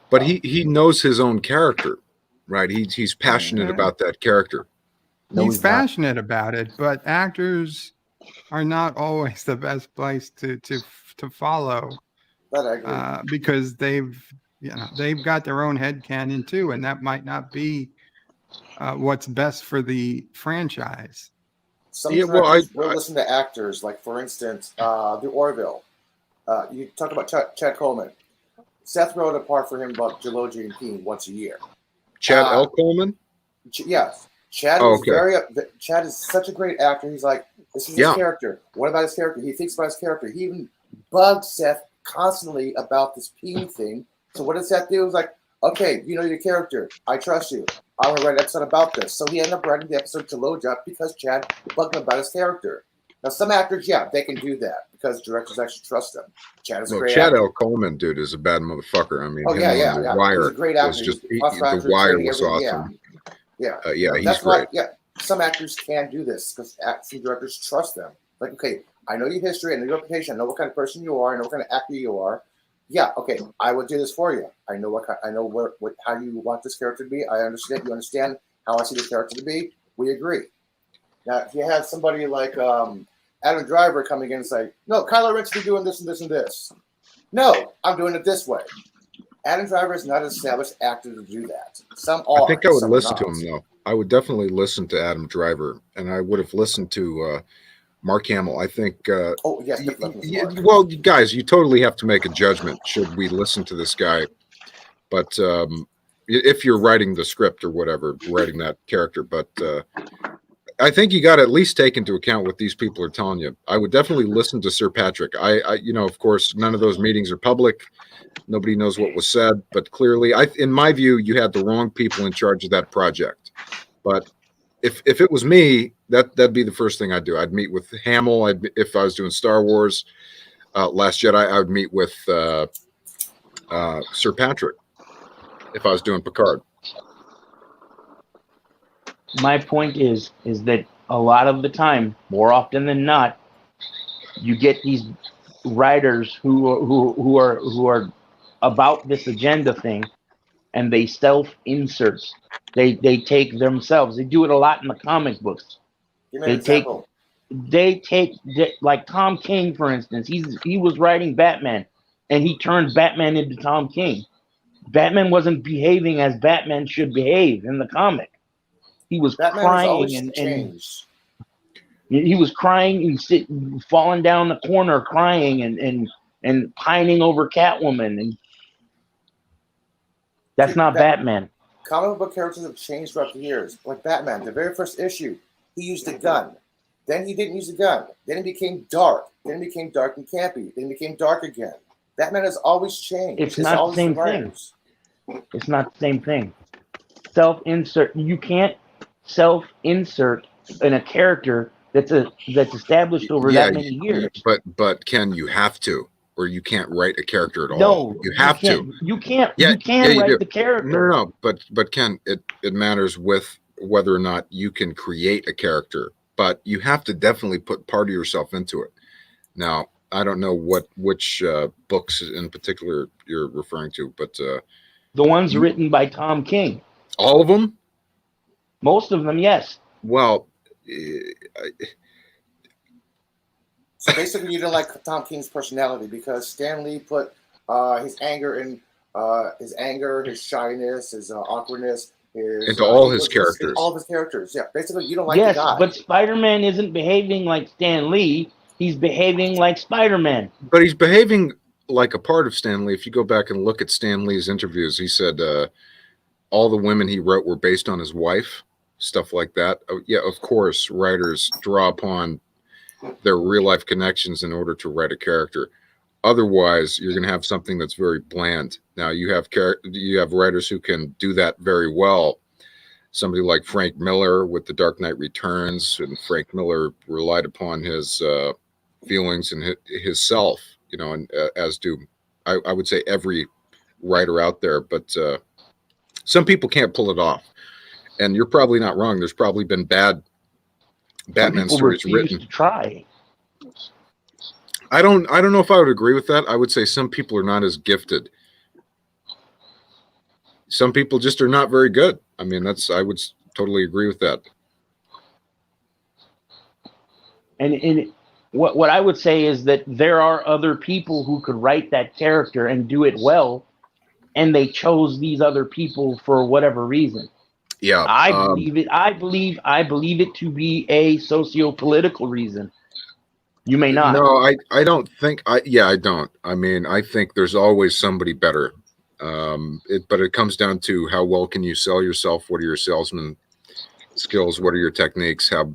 but he knows his own character, right? He's passionate about that character. He's passionate about it, but actors are not always the best place to follow. But I agree. Because they've got their own headcanon too, and that might not be what's best for the franchise. Some directors will listen to actors, like for instance, the Orville. You talk about Chad Coleman. Seth wrote a part for him about Geology and Keen once a year. Chad L. Coleman? Yes. Chad Chad is such a great actor. He's like, this is his character. What about his character? He thinks about his character. He even bugged Seth constantly about this Peen thing. So what does Seth do? He's like, okay, you know your character. I trust you. I want to write an episode about this. So he ended up writing the episode Geologia because Chad bugged him about his character. Now, some actors, they can do that because directors actually trust them. Chad is a great actor. L. Coleman, dude, is a bad motherfucker. I mean, The Wire he's a great actor. The Wire was awesome. He's great. Some actors can do this because some directors trust them. Like, okay, I know your history, I know your reputation, I know what kind of person you are, I know what kind of actor you are. Yeah, okay, I will do this for you. I know how you want this character to be. I understand. You understand how I see this character to be. We agree. Now, if you have somebody like Adam Driver coming in and say, "No, Kylo Ren should be doing this and this and this," no, I'm doing it this way. Adam Driver is not an established actor to do that. Some are. I think I would listen to him though. I would definitely listen to Adam Driver, and I would have listened to Mark Hamill. I think. Well, guys, you totally have to make a judgment. Should we listen to this guy? But if you're writing the script or whatever, writing that character, but I think you got to at least take into account what these people are telling you. I would definitely listen to Sir Patrick. I of course, none of those meetings are public. Nobody knows what was said, but clearly, in my view, you had the wrong people in charge of that project. But if it was me, that'd be the first thing I'd do. I'd meet with Hamill. If I was doing Star Wars, Last Jedi, I would meet with Sir Patrick. If I was doing Picard. My point is that a lot of the time, more often than not, you get these writers who are about this agenda thing, and they self-insert. They take themselves. They do it a lot in the comic books. They take like Tom King, for instance. He was writing Batman, and he turned Batman into Tom King. Batman wasn't behaving as Batman should behave in the comic. He was crying and he was crying and falling down the corner, crying and pining over Catwoman, and that's not Batman. Comic book characters have changed throughout the years. Like Batman, the very first issue, he used a gun. Then he didn't use a gun. Then he became dark. Then he became dark and campy. Then he became dark again. Batman has always changed. It's not the same thing. It's not the same thing. Self-insert. You can't self-insert in a character that's established over that many years. But Ken, you have to, or you can't write a character at all. No, you have to. You can't. You can write the character. No. But Ken, it matters with whether or not you can create a character. But you have to definitely put part of yourself into it. Now, I don't know which books in particular you're referring to, but the ones written by Tom King. All of them? Most of them, yes. Well, so basically, you didn't like Tom King's personality because Stan Lee put his anger, his shyness, his awkwardness, into all his characters. All of his characters, yeah. Basically, you don't like the guy. But Spider-Man isn't behaving like Stan Lee. He's behaving like Spider-Man. But he's behaving like a part of Stan Lee. If you go back and look at Stan Lee's interviews, he said all the women he wrote were based on his wife, stuff like that. Yeah, of course, writers draw upon their real-life connections in order to write a character. Otherwise, you're going to have something that's very bland. Now, you have writers who can do that very well, somebody like Frank Miller with The Dark Knight Returns, and Frank Miller relied upon his feelings and his self, and as do I would say every writer out there. But some people can't pull it off, and you're probably not wrong. There's probably been bad Batman stories written. To try. I don't know if I would agree with that. I would say some people are not as gifted. Some people just are not very good. I mean, I would totally agree with that. And what I would say is that there are other people who could write that character and do it well, and they chose these other people for whatever reason. Yeah, I believe it. I believe it to be a socio-political reason. You may not. No, I don't think. I don't. I mean, I think there's always somebody better. But it comes down to how well can you sell yourself? What are your salesman skills? What are your techniques? How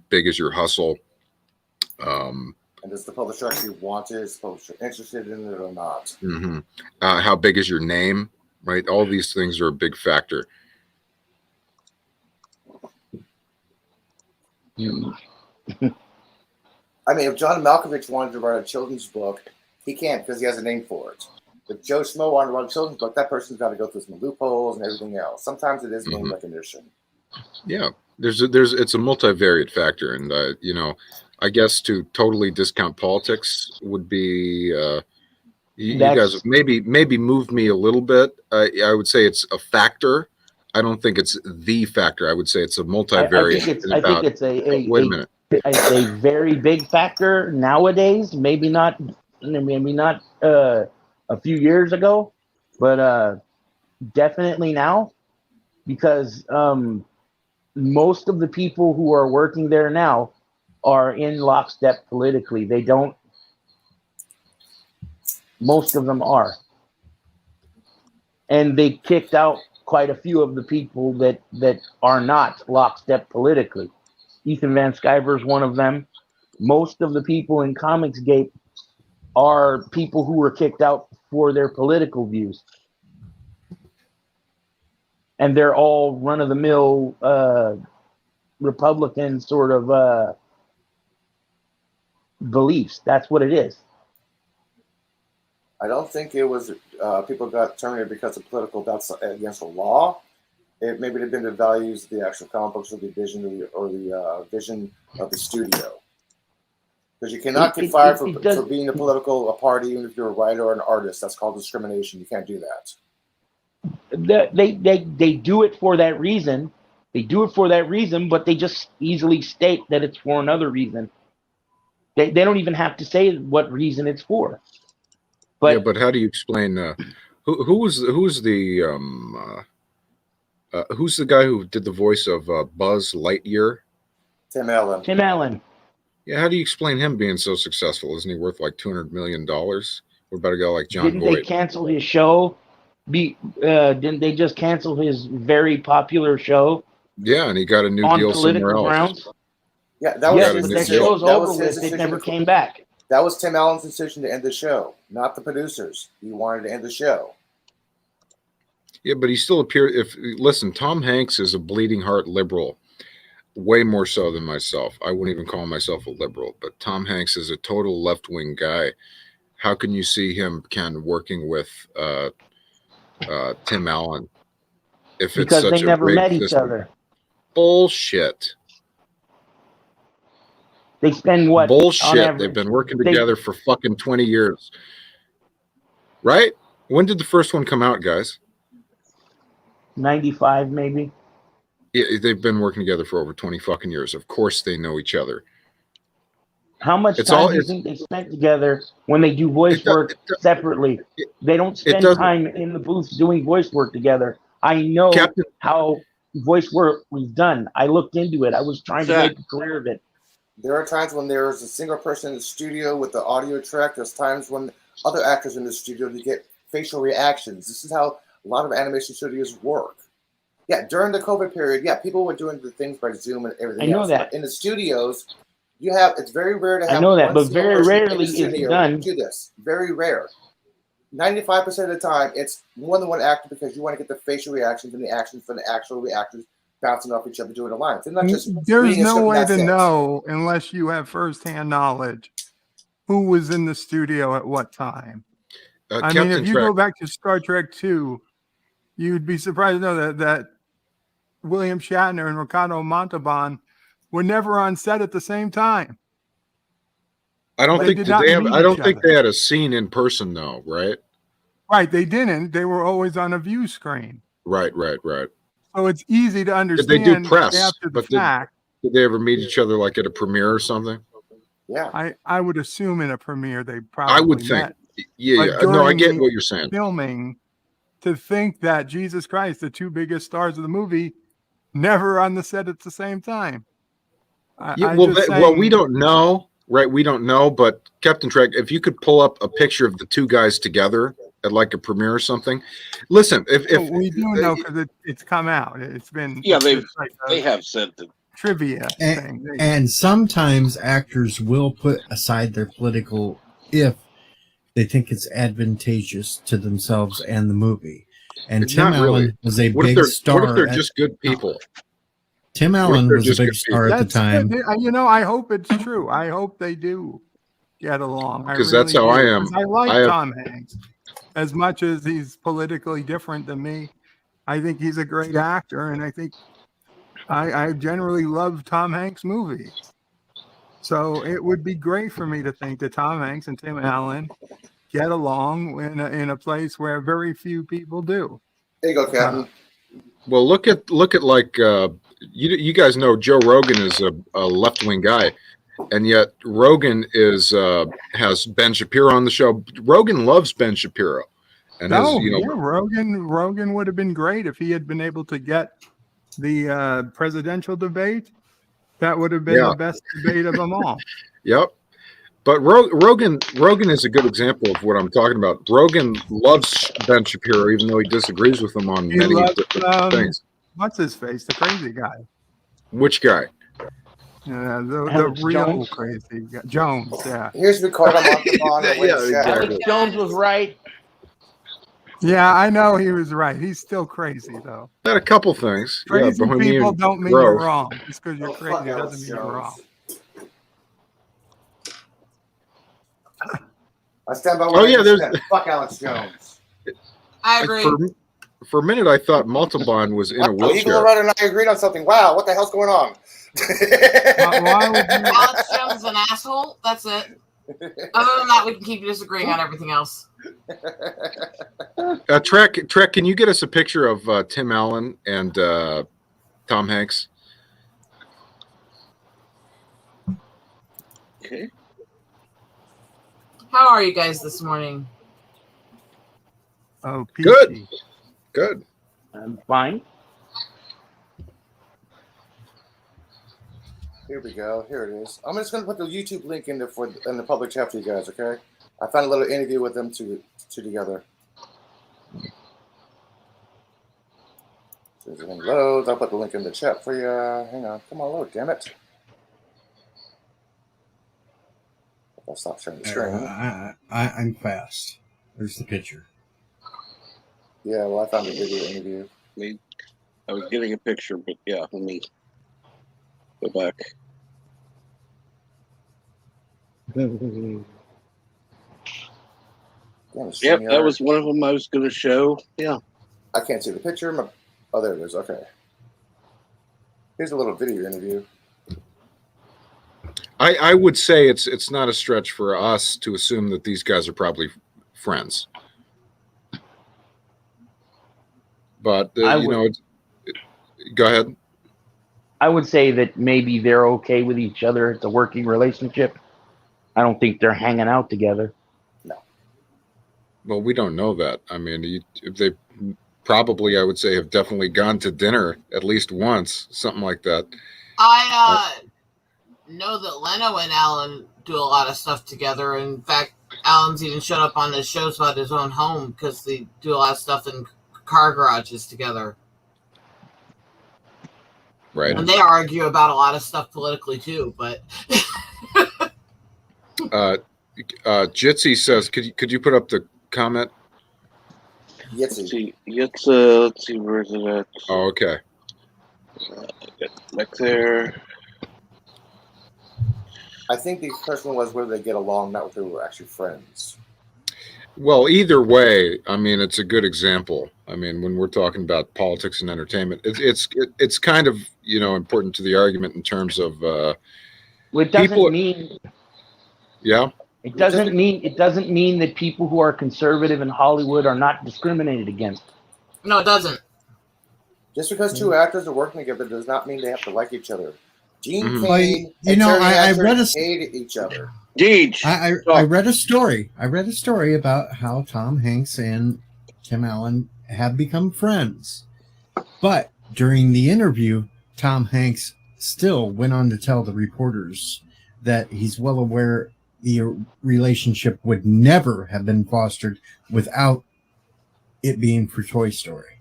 big is your hustle? And does the publisher actually want it? Is the publisher interested in it or not? Mm-hmm. How big is your name? Right. All these things are a big factor. I mean, if John Malkovich wanted to write a children's book, he can't because he has a name for it. If Joe Schmo wanted to write a children's book, that person's got to go through some loopholes and everything else. Sometimes it is name recognition. Yeah, it's a multivariate factor, and I guess to totally discount politics would be you guys have maybe moved me a little bit. I would say it's a factor. I don't think it's the factor. I would say it's a multivariate. I think it's a wait a minute. It's a very big factor nowadays. Maybe not a few years ago, but definitely now, because most of the people who are working there now are in lockstep politically. They don't. Most of them are, and they kicked out quite a few of the people that are not lockstep politically. Ethan Van Sciver is one of them. Most of the people in Comicsgate are people who were kicked out for their political views. And they're all run-of-the-mill Republican sort of beliefs. That's what it is. I don't think it was people got terminated because of political. That's against the law. It maybe it had been the values of the actual comic books or the vision the vision of the studio. Because you cannot get fired for being a political party, even if you're a writer or an artist. That's called discrimination. You can't do that. They do it for that reason. They do it for that reason, but they just easily state that it's for another reason. They don't even have to say what reason it's for. But, yeah, but how do you explain who's the guy who did the voice of Buzz Lightyear? Tim Allen. Yeah, how do you explain him being so successful? Isn't he worth like $200 million? What about a guy like John Voight? Didn't they cancel his show? Didn't they just cancel his very popular show? Yeah, and he got a new deal somewhere else. Grounds? Yeah, that was his decision. That show's over with. It never came back. That was Tim Allen's decision to end the show, not the producers. He wanted to end the show. Yeah, but he still appeared. Listen, Tom Hanks is a bleeding heart liberal, way more so than myself. I wouldn't even call myself a liberal, but Tom Hanks is a total left-wing guy. How can you see him working with Tim Allen if because it's such they never met each other? Bullshit. They spend what? Bullshit. They've been working together for fucking 20 years. Right? When did the first one come out, guys? 95, maybe. Yeah, they've been working together for over 20 fucking years. Of course they know each other. How much time do you think they spent together when they do voice work separately? They don't spend time in the booth doing voice work together. I know how voice work was done. I looked into it. I was trying to make a career of it. There are times when there's a single person in the studio with the audio track. There's times when other actors in the studio, you get facial reactions. This is how a lot of animation studios work. Yeah, during the COVID period, people were doing the things by Zoom and everything else. I know that. In the studios, it's very rare to have. I know that, but very rarely is it done. Do this. Very rare. 95% of the time, it's more than one actor because you want to get the facial reactions and the actions from the actual reactors bouncing off each other doing the lines. They're not just There's reading a script no and way that's to it. know unless you have firsthand knowledge who was in the studio at what time. I mean, if you go back to Star Trek II, you'd be surprised to know that William Shatner and Ricardo Montalban were never on set at the same time. I don't think they had a scene in person though, right? Right, they didn't. They were always on a view screen. Right. So it's easy to understand. Did they do press? After the fact. Did they ever meet each other like at a premiere or something? Yeah, I would assume in a premiere they probably. I would think. Met. Yeah. No, I get what you're saying. Filming, to think that Jesus Christ, the two biggest stars of the movie, never on the set at the same time. Well, we don't know, right? We don't know, but Captain Trek, if you could pull up a picture of the two guys together at like a premiere or something. Listen, if we do know because it's come out, it's been they have said that. Trivia thing. And sometimes actors will put aside their political if they think it's advantageous to themselves and the movie. And Tim Allen was a big star. What if they're just good people? Tim Allen was a big star at the time. I hope it's true. I hope they do get along. Because that's how I am. I like Tom Hanks. As much as he's politically different than me, I think he's a great actor, and I think I generally love Tom Hanks movies. So it would be great for me to think that Tom Hanks and Tim Allen get along in a place where very few people do. There you go, Captain. Well, look at like you guys know Joe Rogan is a left-wing guy, and yet Rogan has Ben Shapiro on the show. Rogan loves Ben Shapiro, and Rogan would have been great if he had been able to get the presidential debate. That would have been the best debate of them all. Yep. But Rogan is a good example of what I'm talking about. Rogan loves Ben Shapiro, even though he disagrees with him on many different things. What's his face? The crazy guy. Which guy? The real Jones. Crazy guy. Jones. Yeah. Here's Ricardo Montalban. Exactly. Jones was right. Yeah, I know he was right. He's still crazy though. Had a couple things. Crazy people don't mean you're wrong. Just because you're crazy doesn't mean you're wrong. I stand by what I said. Fuck Alex Jones. I agree. For a minute, I thought Montalban was in a wheelchair. Eagle Rider and I agreed on something. Wow, what the hell's going on? Why would you... Alex Jones is an asshole. That's it. Other than that, we can keep disagreeing on everything else. Trek, can you get us a picture of Tim Allen and Tom Hanks? Okay. How are you guys this morning? Oh, peachy. Good. I'm fine. Here we go. Here it is. I'm just going to put the YouTube link in the public chat for you guys, okay? I found a little interview with them two together. So everything loads. I'll put the link in the chat for you. Hang on. Come on, load, damn it. I'll stop sharing the screen. I'm fast. There's the picture. Yeah, well, I found a video interview. I was getting a picture, but yeah, let me go back. Yep, that was one of them I was going to show. Yeah. I can't see the picture. Oh, there it is. Okay. Here's a little video interview. I would say it's not a stretch for us to assume that these guys are probably friends. But, go ahead. I would say that maybe they're okay with each other. It's a working relationship. I don't think they're hanging out together. No. Well, we don't know that. I mean, they probably, I would say, have definitely gone to dinner at least once, something like that. I know that Leno and Alan do a lot of stuff together. In fact, Alan's even showed up on the shows about his own home because they do a lot of stuff in car garages together. Right. And they argue about a lot of stuff politically too, but Jitsi says, could you put up the comment? Let's see, where is it at? Oh, okay. Back there. I think the question was whether they get along, not whether they were actually friends. Well, either way, I mean, it's a good example. I mean, when we're talking about politics and entertainment, it's kind of, you know, important to the argument in terms of Well, it doesn't people. mean Yeah. it doesn't mean that people who are conservative in Hollywood are not discriminated against. No, it doesn't. Just because two actors are working together does not mean they have to like each other. Gene Mhm. Kane You and know, Terry I Hatcher read a- hated each other. Deej. I read a story. I read a story about how Tom Hanks and Tim Allen have become friends. But during the interview, Tom Hanks still went on to tell the reporters that he's well aware the relationship would never have been fostered without it being for Toy Story.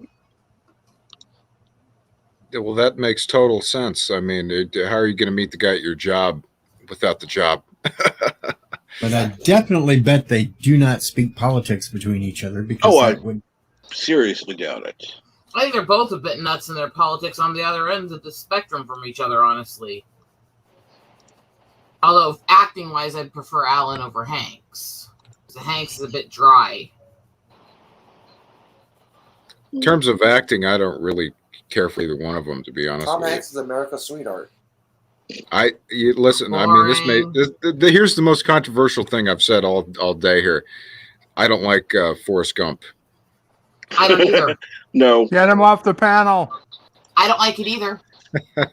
Well, that makes total sense. I mean, how are you going to meet the guy at your job without the job? But I definitely bet they do not speak politics between each other because Oh, that would. Seriously doubt it. I think they're both a bit nuts in their politics on the other ends of the spectrum from each other, honestly. Although, acting-wise, I'd prefer Allen over Hanks. Because Hanks is a bit dry. In terms of acting, I don't really care for either one of them, to be honest Tom with Hanks is America's sweetheart. listen. I mean, here's the most controversial thing I've said all day here. I don't like Forrest Gump. I don't either. No. Get him off the panel. I don't like it either.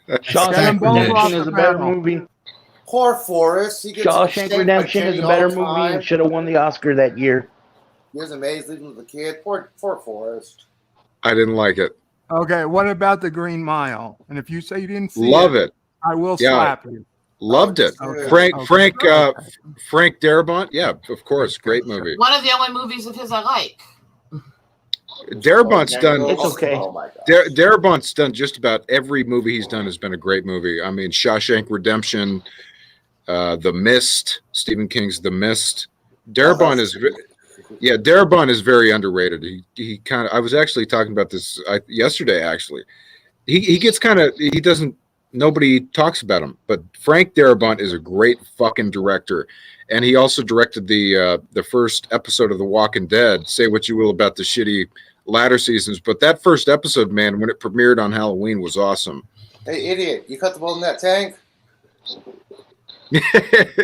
Shawshank Redemption is a better movie. Poor Forrest. He gets Shawshank shanked by Redemption is Kenny a all better the movie time. and should have won the Oscar that year. He was amazed leaving with the kid. Poor Forrest. I didn't like it. Okay, what about The Green Mile? And if you say you didn't see Love it. I will Yeah. slap you. Loved it. Okay. Frank Darabont. Yeah, of course. Great movie. One of the only movies of his I like. Darabont's done. It's okay. Oh my God. Darabont's done just about every movie he's done has been a great movie. I mean, Shawshank Redemption, The Mist, Stephen King's The Mist. Darabont is very underrated. He kind of. I was actually talking about this yesterday. Actually, he gets kind of. He doesn't. Nobody talks about him, but Frank Darabont is a great fucking director, and he also directed the first episode of The Walking Dead. Say what you will about the shitty latter seasons, but that first episode, man, when it premiered on Halloween, was awesome. Hey, idiot. You cut the bolt in that tank?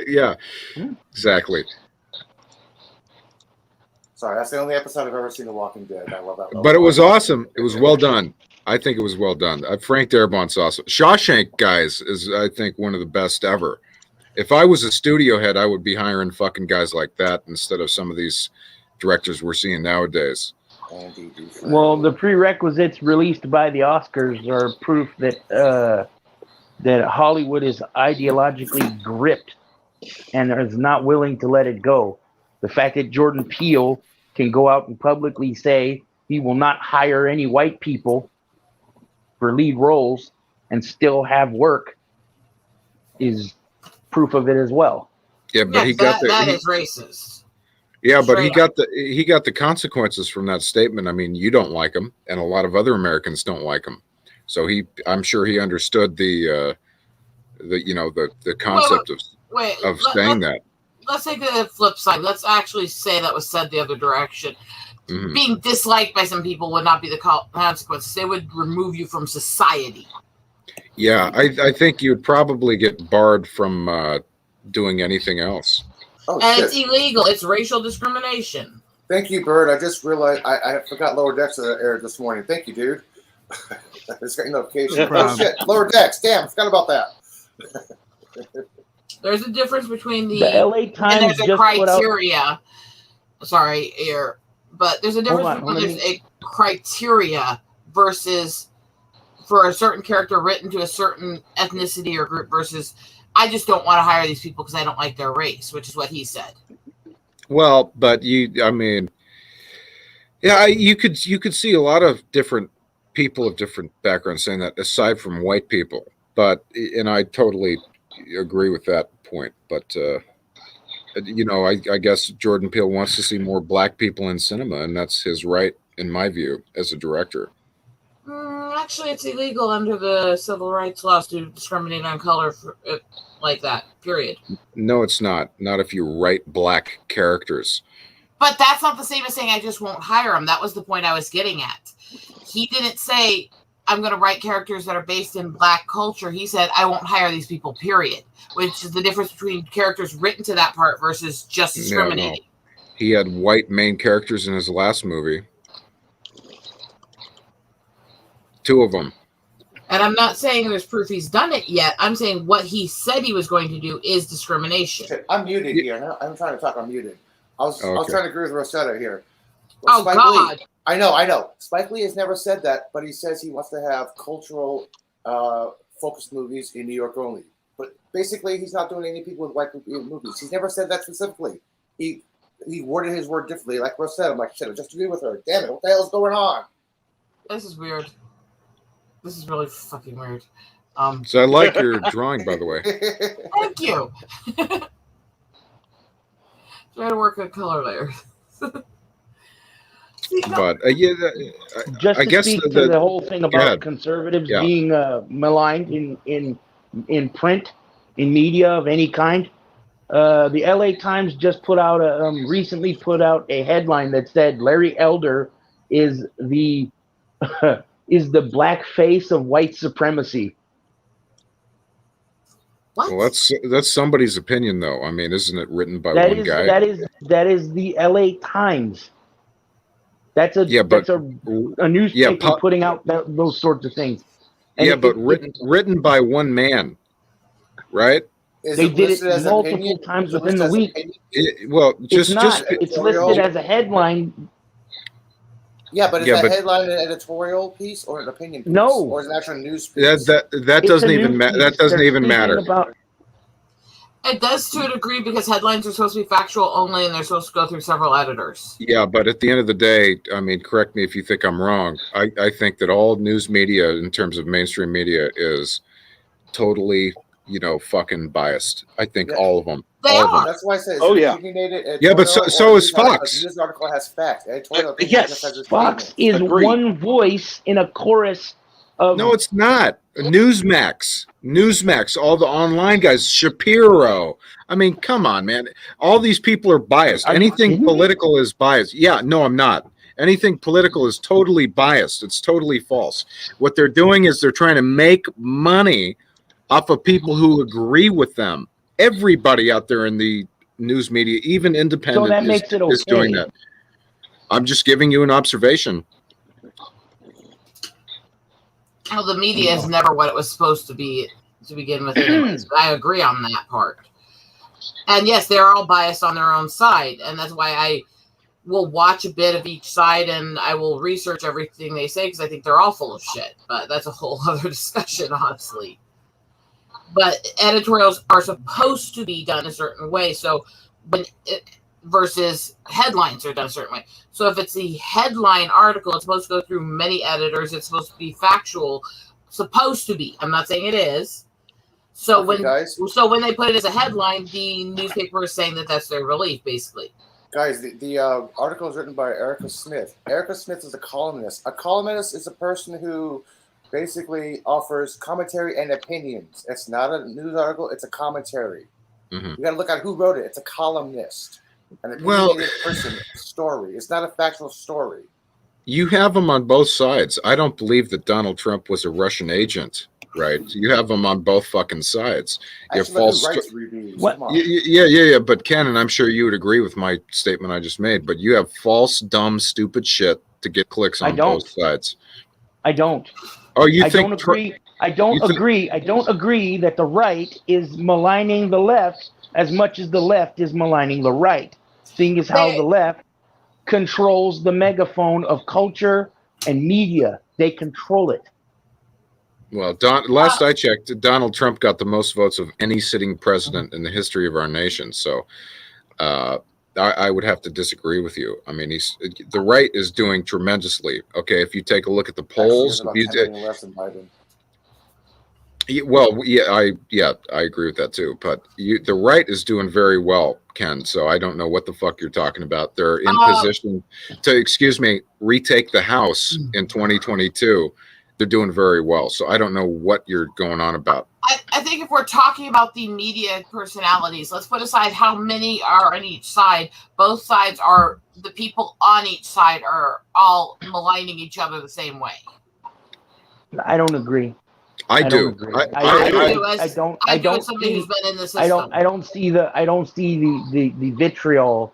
Yeah, exactly. Sorry, that's the only episode I've ever seen of Walking Dead. I love that. But it was awesome. It was well done. I think it was well done. Frank Darabont's awesome. Shawshank, guys, is I think one of the best ever. If I was a studio head, I would be hiring fucking guys like that instead of some of these directors we're seeing nowadays. Well, the prerequisites released by the Oscars are proof that that Hollywood is ideologically gripped and is not willing to let it go. The fact that Jordan Peele can go out and publicly say he will not hire any white people for lead roles and still have work is proof of it as well. Yeah, but that is racist. Yeah, but he Straight got the consequences from that statement. I mean, you don't like him, and a lot of other Americans don't like him. So I'm sure he understood the concept of saying that. Let's take the flip side. Let's actually say that was said the other direction. Mhm. Being disliked by some people would not be the consequences. They would remove you from society. Yeah, I think you'd probably get barred from doing anything else. Oh, And shit. it's illegal. It's racial discrimination. Thank you, Bird. I just realized I forgot Lower Decks aired this morning. Thank you, dude. I just got your notification. No Oh, problem. shit. Lower Decks. Damn, I forgot about that. There's a difference between The LA and Times there's a just put out. criteria. Sorry, here, but there's a difference Hold on, between let there's a criteria versus for a certain character written to a certain ethnicity or group versus I just don't want to hire these people because I don't like their race, which is what he said. Well, but you could see a lot of different people of different backgrounds saying that aside from white people. But and I totally agree with that point. But I guess Jordan Peele wants to see more black people in cinema, and that's his right, in my view, as a director. I Actually, it's illegal under the civil rights laws to discriminate on color like that, period. No, it's not. Not if you write black characters. But that's not the same as saying I just won't hire him. That was the point I was getting at. He didn't say, I'm going to write characters that are based in black culture. He said, I won't hire these people, period. Which is the difference between characters written to that part versus just discriminating. Yeah, no. He had white main characters in his last movie. 2 of them. And I'm not saying there's proof he's done it yet. I'm saying what he said he was going to do is discrimination. Okay, I'm muted here. No, I'm trying to talk. I'm muted. I was trying to agree with Rosetta here. Well, Spike God. Lee, I know. Spike Lee has never said that, but he says he wants to have cultural focused movies in New York only. But basically, he's not doing any people with white movies. He's never said that specifically. He worded his word differently. Like Rosetta, I'm like, shit, I just agree with her. Damn it, what the hell is going on? This is weird. This is really fucking weird. So I like your drawing, by the way. Thank you. Try to work a color layer. But just I to guess speak to the whole thing about conservatives being maligned in print, in media of any kind. The LA Times just recently put out a headline that said Larry Elder is the black face of white supremacy. What? Well, that's somebody's opinion, though. I mean, isn't it written by one guy? That is the LA Times. That's a newspaper putting out those sorts of things. And but written by one man, right? They did it multiple times within the week. It's listed as a headline. Yeah, but is that headline an editorial piece or an opinion piece? No, or is it an actual news piece? That doesn't even matter. That doesn't even matter. It does to a degree because headlines are supposed to be factual only, and they're supposed to go through several editors. Yeah, but at the end of the day, I mean, correct me if you think I'm wrong. I think that all news media, in terms of mainstream media, is totally, fucking biased. I think all of them. They are. That's why I say but so is Fox. This article has facts. Yes, Fox is one voice in a chorus of... No, it's not. Newsmax, all the online guys, Shapiro. I mean, come on, man. All these people are biased. Anything political is biased. Yeah, no, I'm not. Anything political is totally biased. It's totally false. What they're doing is they're trying to make money off of people who agree with them. Everybody out there in the news media, even independent, is doing that. I'm just giving you an observation. Well, the media is never what it was supposed to be to begin with anyways. But I agree on that part. And yes, they're all biased on their own side. And that's why I will watch a bit of each side and I will research everything they say because I think they're all full of shit. But that's a whole other discussion, honestly. But editorials are supposed to be done a certain way. So versus headlines are done a certain way. So if it's the headline article, it's supposed to go through many editors. It's supposed to be factual. Supposed to be. I'm not saying it is. So when they put it as a headline, the newspaper is saying that that's their relief, basically. Guys, the article is written by Erica Smith. Erica Smith is a columnist. A columnist is a person who basically offers commentary and opinions. It's not a news article. It's a commentary. Mm-hmm. You got to look at who wrote it. It's a columnist. An opinionated person story. It's not a factual story. You have them on both sides. I don't believe that Donald Trump was a Russian agent, right? You have them on both fucking sides. You have false yeah. But Ken, and I'm sure you would agree with my statement I just made, but you have false, dumb, stupid shit to get clicks on both sides. I don't. Oh, you think? I don't agree. I don't agree. I don't agree that the right is maligning the left as much as the left is maligning the right. Seeing as how the left controls the megaphone of culture and media. They control it. Well, last I checked, Donald Trump got the most votes of any sitting president in the history of our nation. So I would have to disagree with you. I mean, the right is doing tremendously. Okay, if you take a look at the polls, I agree with that too. But the right is doing very well, Ken. So I don't know what the fuck you're talking about. They're in position to, retake the House in 2022. they're doing very well. So I don't know what you're going on about. I think if we're talking about the media personalities, let's put aside how many are on each side. Both sides are, the people on each side are all maligning each other the same way. I don't agree. I do. Don't agree. I don't as somebody who's been in the system. I don't see the vitriol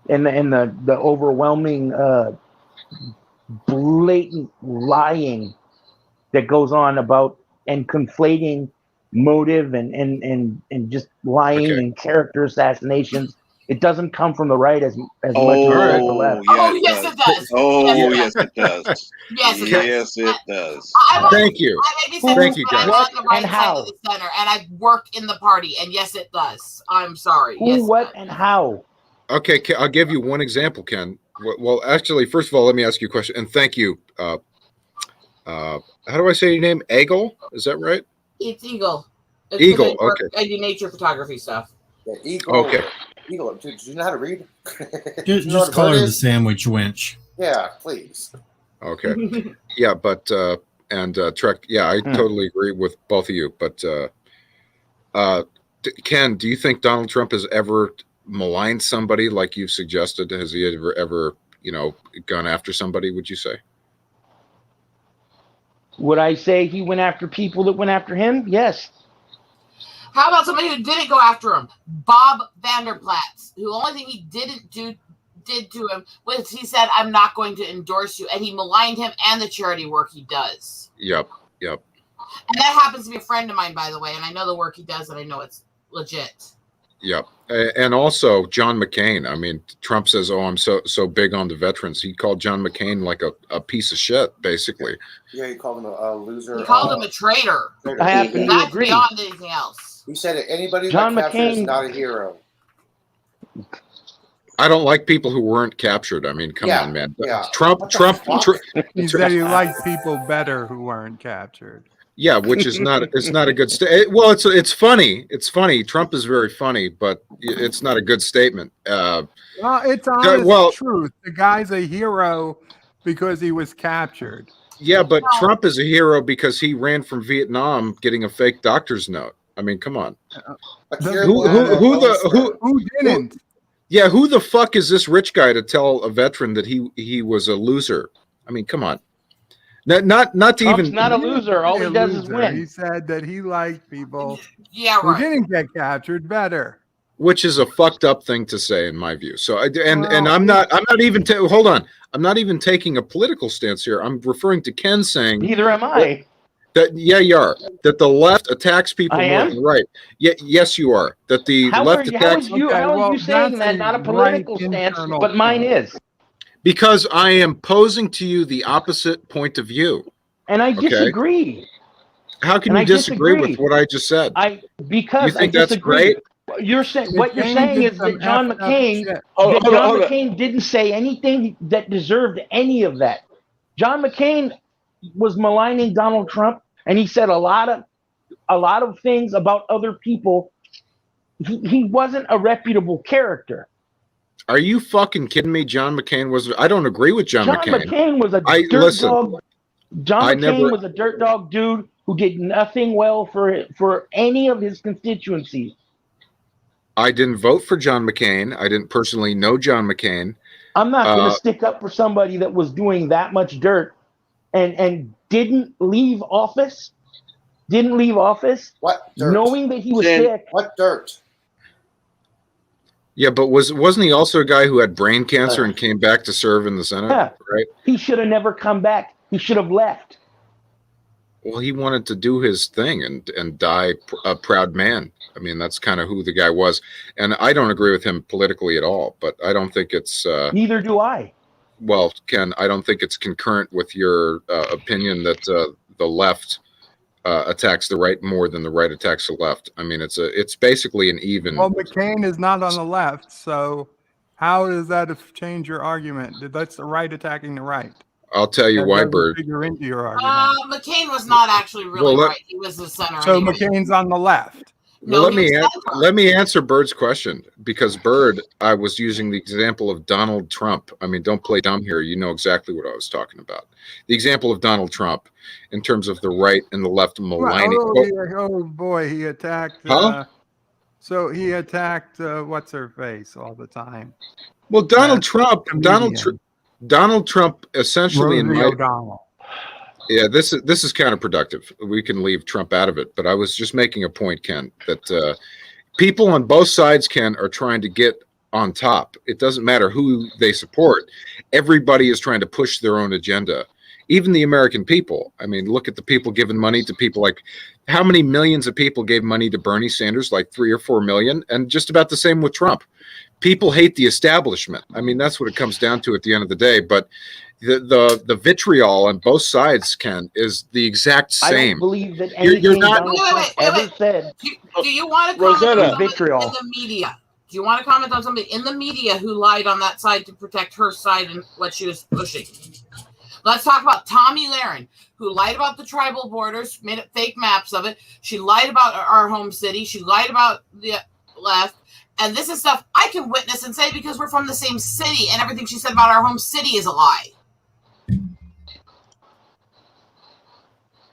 and the overwhelming blatant lying that goes on about and conflating motive and just lying and character assassinations. It doesn't come from the right as much as the left. Yes, it does. Yes, it does. Yes, it does. Thank you. Thank you, guys. I'm on the right side of the center, and I work in the party, and yes, it does. I'm sorry. Who, what, and how? Okay, I'll give you one example, Ken. Well, actually, first of all, let me ask you a question, and thank you. How do I say your name? Eagle? Is that right? It's Eagle. Eagle. Okay. I do nature photography stuff. Yeah, Eagle. Okay. Eagle. Do you know how to read? Just call her the sandwich wench. Yeah, please. Okay. Yeah, but Trek. Yeah, I totally agree with both of you. But Ken, do you think Donald Trump has ever maligned somebody like you've suggested? Has he ever gone after somebody? Would you say? Would I say he went after people that went after him? Yes. How about somebody who didn't go after him? Bob Vanderplatz, who the only thing he did to him was he said, "I'm not going to endorse you," and he maligned him and the charity work he does. Yep. And that happens to be a friend of mine, by the way, and I know the work he does, and I know it's legit. Yep. And also John McCain. I mean, Trump says, "Oh, I'm so big on the veterans." He called John McCain like a piece of shit, basically. Yeah, he called him a loser. He called him a traitor. I happen to agree. Beyond anything else. He said that anybody John that captured is McCain- not a hero. I don't like people who weren't captured. I mean, come on, man. Yeah. Trump. He said he liked people better who weren't captured. Yeah, which is not. It's not a good statement. Well, it's funny. It's funny. Trump is very funny, but it's not a good statement. Well, it's honest well- truth. The guy's a hero because he was captured. Yeah, but Trump is a hero because he ran from Vietnam getting a fake doctor's note. I mean, come on. Who didn't? Yeah, who the fuck is this rich guy to tell a veteran that he was a loser? I mean, come on. Not to Trump's even. not a loser. All he does is win. He said that he liked people Yeah, who right. didn't get captured better. Which is a fucked up thing to say, in my view. So, I'm not even. Hold on. I'm not even taking a political stance here. I'm referring to Ken saying. Neither am I. Yeah, you are. That the left attacks people I more am? than the right. Yes, you are. That the left attacks. How are you saying that? Not a political stance, but mine is. Because I am posing to you the opposite point of view. And I disagree. How can you disagree with what I just said? Because you think I that's disagree. great? What you're saying is that John McCain didn't say anything that deserved any of that. John McCain was maligning Donald Trump, and he said a lot of things about other people. He wasn't a reputable character. Are you fucking kidding me? John McCain was. I don't agree with John McCain. John McCain was a dirt dog. John McCain was a dirt dog dude who did nothing well for any of his constituencies. I didn't vote for John McCain. I didn't personally know John McCain. I'm not going to stick up for somebody that was doing that much dirt and didn't leave office. What dirt? Knowing that he was sick. What dirt? Yeah, but wasn't he also a guy who had brain cancer and came back to serve in the Senate? Yeah. Right. He should have never come back. He should have left. Well, he wanted to do his thing and die a proud man. I mean, that's kind of who the guy was. And I don't agree with him politically at all, but I don't think it's... Neither do I. Well, Ken, I don't think it's concurrent with your opinion that the left attacks the right more than the right attacks the left. I mean, it's basically an even... Well, McCain is not on the left, so how does that change your argument? That's the right attacking the right. I'll tell you why, Bird. Figure into your argument. McCain was not actually really right. He was the center. So anyway. McCain's on the left. Well, No, he was centrist. let me answer Bird's question, because Bird, I was using the example of Donald Trump. I mean, don't play dumb here. You know exactly what I was talking about. The example of Donald Trump in terms of the right and the left maligning. Oh boy, he attacked. Huh? So he attacked what's her face all the time. Well, Donald comedian. Donald Trump essentially Rosie O'Donnell. Yeah, this is counterproductive. We can leave Trump out of it, but I was just making a point, Ken, that people on both sides, Ken, are trying to get on top. It doesn't matter who they support. Everybody is trying to push their own agenda. Even the American people. I mean, look at the people giving money to people like, how many millions of people gave money to Bernie Sanders? Like 3 or 4 million, and just about the same with Trump. People hate the establishment. I mean, that's what it comes down to at the end of the day. But the vitriol on both sides, Ken, is the exact same. I don't believe that anything Donald Trump ever said. Do you want to comment on vitriol in the media? Do you want to comment on somebody in the media who lied on that side to protect her side and what she was pushing? Let's talk about Tommy Lahren, who lied about the tribal borders, made up fake maps of it. She lied about our home city. She lied about the left. And this is stuff I can witness and say because we're from the same city, and everything she said about our home city is a lie.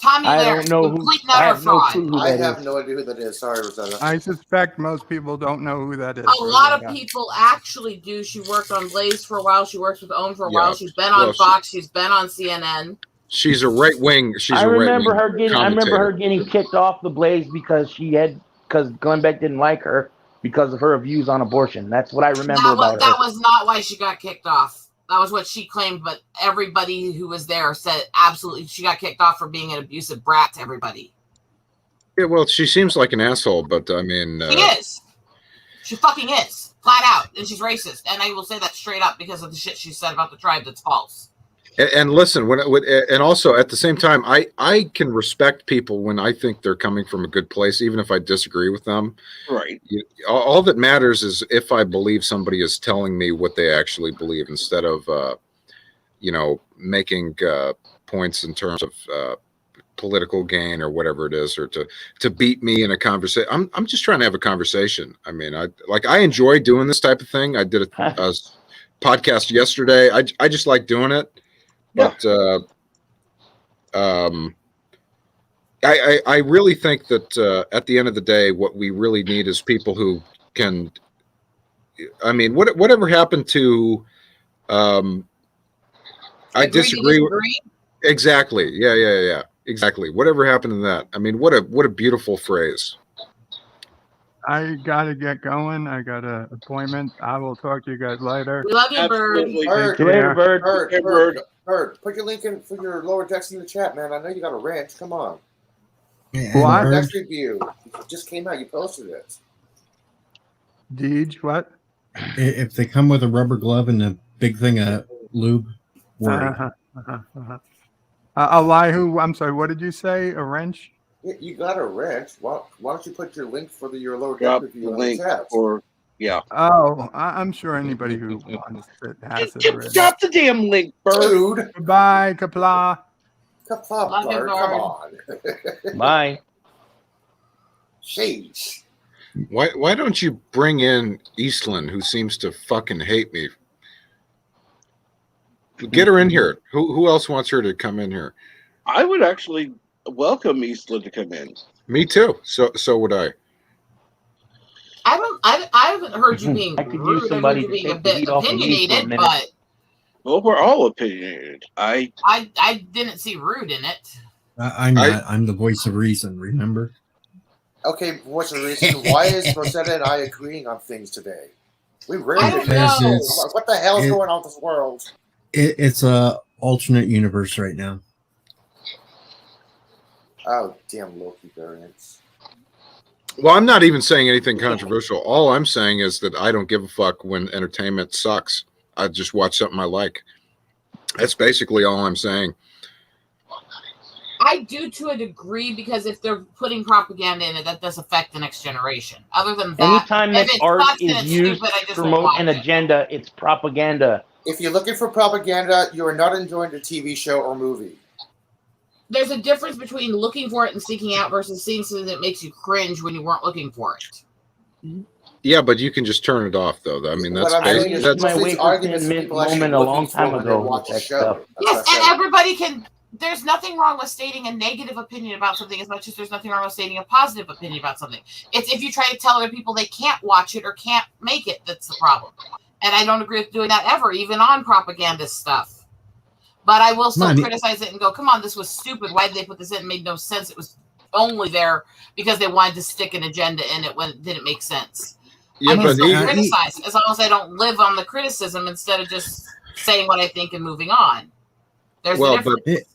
Tommy I Lahren, don't know complete who. I nutter have no fraud. clue who I that have is. no idea who that is. Sorry, Rosetta. I suspect most people don't know who that is. A lot of people actually do. She worked on Blaze for a while. She worked with OWN for a Yeah. while. She's been on Well, Fox. She's been on CNN. She's a right wing. I remember her getting kicked off the Blaze because Glenn Beck didn't like her because of her views on abortion. That's what I remember about her. That was not why she got kicked off. That was what she claimed, but everybody who was there said absolutely she got kicked off for being an abusive brat to everybody. Yeah, well, she seems like an asshole, but I mean, She is. She fucking is, flat out, and she's racist. And I will say that straight up because of the shit she said about the tribe that's false. And listen, and also at the same time, I can respect people when I think they're coming from a good place, even if I disagree with them. Right. All that matters is if I believe somebody is telling me what they actually believe, instead of making points in terms of political gain or whatever it is, or to beat me in a conversation. I'm just trying to have a conversation. I mean, I enjoy doing this type of thing. I did a podcast yesterday. I just like doing it. But I really think that at the end of the day, what we really need is people who can. I mean, whatever happened to? I disagree. Exactly. Yeah. Exactly. Whatever happened to that? I mean, what a beautiful phrase. I gotta get going. I got an appointment. I will talk to you guys later. We love you, Bird. Bird, put your link in for your lower decks in the chat, man. I know you got a ranch. Come on. What? Next review. It just came out. You posted it. Deej, what? If they come with a rubber glove and a big thing of lube, worry. Elihu, I'm sorry, what did you say? A wrench? Yeah, you got a wrench. Why don't you put your link for your lower deck review on the chat? Yeah. Oh, I'm sure anybody who wants it has it already. Drop the damn link, Bird. Goodbye, Kapla. Kapla, Bird. Come on. Bye. Sheesh. Why don't you bring in Eastland, who seems to fucking hate me? Get her in here. Who else wants her to come in here? I would actually welcome Eastland to come in. Me too. So would I. I haven't heard you being I could rude. use somebody I heard you to being a take the bit heat off of me for a opinionated, minute. but Well, we're all opinionated. I didn't see rude in it. I'm not. I'm the voice of reason, remember? Okay, what's the reason? Why is Rosetta and I agreeing on things today? We rarely I don't agree. know. What the hell is going on in this world? It's a alternate universe right now. Oh, damn Loki variants. Well, I'm not even saying anything controversial. All I'm saying is that I don't give a fuck when entertainment sucks. I just watch something I like. That's basically all I'm saying. I do to a degree because if they're putting propaganda in it, that does affect the next generation. Other than that, Anytime that art is used to promote an agenda, it's propaganda. If you're looking for propaganda, you are not enjoying the TV show or movie. there's a difference between looking for it and seeking out versus seeing something that makes you cringe when you weren't looking for it. Yeah, but you can just turn it off, though. I mean, that's What I'm saying basic. is, That's my these way arguments that people actually moment a long looking for time when they ago watch with a that show. stuff. That's Yes, what I'm and saying. everybody can. There's nothing wrong with stating a negative opinion about something as much as there's nothing wrong with stating a positive opinion about something. It's if you try to tell other people they can't watch it or can't make it that's the problem. And I don't agree with doing that ever, even on propaganda stuff. But I will still criticize it and go, come on, this was stupid. Why did they put this in? It made no sense. It was only there because they wanted to stick an agenda in it when it didn't make sense. Yeah, I can but still criticize as long as I don't live on the criticism instead of just saying what I think and moving on. There's a difference.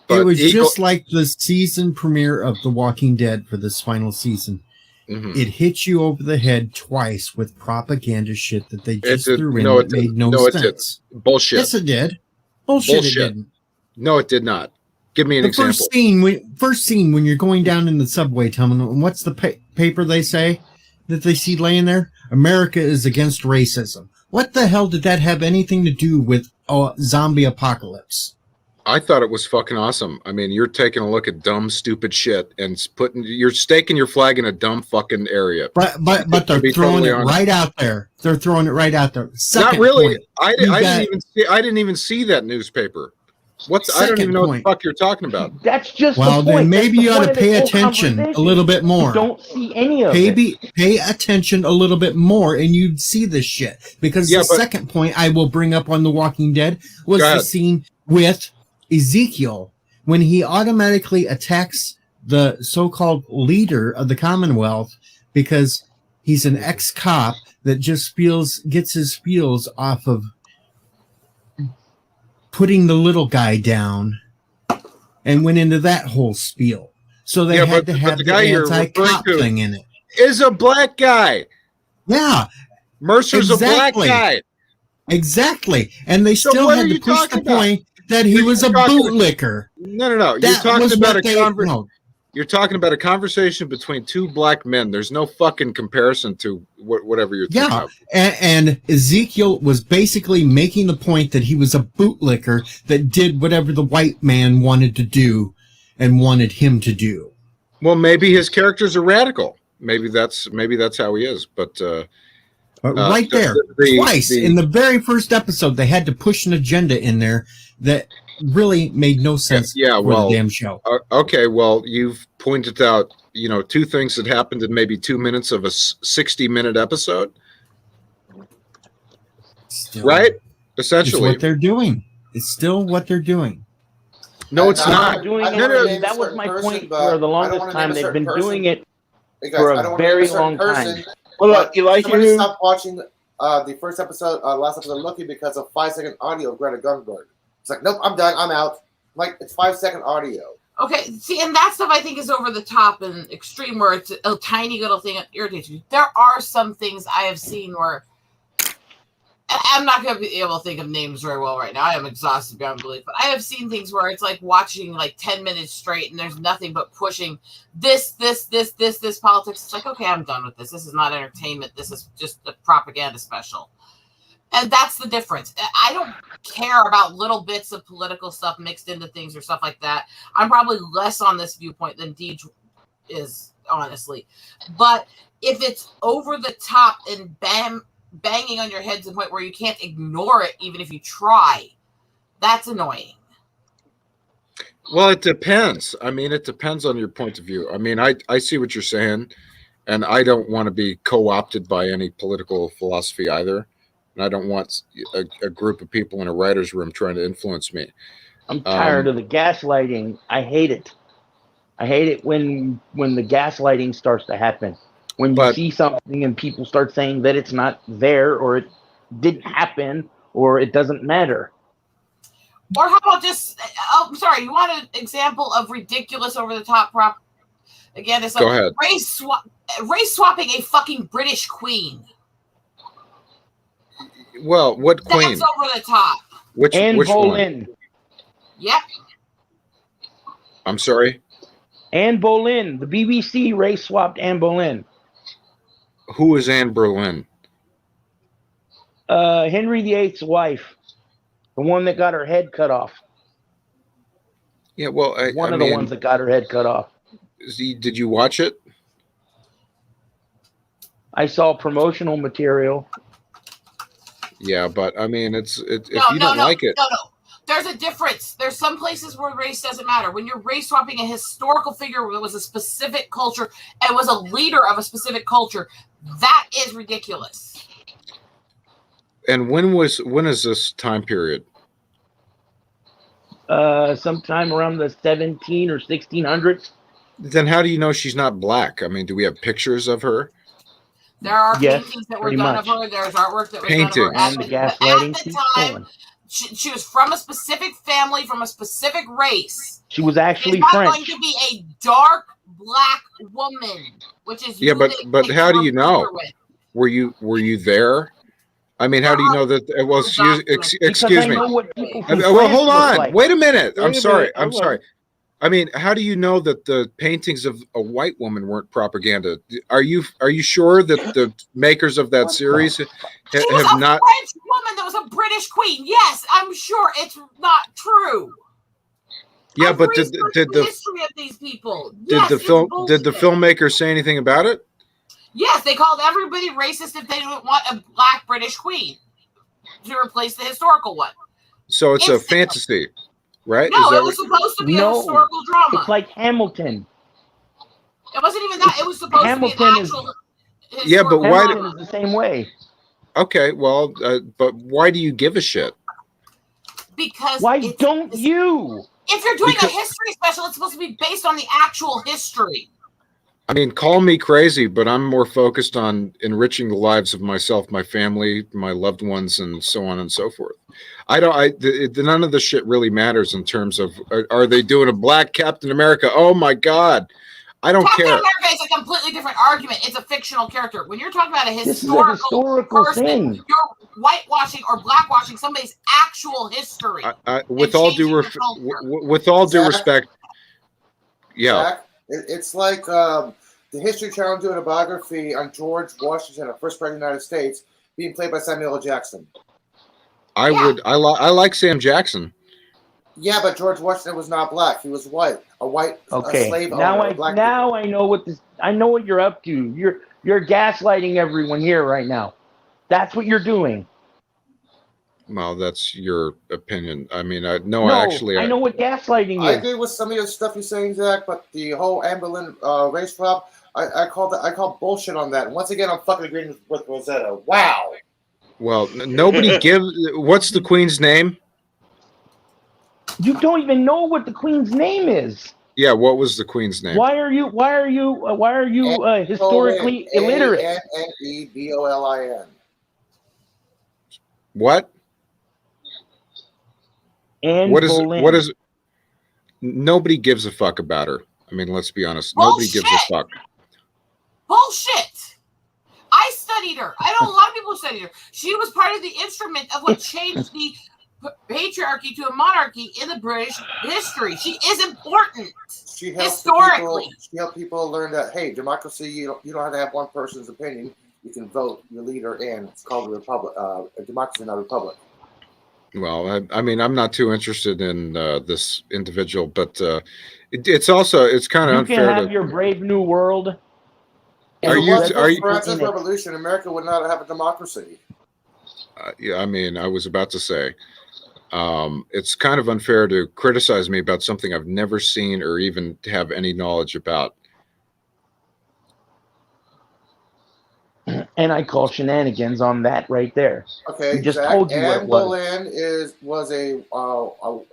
It was just like the season premiere of The Walking Dead for this final season. Mm-hmm. It hit you over the head twice with propaganda shit that they just threw in that that made no sense. Bullshit. Yes, it did. Bullshit. It didn't. No, it did not. Give me an example. First scene when you're going down in the subway tunnel, and what's the paper they say that they see laying there? America is against racism. What the hell did that have anything to do with zombie apocalypse? I thought it was fucking awesome. I mean, you're taking a look at dumb, stupid shit and you're staking your flag in a dumb fucking area. But they're throwing it right out there. They're throwing it right out there. Not really. I didn't even see that newspaper. I don't even know what the fuck you're talking about. That's just well, the point. Then maybe you ought to pay attention a little bit more. You don't see any of it. Pay attention a little bit more, and you'd see this shit. Because the second point I will bring up on The Walking Dead was the scene with Ezekiel when he automatically attacks the so-called leader of the Commonwealth because he's an ex-cop that just gets his feels off of putting the little guy down, and went into that whole spiel. So they had to have the anti-cop thing in it. Is a black guy. Yeah. Mercer's a black guy. Exactly. And they still had to push the point that he was a bootlicker. No. You're talking about a conversation between two black men. There's no fucking comparison to whatever you're talking about. And Ezekiel was basically making the point that he was a bootlicker that did whatever the white man wanted to do and wanted him to do. Well, maybe his character's a radical. Maybe that's how he is. But right there, twice in the very first episode, they had to push an agenda in there that really made no sense for the damn show. Okay, well, you've pointed out, two things that happened in maybe 2 minutes of a 60-minute episode. Right? Essentially. It's what they're doing. It's still what they're doing. No, it's not. That was my point for the longest time. They've been doing it for a very long time. Well, Elijah, somebody stopped watching the first episode, last episode of Lucky because of 5-second audio of Greta Thunberg. It's like, nope, I'm done. I'm out. Like, it's 5-second audio. Okay, see, and that stuff I think is over the top and extreme where it's a tiny little thing that irritates you. There are some things I have seen where I'm not going to be able to think of names very well right now. I am exhausted beyond belief. But I have seen things where it's like watching like 10 minutes straight and there's nothing but pushing this politics. It's like, okay, I'm done with this. This is not entertainment. This is just a propaganda special. And that's the difference. I don't care about little bits of political stuff mixed into things or stuff like that. I'm probably less on this viewpoint than Deej is, honestly. But if it's over the top and banging on your head to the point where you can't ignore it, even if you try, that's annoying. Well, it depends. I mean, it depends on your point of view. I mean, I see what you're saying, and I don't want to be co-opted by any political philosophy either. And I don't want a group of people in a writer's room trying to influence me. I'm tired of the gaslighting. I hate it. I hate it when the gaslighting starts to happen. When you see something and people start saying that it's not there or it didn't happen or it doesn't matter. Or how about just, I'm sorry, you want an example of ridiculous over-the-top prop? Again, it's like race swapping a fucking British queen. Well, what queen? That's over the top. Which Boleyn. One? Yep. I'm sorry? Anne Boleyn. The BBC race swapped Anne Boleyn. Who is Anne Boleyn? Henry VIII's wife. The one that got her head cut off. Yeah, well, One of the ones that got her head cut off. Did you watch it? I saw promotional material. Yeah, but I mean, if you don't like it. No. There's a difference. There's some places where race doesn't matter. When you're race swapping a historical figure that was a specific culture and was a leader of a specific culture, that is ridiculous. And when is this time period? Sometime around the 17 or 1600s. Then how do you know she's not black? I mean, do we have pictures of her? There are paintings that were done of her. There's artwork that was done of her. And the gaslighting. At the time, she was from a specific family, from a specific race. She was actually French. French. Going to be a dark black woman, which is but how do you know? Were you there? I mean, how do you know that it was? Excuse me. Well, hold on. Like. Wait a minute. I'm sorry. I mean, how do you know that the paintings of a white woman weren't propaganda? Are you sure that the makers of that series have not? French woman that was a British queen. Yes, I'm sure it's not true. Yeah, but did the history of these people? Did the filmmakers say anything about it? Yes, they called everybody racist if they didn't want a black British queen to replace the historical one. So it's a fantasy. Right? No, it was supposed to be a historical drama. It's like Hamilton. It wasn't even that. It was supposed to be an actual. Yeah, but why? Hamilton is the same way. Okay, well, but why do you give a shit? Because why don't you? If you're doing a history special, it's supposed to be based on the actual history. I mean, call me crazy, but I'm more focused on enriching the lives of myself, my family, my loved ones, and so on and so forth. None of this shit really matters in terms of, are they doing a black Captain America? Oh my God. I don't care. Captain America is a completely different argument. It's a fictional character. When you're talking about a historical person, thing. You're whitewashing or blackwashing somebody's actual history. With all due respect, yeah. Zach, it's like the History Channel doing a biography on George Washington, the first president of the United States, being played by Samuel L. Jackson. I like Sam Jackson. Yeah, but George Washington was not black. He was white. A slave owner. Now I know what you're up to. You're gaslighting everyone here right now. That's what you're doing. Well, that's your opinion. I mean, I know what gaslighting is. I agree with some of your stuff you're saying, Zach, but the whole Amberlin race swap, I call bullshit on that. And once again, I'm fucking agreeing with Rosetta. Wow. Well, nobody gives. What's the queen's name? You don't even know what the queen's name is. Yeah, what was the queen's name? Why are you historically illiterate? Annebolian. What? And what is? Nobody gives a fuck about her. I mean, let's be honest. Nobody gives a fuck. Bullshit. I studied her. I know a lot of people studied her. She was part of the instrument of what changed the patriarchy to a monarchy in the British history. She is important. Historically. She helped people learn that, hey, democracy, you don't have to have one person's opinion. You can vote your leader in. It's called a republic, a democracy, not a republic. Well, I mean, I'm not too interested in this individual, but it's kind of unfair. You can have your Brave New World. Are you France's revolution? America would not have a democracy. Yeah, I mean, I was about to say, it's kind of unfair to criticize me about something I've never seen or even have any knowledge about. And I call shenanigans on that right there. Okay, we just told you Anne what it Boleyn was a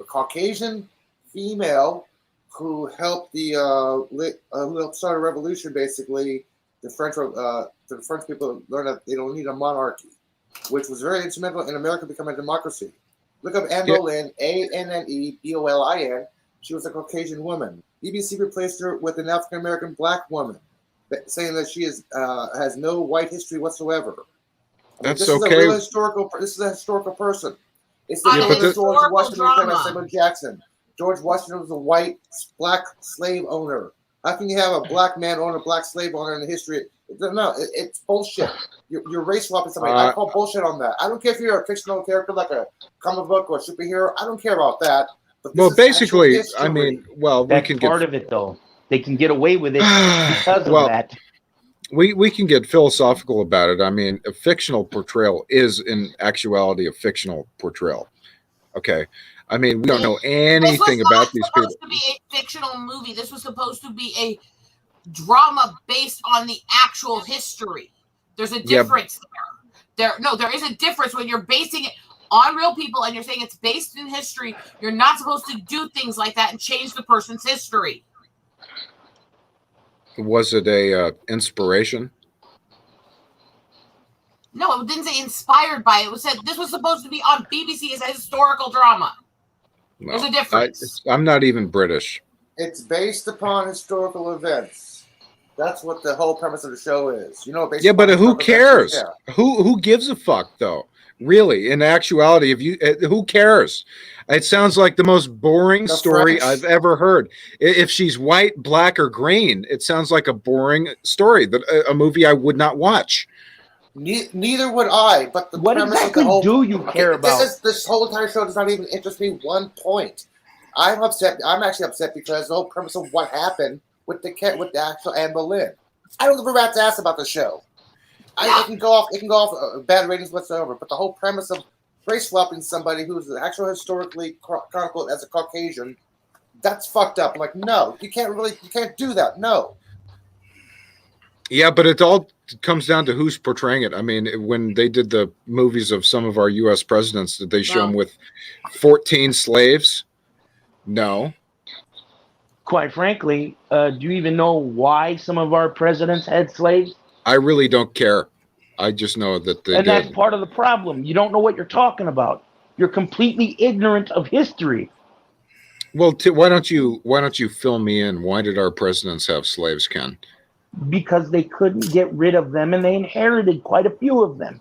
Caucasian female who helped start a revolution. Basically, the French people learned that they don't need a monarchy, which was very instrumental in America becoming a democracy. Look up Anne Boleyn, Annebolian. She was a Caucasian woman. BBC replaced her with an African American black woman, saying that she has no white history whatsoever. That's this okay. This is a historical person. It's the George Washington played by Samuel Jackson. George Washington was a white black slave owner. How can you have a black man own a black slave owner in the history? No, it's bullshit. You're race swapping somebody. I call bullshit on that. I don't care if you're a fictional character like a comic book or a superhero. I don't care about that. But this Well, is actual basically, history. I mean, well, we That's can part get of it, though. They can get away with it because of well, that. we can get philosophical about it. I mean, a fictional portrayal is in actuality a fictional portrayal. Okay. I mean, we don't know This was anything not about these people. supposed to be a fictional movie. This was supposed to be a drama based on the actual history. There's a difference there. There is a difference when you're basing it on real people and you're saying it's based in history. You're not supposed to do things like that and change the person's history. Was it a inspiration? No, it didn't say inspired by it. It said this was supposed to be on BBC as a historical drama. No, There's a difference. I'm not even British. It's based upon historical events. That's what the whole premise of the show is. You know, based Yeah, but upon who historical events, cares? yeah. Who gives a fuck though? Really, in actuality, if you who cares? It sounds like the most boring The story French- I've ever heard. If she's white, black, or green, it sounds like a boring story that a movie I would not watch. Neither would I. But the What premise exactly of the whole do you care about? This whole entire show does not even interest me 1 point. I'm upset. I'm actually upset because the whole premise of what happened with the actual Anne Boleyn. I don't give a rat's ass about the show. It can go off bad ratings whatsoever. But the whole premise of race swapping somebody who's actually historically chronicled as a Caucasian, that's fucked up. I'm like, no, you can't do that. No. Yeah, but it all comes down to who's portraying it. I mean, when they did the movies of some of our U.S. presidents, did they show them with 14 slaves? No. Quite frankly, do you even know why some of our presidents had slaves? I really don't care. I just know that they And did. that's part of the problem. You don't know what you're talking about. You're completely ignorant of history. Well, why don't you fill me in? Why did our presidents have slaves, Ken? Because they couldn't get rid of them, and they inherited quite a few of them.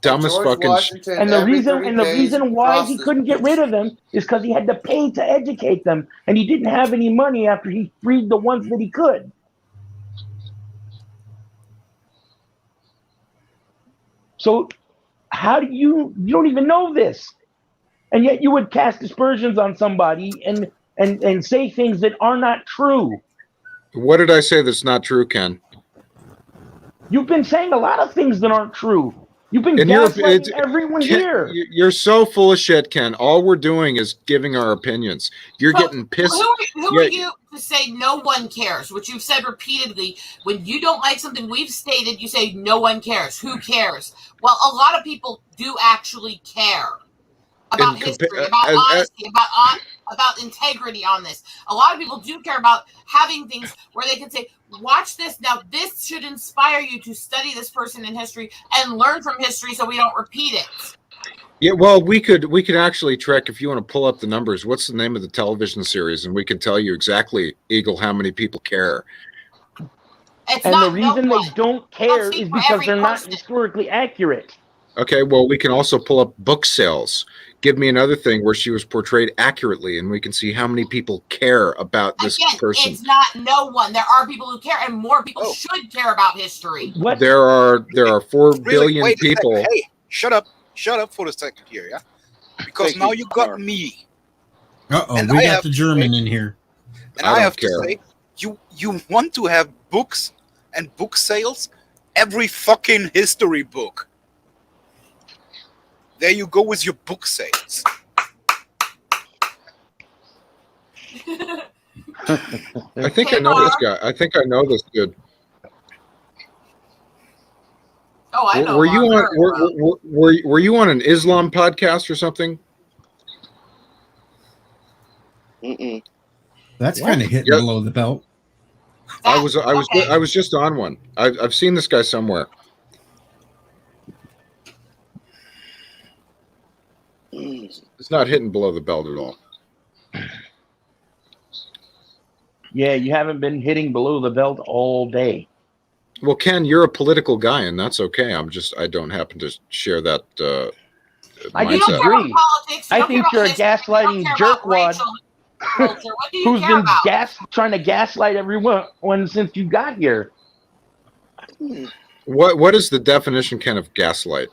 Dumbest George fucking. Washington, And the every reason 30 and the days reason why crossed he the- couldn't get rid of them is because he had to pay to educate them, and he didn't have any money after he freed the ones that he could. So how do you don't even know this, and yet you would cast aspersions on somebody and say things that are not true. What did I say that's not true, Ken? You've been saying a lot of things that aren't true. You've been And gaslighting everyone Ken, here. You're so full of shit, Ken. All we're doing is giving our opinions. You're So, getting pissed. Who are you to say no one cares, which you've said repeatedly? When you don't like something we've stated, you say no one cares. Who cares? Well, a lot of people do actually care about history, about honesty, about integrity on this. A lot of people do care about having things where they can say, watch this. Now, this should inspire you to study this person in history and learn from history so we don't repeat it. Yeah, well, we could actually track, if you want to pull up the numbers, what's the name of the television series, and we can tell you exactly, Eagle, how many people care. And the reason they don't care is because they're not historically accurate. Okay, well, we can also pull up book sales. Give me another thing where she was portrayed accurately, and we can see how many people care about this person. It's not no one. There are people who care, and more people should care about history. What? There are 4 billion wait a people. second. Hey, shut up for a second here, yeah? Because now you got me. And we got the German in here. And I have to say, you want to have books and book sales? Every fucking history book. There you go with your book sales. I think I know this guy. I think I know this dude. Oh, I know. Were you on? Were you on an Islam podcast or something? Mm-mm. That's kind of hitting below the belt. I was just on one. I've seen this guy somewhere. It's not hitting below the belt at all. Yeah, you haven't been hitting below the belt all day. Well, Ken, you're a political guy, and that's okay. I don't happen to share that I mindset. disagree. I think you're a gaslighting jerkwad who's been trying to gaslight everyone since you got here. What is the definition, Ken, of gaslight?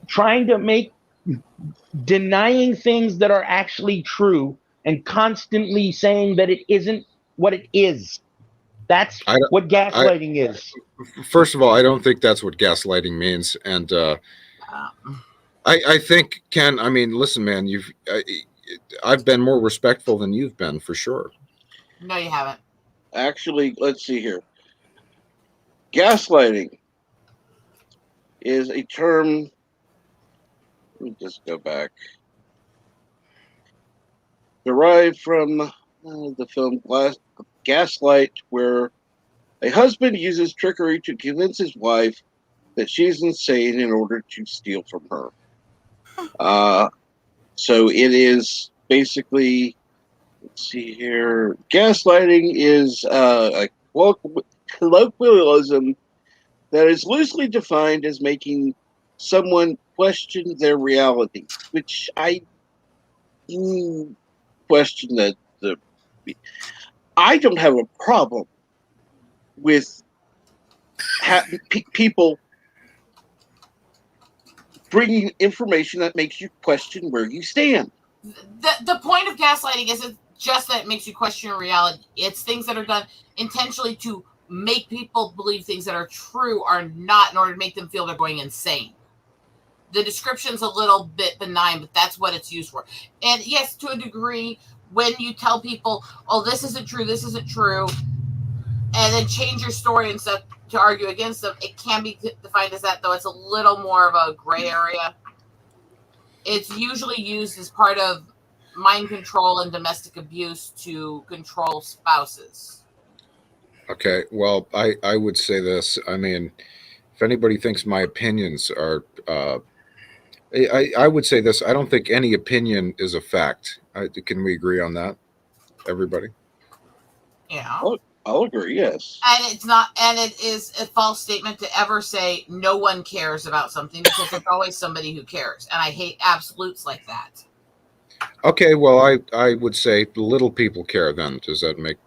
Trying to make denying things that are actually true and constantly saying that it isn't what it is. That's what gaslighting is. First of all, I don't think that's what gaslighting means, and I think, Ken. I mean, listen, man, I've been more respectful than you've been, for sure. No, you haven't. Actually, let's see here. Gaslighting is a term. Let me just go back. Derived from the film Gaslight, where a husband uses trickery to convince his wife that she's insane in order to steal from her. So it is basically, let's see here, gaslighting is a colloquialism that is loosely defined as making someone question their reality, which I question that I don't have a problem with people bringing information that makes you question where you stand. The point of gaslighting isn't just that it makes you question your reality. It's things that are done intentionally to make people believe things that are true are not, in order to make them feel they're going insane. The description's a little bit benign, but that's what it's used for. And yes, to a degree, when you tell people, oh, this isn't true, and then change your story and stuff to argue against them, it can be defined as that, though it's a little more of a gray area. It's usually used as part of mind control and domestic abuse to control spouses. Okay, well, I would say this. I mean, if anybody thinks my opinions are, I would say this. I don't think any opinion is a fact. Can we agree on that, everybody? Yeah. I'll agree, yes. And it's not, and it is a false statement to ever say no one cares about something, because there's always somebody who cares. And I hate absolutes like that. Okay, well, I would say little people care then. Does that make,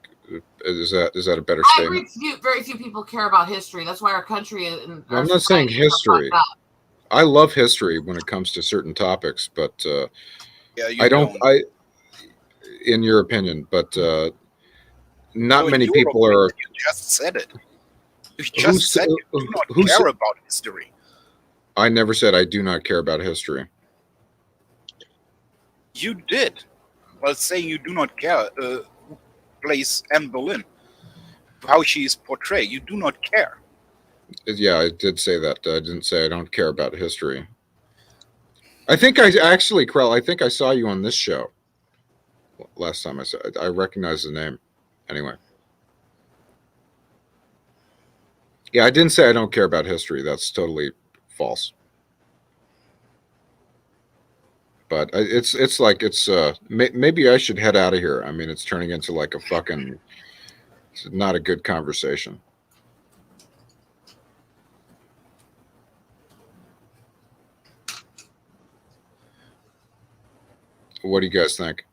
is that a better statement? Very few people care about history. That's why our country and I'm not saying history. I love history when it comes to certain topics, but I don't. In your opinion, but not many people are. You just said it. You just said you do not care about history. I never said I do not care about history. You did. While saying you do not care, plays Anne Boleyn, how she is portrayed. You do not care. Yeah, I did say that. I didn't say I don't care about history. I think Krell, I think I saw you on this show last time I recognize the name. Anyway. Yeah, I didn't say I don't care about history. That's totally false. But it's like maybe I should head out of here. I mean, it's turning into like a fucking, it's not a good conversation. What do you guys think?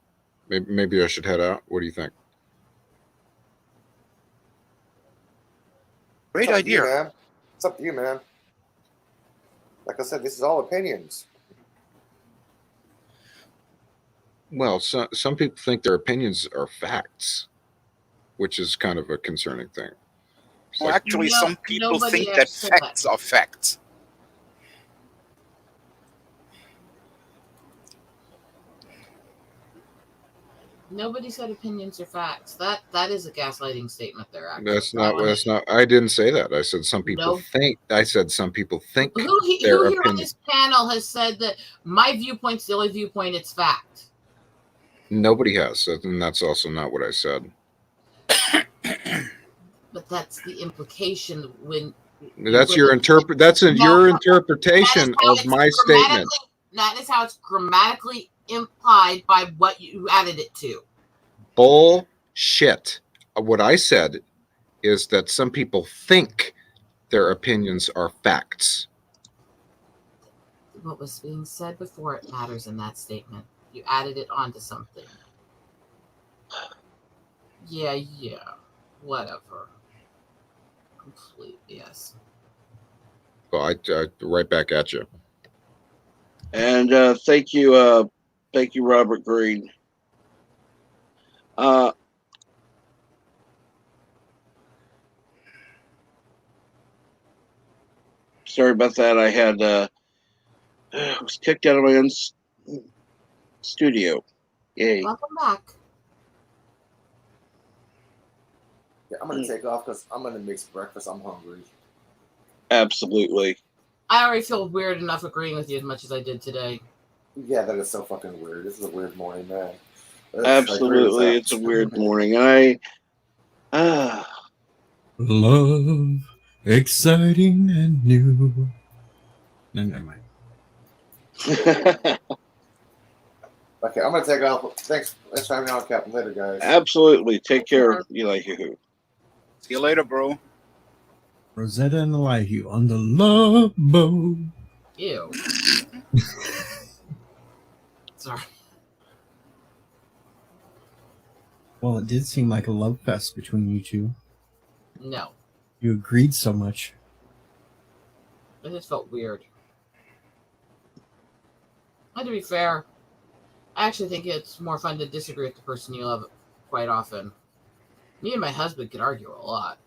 Maybe I should head out. What do you think? Great idea, man. It's up to you, man. Like I said, this is all opinions. Well, some people think their opinions are facts, which is kind of a concerning thing. Well, actually, some people think that facts are facts. Nobody said opinions are facts. That is a gaslighting statement there. Actually. That's not. I didn't say that. I said some people think. I said some people think. Who here on this panel has said that my viewpoint's the only viewpoint? It's fact. Nobody has, and that's also not what I said. But that's the implication when. That's your interpretation of my statement. That is how it's grammatically implied by what you added it to. Bullshit. What I said is that some people think their opinions are facts. What was being said before it matters in that statement. You added it onto something. Yeah. Whatever. Complete yes. Well, I right back at you. And thank you, Robert Green. Sorry about that. I had was kicked out of my own studio. Yay! Welcome back. Yeah, I'm gonna take off because I'm gonna make some breakfast. I'm hungry. Absolutely. I already feel weird enough agreeing with you as much as I did today. Yeah, that is so fucking weird. This is a weird morning, man. Absolutely, it's a weird morning. Love, exciting and new. No, never mind. Okay, I'm gonna take off. Thanks for having me on, Captain. Later, guys. Absolutely. Take care, Elihu. See you later, bro. Rosetta and Elihu on the love boat. Ew. Sorry. Well, it did seem like a love fest between you two. No. You agreed so much. It just felt weird. And to be fair, I actually think it's more fun to disagree with the person you love quite often. Me and my husband could argue a lot.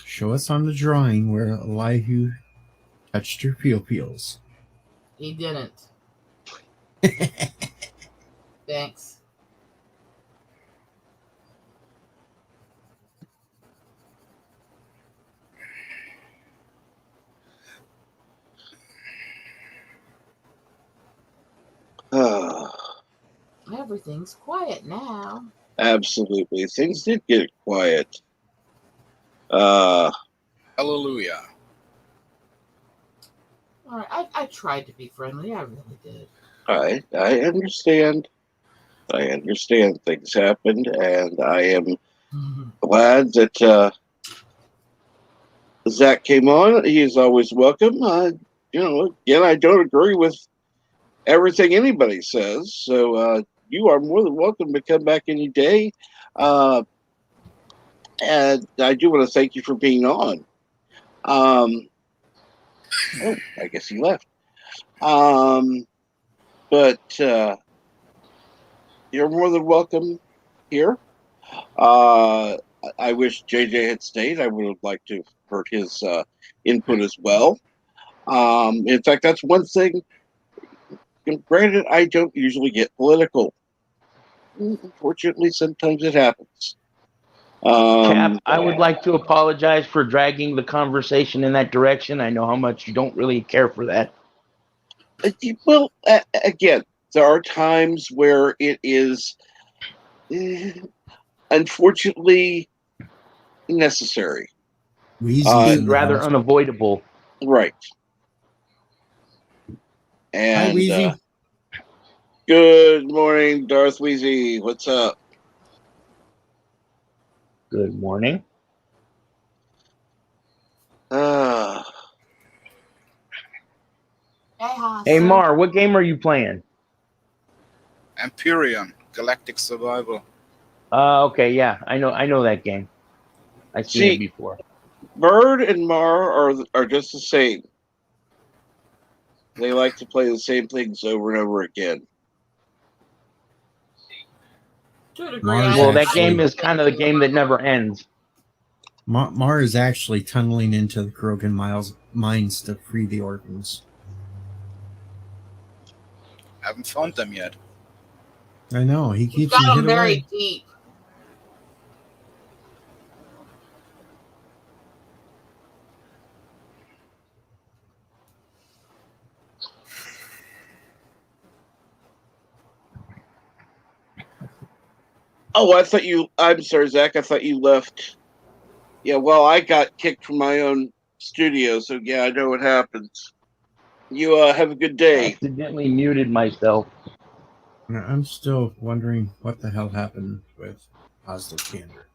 Show us on the drawing where Elihu touched your feels. He didn't. Thanks. Everything's quiet now. Absolutely. Things did get quiet. Hallelujah. All right, I tried to be friendly. I really did. I understand. I understand things happened, and I am glad that Zach came on. He is always welcome. Again, I don't agree with everything anybody says, so you are more than welcome to come back any day. And I do want to thank you for being on. I guess he left. But you're more than welcome here. I wish JJ had stayed. I would have liked to have heard his input as well. In fact, that's one thing. Granted, I don't usually get political. Unfortunately, sometimes it happens. Cap, I would like to apologize for dragging the conversation in that direction. I know how much you don't really care for that. Well, again, there are times where it is unfortunately necessary. Rather unavoidable. Right. And hi, Weezy. Good morning, Darth Weezy. What's up? Good morning. Hey, Mar, what game are you playing? Empyrean, Galactic Survival. Okay, yeah, I know that game. I've seen it before. Bird and Mar are just the same. They like to play the same things over and over again. Well, that game is kind of the game that never ends. Mar is actually tunneling into the Krogan mines to free the orphans. Haven't found them yet. I know, he keeps Got them them hid very away. deep. Oh, I'm sorry, Zach. I thought you left. Yeah, well, I got kicked from my own studio, so yeah, I know what happens. You have a good day. Accidentally muted myself. I'm still wondering what the hell happened with Positive Candor.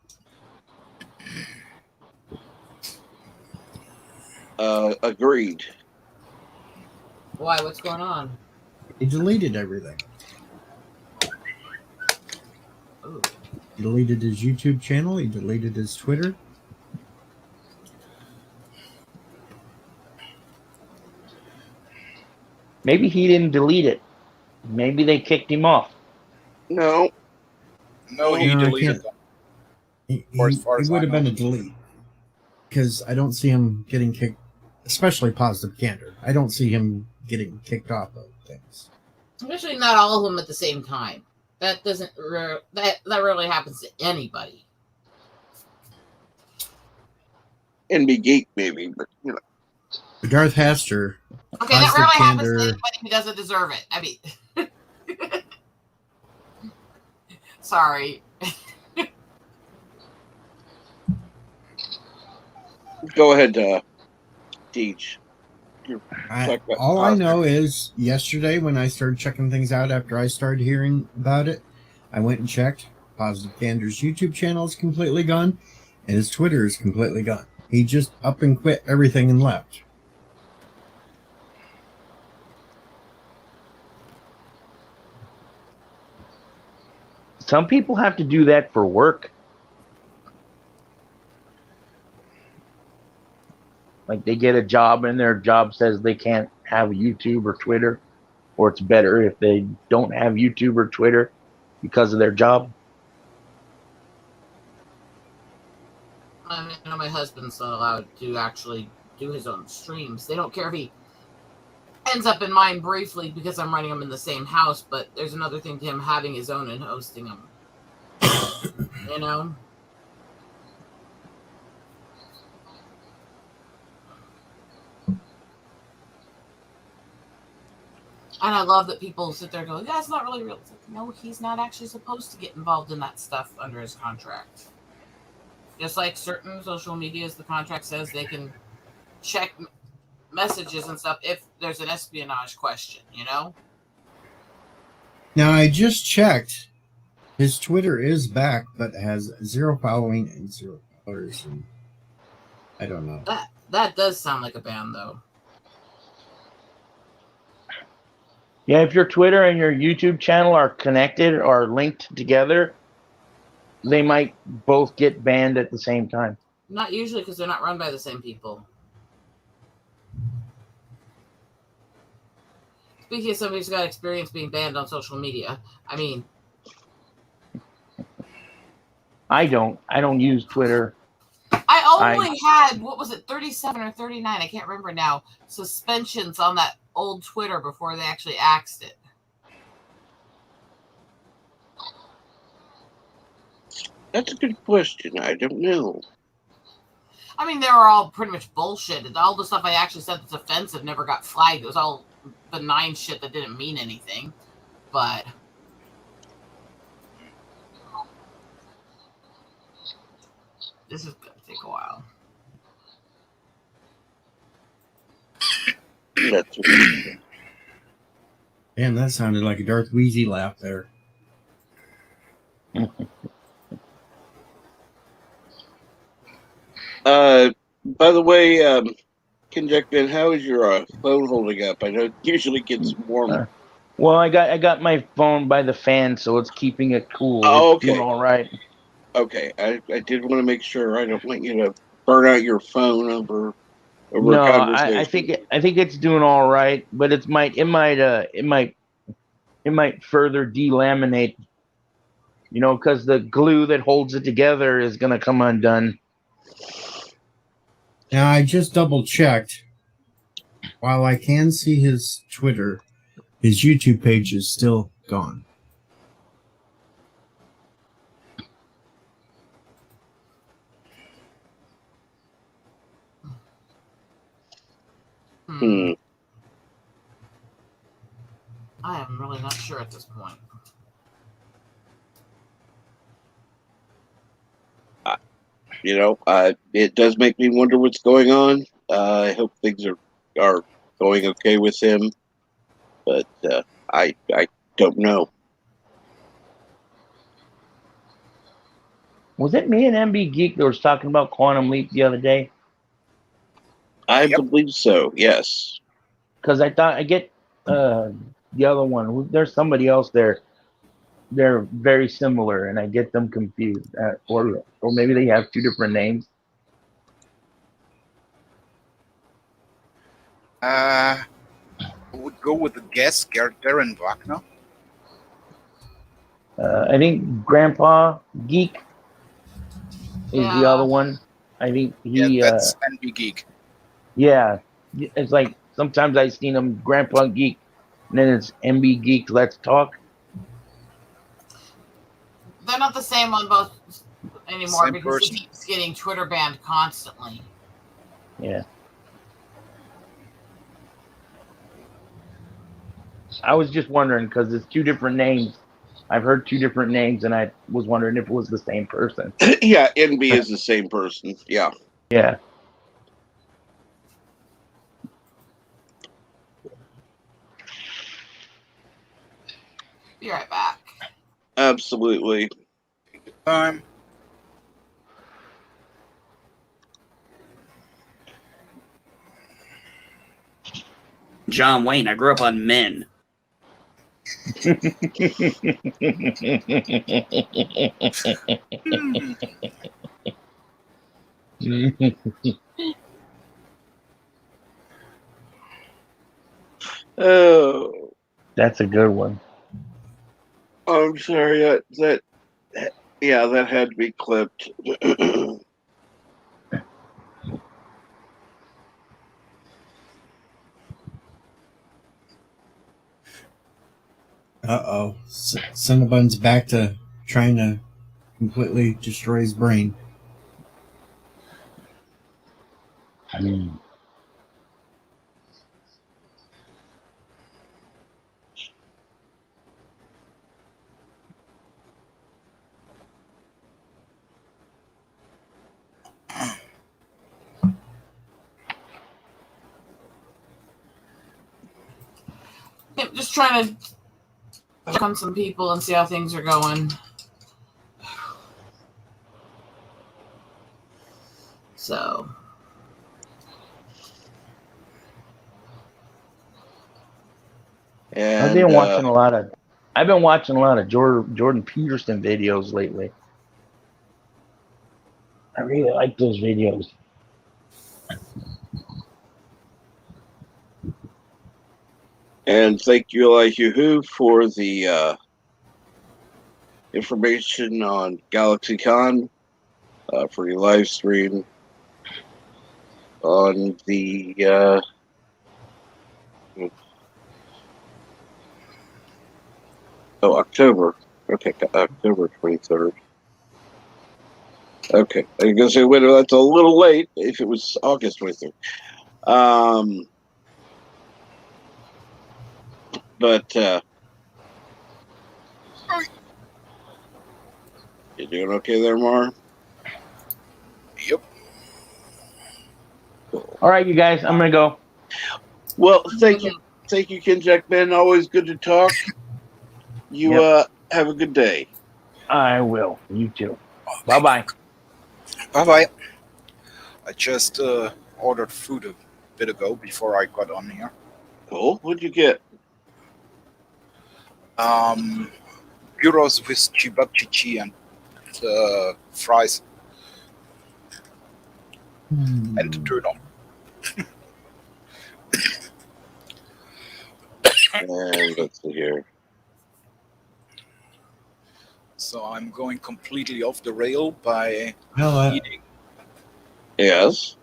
Agreed. Why? What's going on? He deleted everything. Ooh. He deleted his YouTube channel. He deleted his Twitter. Maybe he didn't delete it. Maybe they kicked him off. No. No, he No, I deleted can't. them. It Far as I would have know. been a delete because I don't see him getting kicked, especially Positive Candor. I don't see him getting kicked off of things. Especially not all of them at the same time. That doesn't that rarely happens to anybody. NB Geek, maybe, but you know. Darth Haster. Okay, that Positive rarely happens to Candor. anybody who doesn't deserve it. I mean, sorry. Go ahead, Teach. All I know is yesterday when I started checking things out after I started hearing about it, I went and checked. Positive Candor's YouTube channel is completely gone, and his Twitter is completely gone. He just up and quit everything and left. Some people have to do that for work. Like they get a job and their job says they can't have YouTube or Twitter, or it's better if they don't have YouTube or Twitter because of their job. I know my husband's not allowed to actually do his own streams. They don't care if he ends up in mine briefly because I'm running them in the same house, but there's another thing to him having his own and hosting them. You know? And I love that people sit there going, yeah, it's not really real. It's like, no, he's not actually supposed to get involved in that stuff under his contract. Just like certain social medias, the contract says they can check messages and stuff if there's an espionage question, you know? Now, I just checked. His Twitter is back, but has 0 following and 0 followers. And I don't know. That does sound like a ban, though. Yeah, if your Twitter and your YouTube channel are connected or linked together, they might both get banned at the same time. Not usually because they're not run by the same people. Speaking of somebody who's got experience being banned on social media, I mean... I don't use Twitter. I only had, what was it, 37 or 39, I can't remember now, suspensions on that old Twitter before they actually axed it. That's a good question. I don't know. I mean, they were all pretty much bullshit. All the stuff I actually said that's offensive never got flagged. It was all benign shit that didn't mean anything. But... this is going to take a while. Damn, that sounded like a Darth Wheezy laugh there. By the way, Kinjackman, how is your phone holding up? I know it usually gets warm. Well, I got my phone by the fan, so it's keeping it cool. Oh, it's doing all right. Okay, I did want to make sure I don't want you to burn out your phone over No, a conversation. I think it's doing all right, but it might further delaminate, you know, because the glue that holds it together is gonna come undone. Now, I just double checked. While I can see his Twitter, his YouTube page is still gone. I am really not sure at this point. You know, it does make me wonder what's going on. I hope things are going okay with him, but I don't know. Was it me and MB Geek that was talking about Quantum Leap the other day? I believe so. Yes. Because I thought I get the other one. There's somebody else there. They're very similar, and I get them confused. Or maybe they have two different names. go with the guess, Darren Wagner. I think Grandpa Geek is the other one. I think he. Yeah, that's NB Geek. Yeah, it's like sometimes I've seen him Grandpa Geek, and then it's MB Geek. Let's talk. They're not the same on both anymore Same because person. he keeps getting Twitter banned constantly. Yeah. I was just wondering because it's two different names. I've heard two different names, and I was wondering if it was the same person. Yeah, NB is the same person. Yeah. Yeah. Be right back. Absolutely. John Wayne, I grew up on Men. Oh, that's a good one. I'm sorry. That had to be clipped. Uh-oh. Cinnabon's back to trying to completely destroy his brain. Yep, just trying to check on some people and see how things are going. So. And, I've been watching a lot of Jordan Peterson videos lately. I really like those videos. And thank you, Elihu, for the information on GalaxyCon for your live stream on the October. Okay, October 23rd. Okay, I was gonna say, wait, that's a little late. If it was August 23rd, but you doing okay there, Mar? Yep. Cool. All right, you guys, I'm gonna go. Well, thank you, Ken Jackman. Always good to talk. You have a good day. I will. You too. Bye-bye. Bye-bye. I just ordered food a bit ago before I got on here. Cool. What'd you get? Gyros with chibabchichi and fries. And the turtle. And let's see here. So I'm going completely off the rail by eating Yes.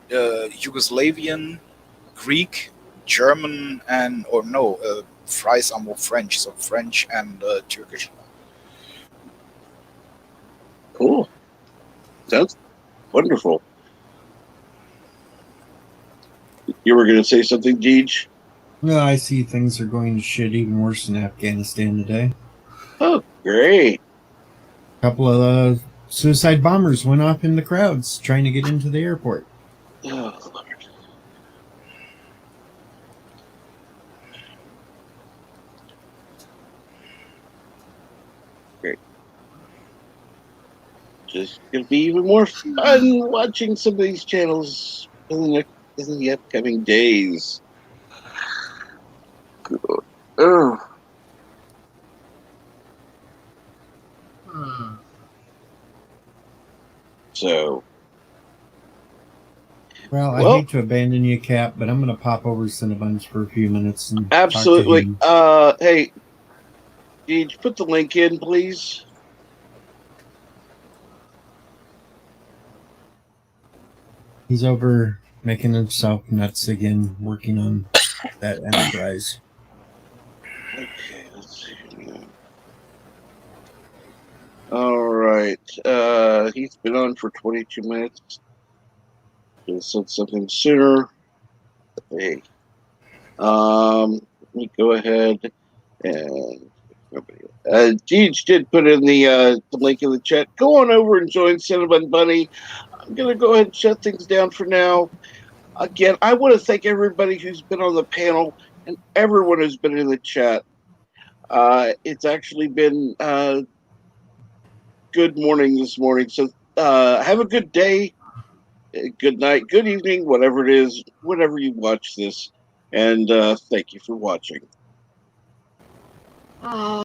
Yugoslavian, Greek, German, fries are more French, so French and Turkish. Cool. Sounds wonderful. You were going to say something, Deej? Well, I see things are going to shit even worse in Afghanistan today. Oh, great. A couple of suicide bombers went off in the crowds trying to get into the airport. Oh, Lord. Great. Just going to be even more fun watching some of these channels in the upcoming days. Good. Oh. So, Well, I hate to abandon you, Cap, but I'm going to pop over to Cinnabons for a few minutes and Absolutely. talk to him. Hey, did you put the link in, please? He's over making himself nuts again, working on that enterprise. Okay, let's see here. All right. He's been on for 22 minutes. Should have said something sooner. Hey. Let me go ahead and Deej did put in the link in the chat. Go on over and join Cinnabon Bunny. I'm gonna go ahead and shut things down for now. Again, I want to thank everybody who's been on the panel and everyone who's been in the chat. It's actually been good morning this morning. So have a good day, good night, good evening, whatever it is, whenever you watch this. And thank you for watching.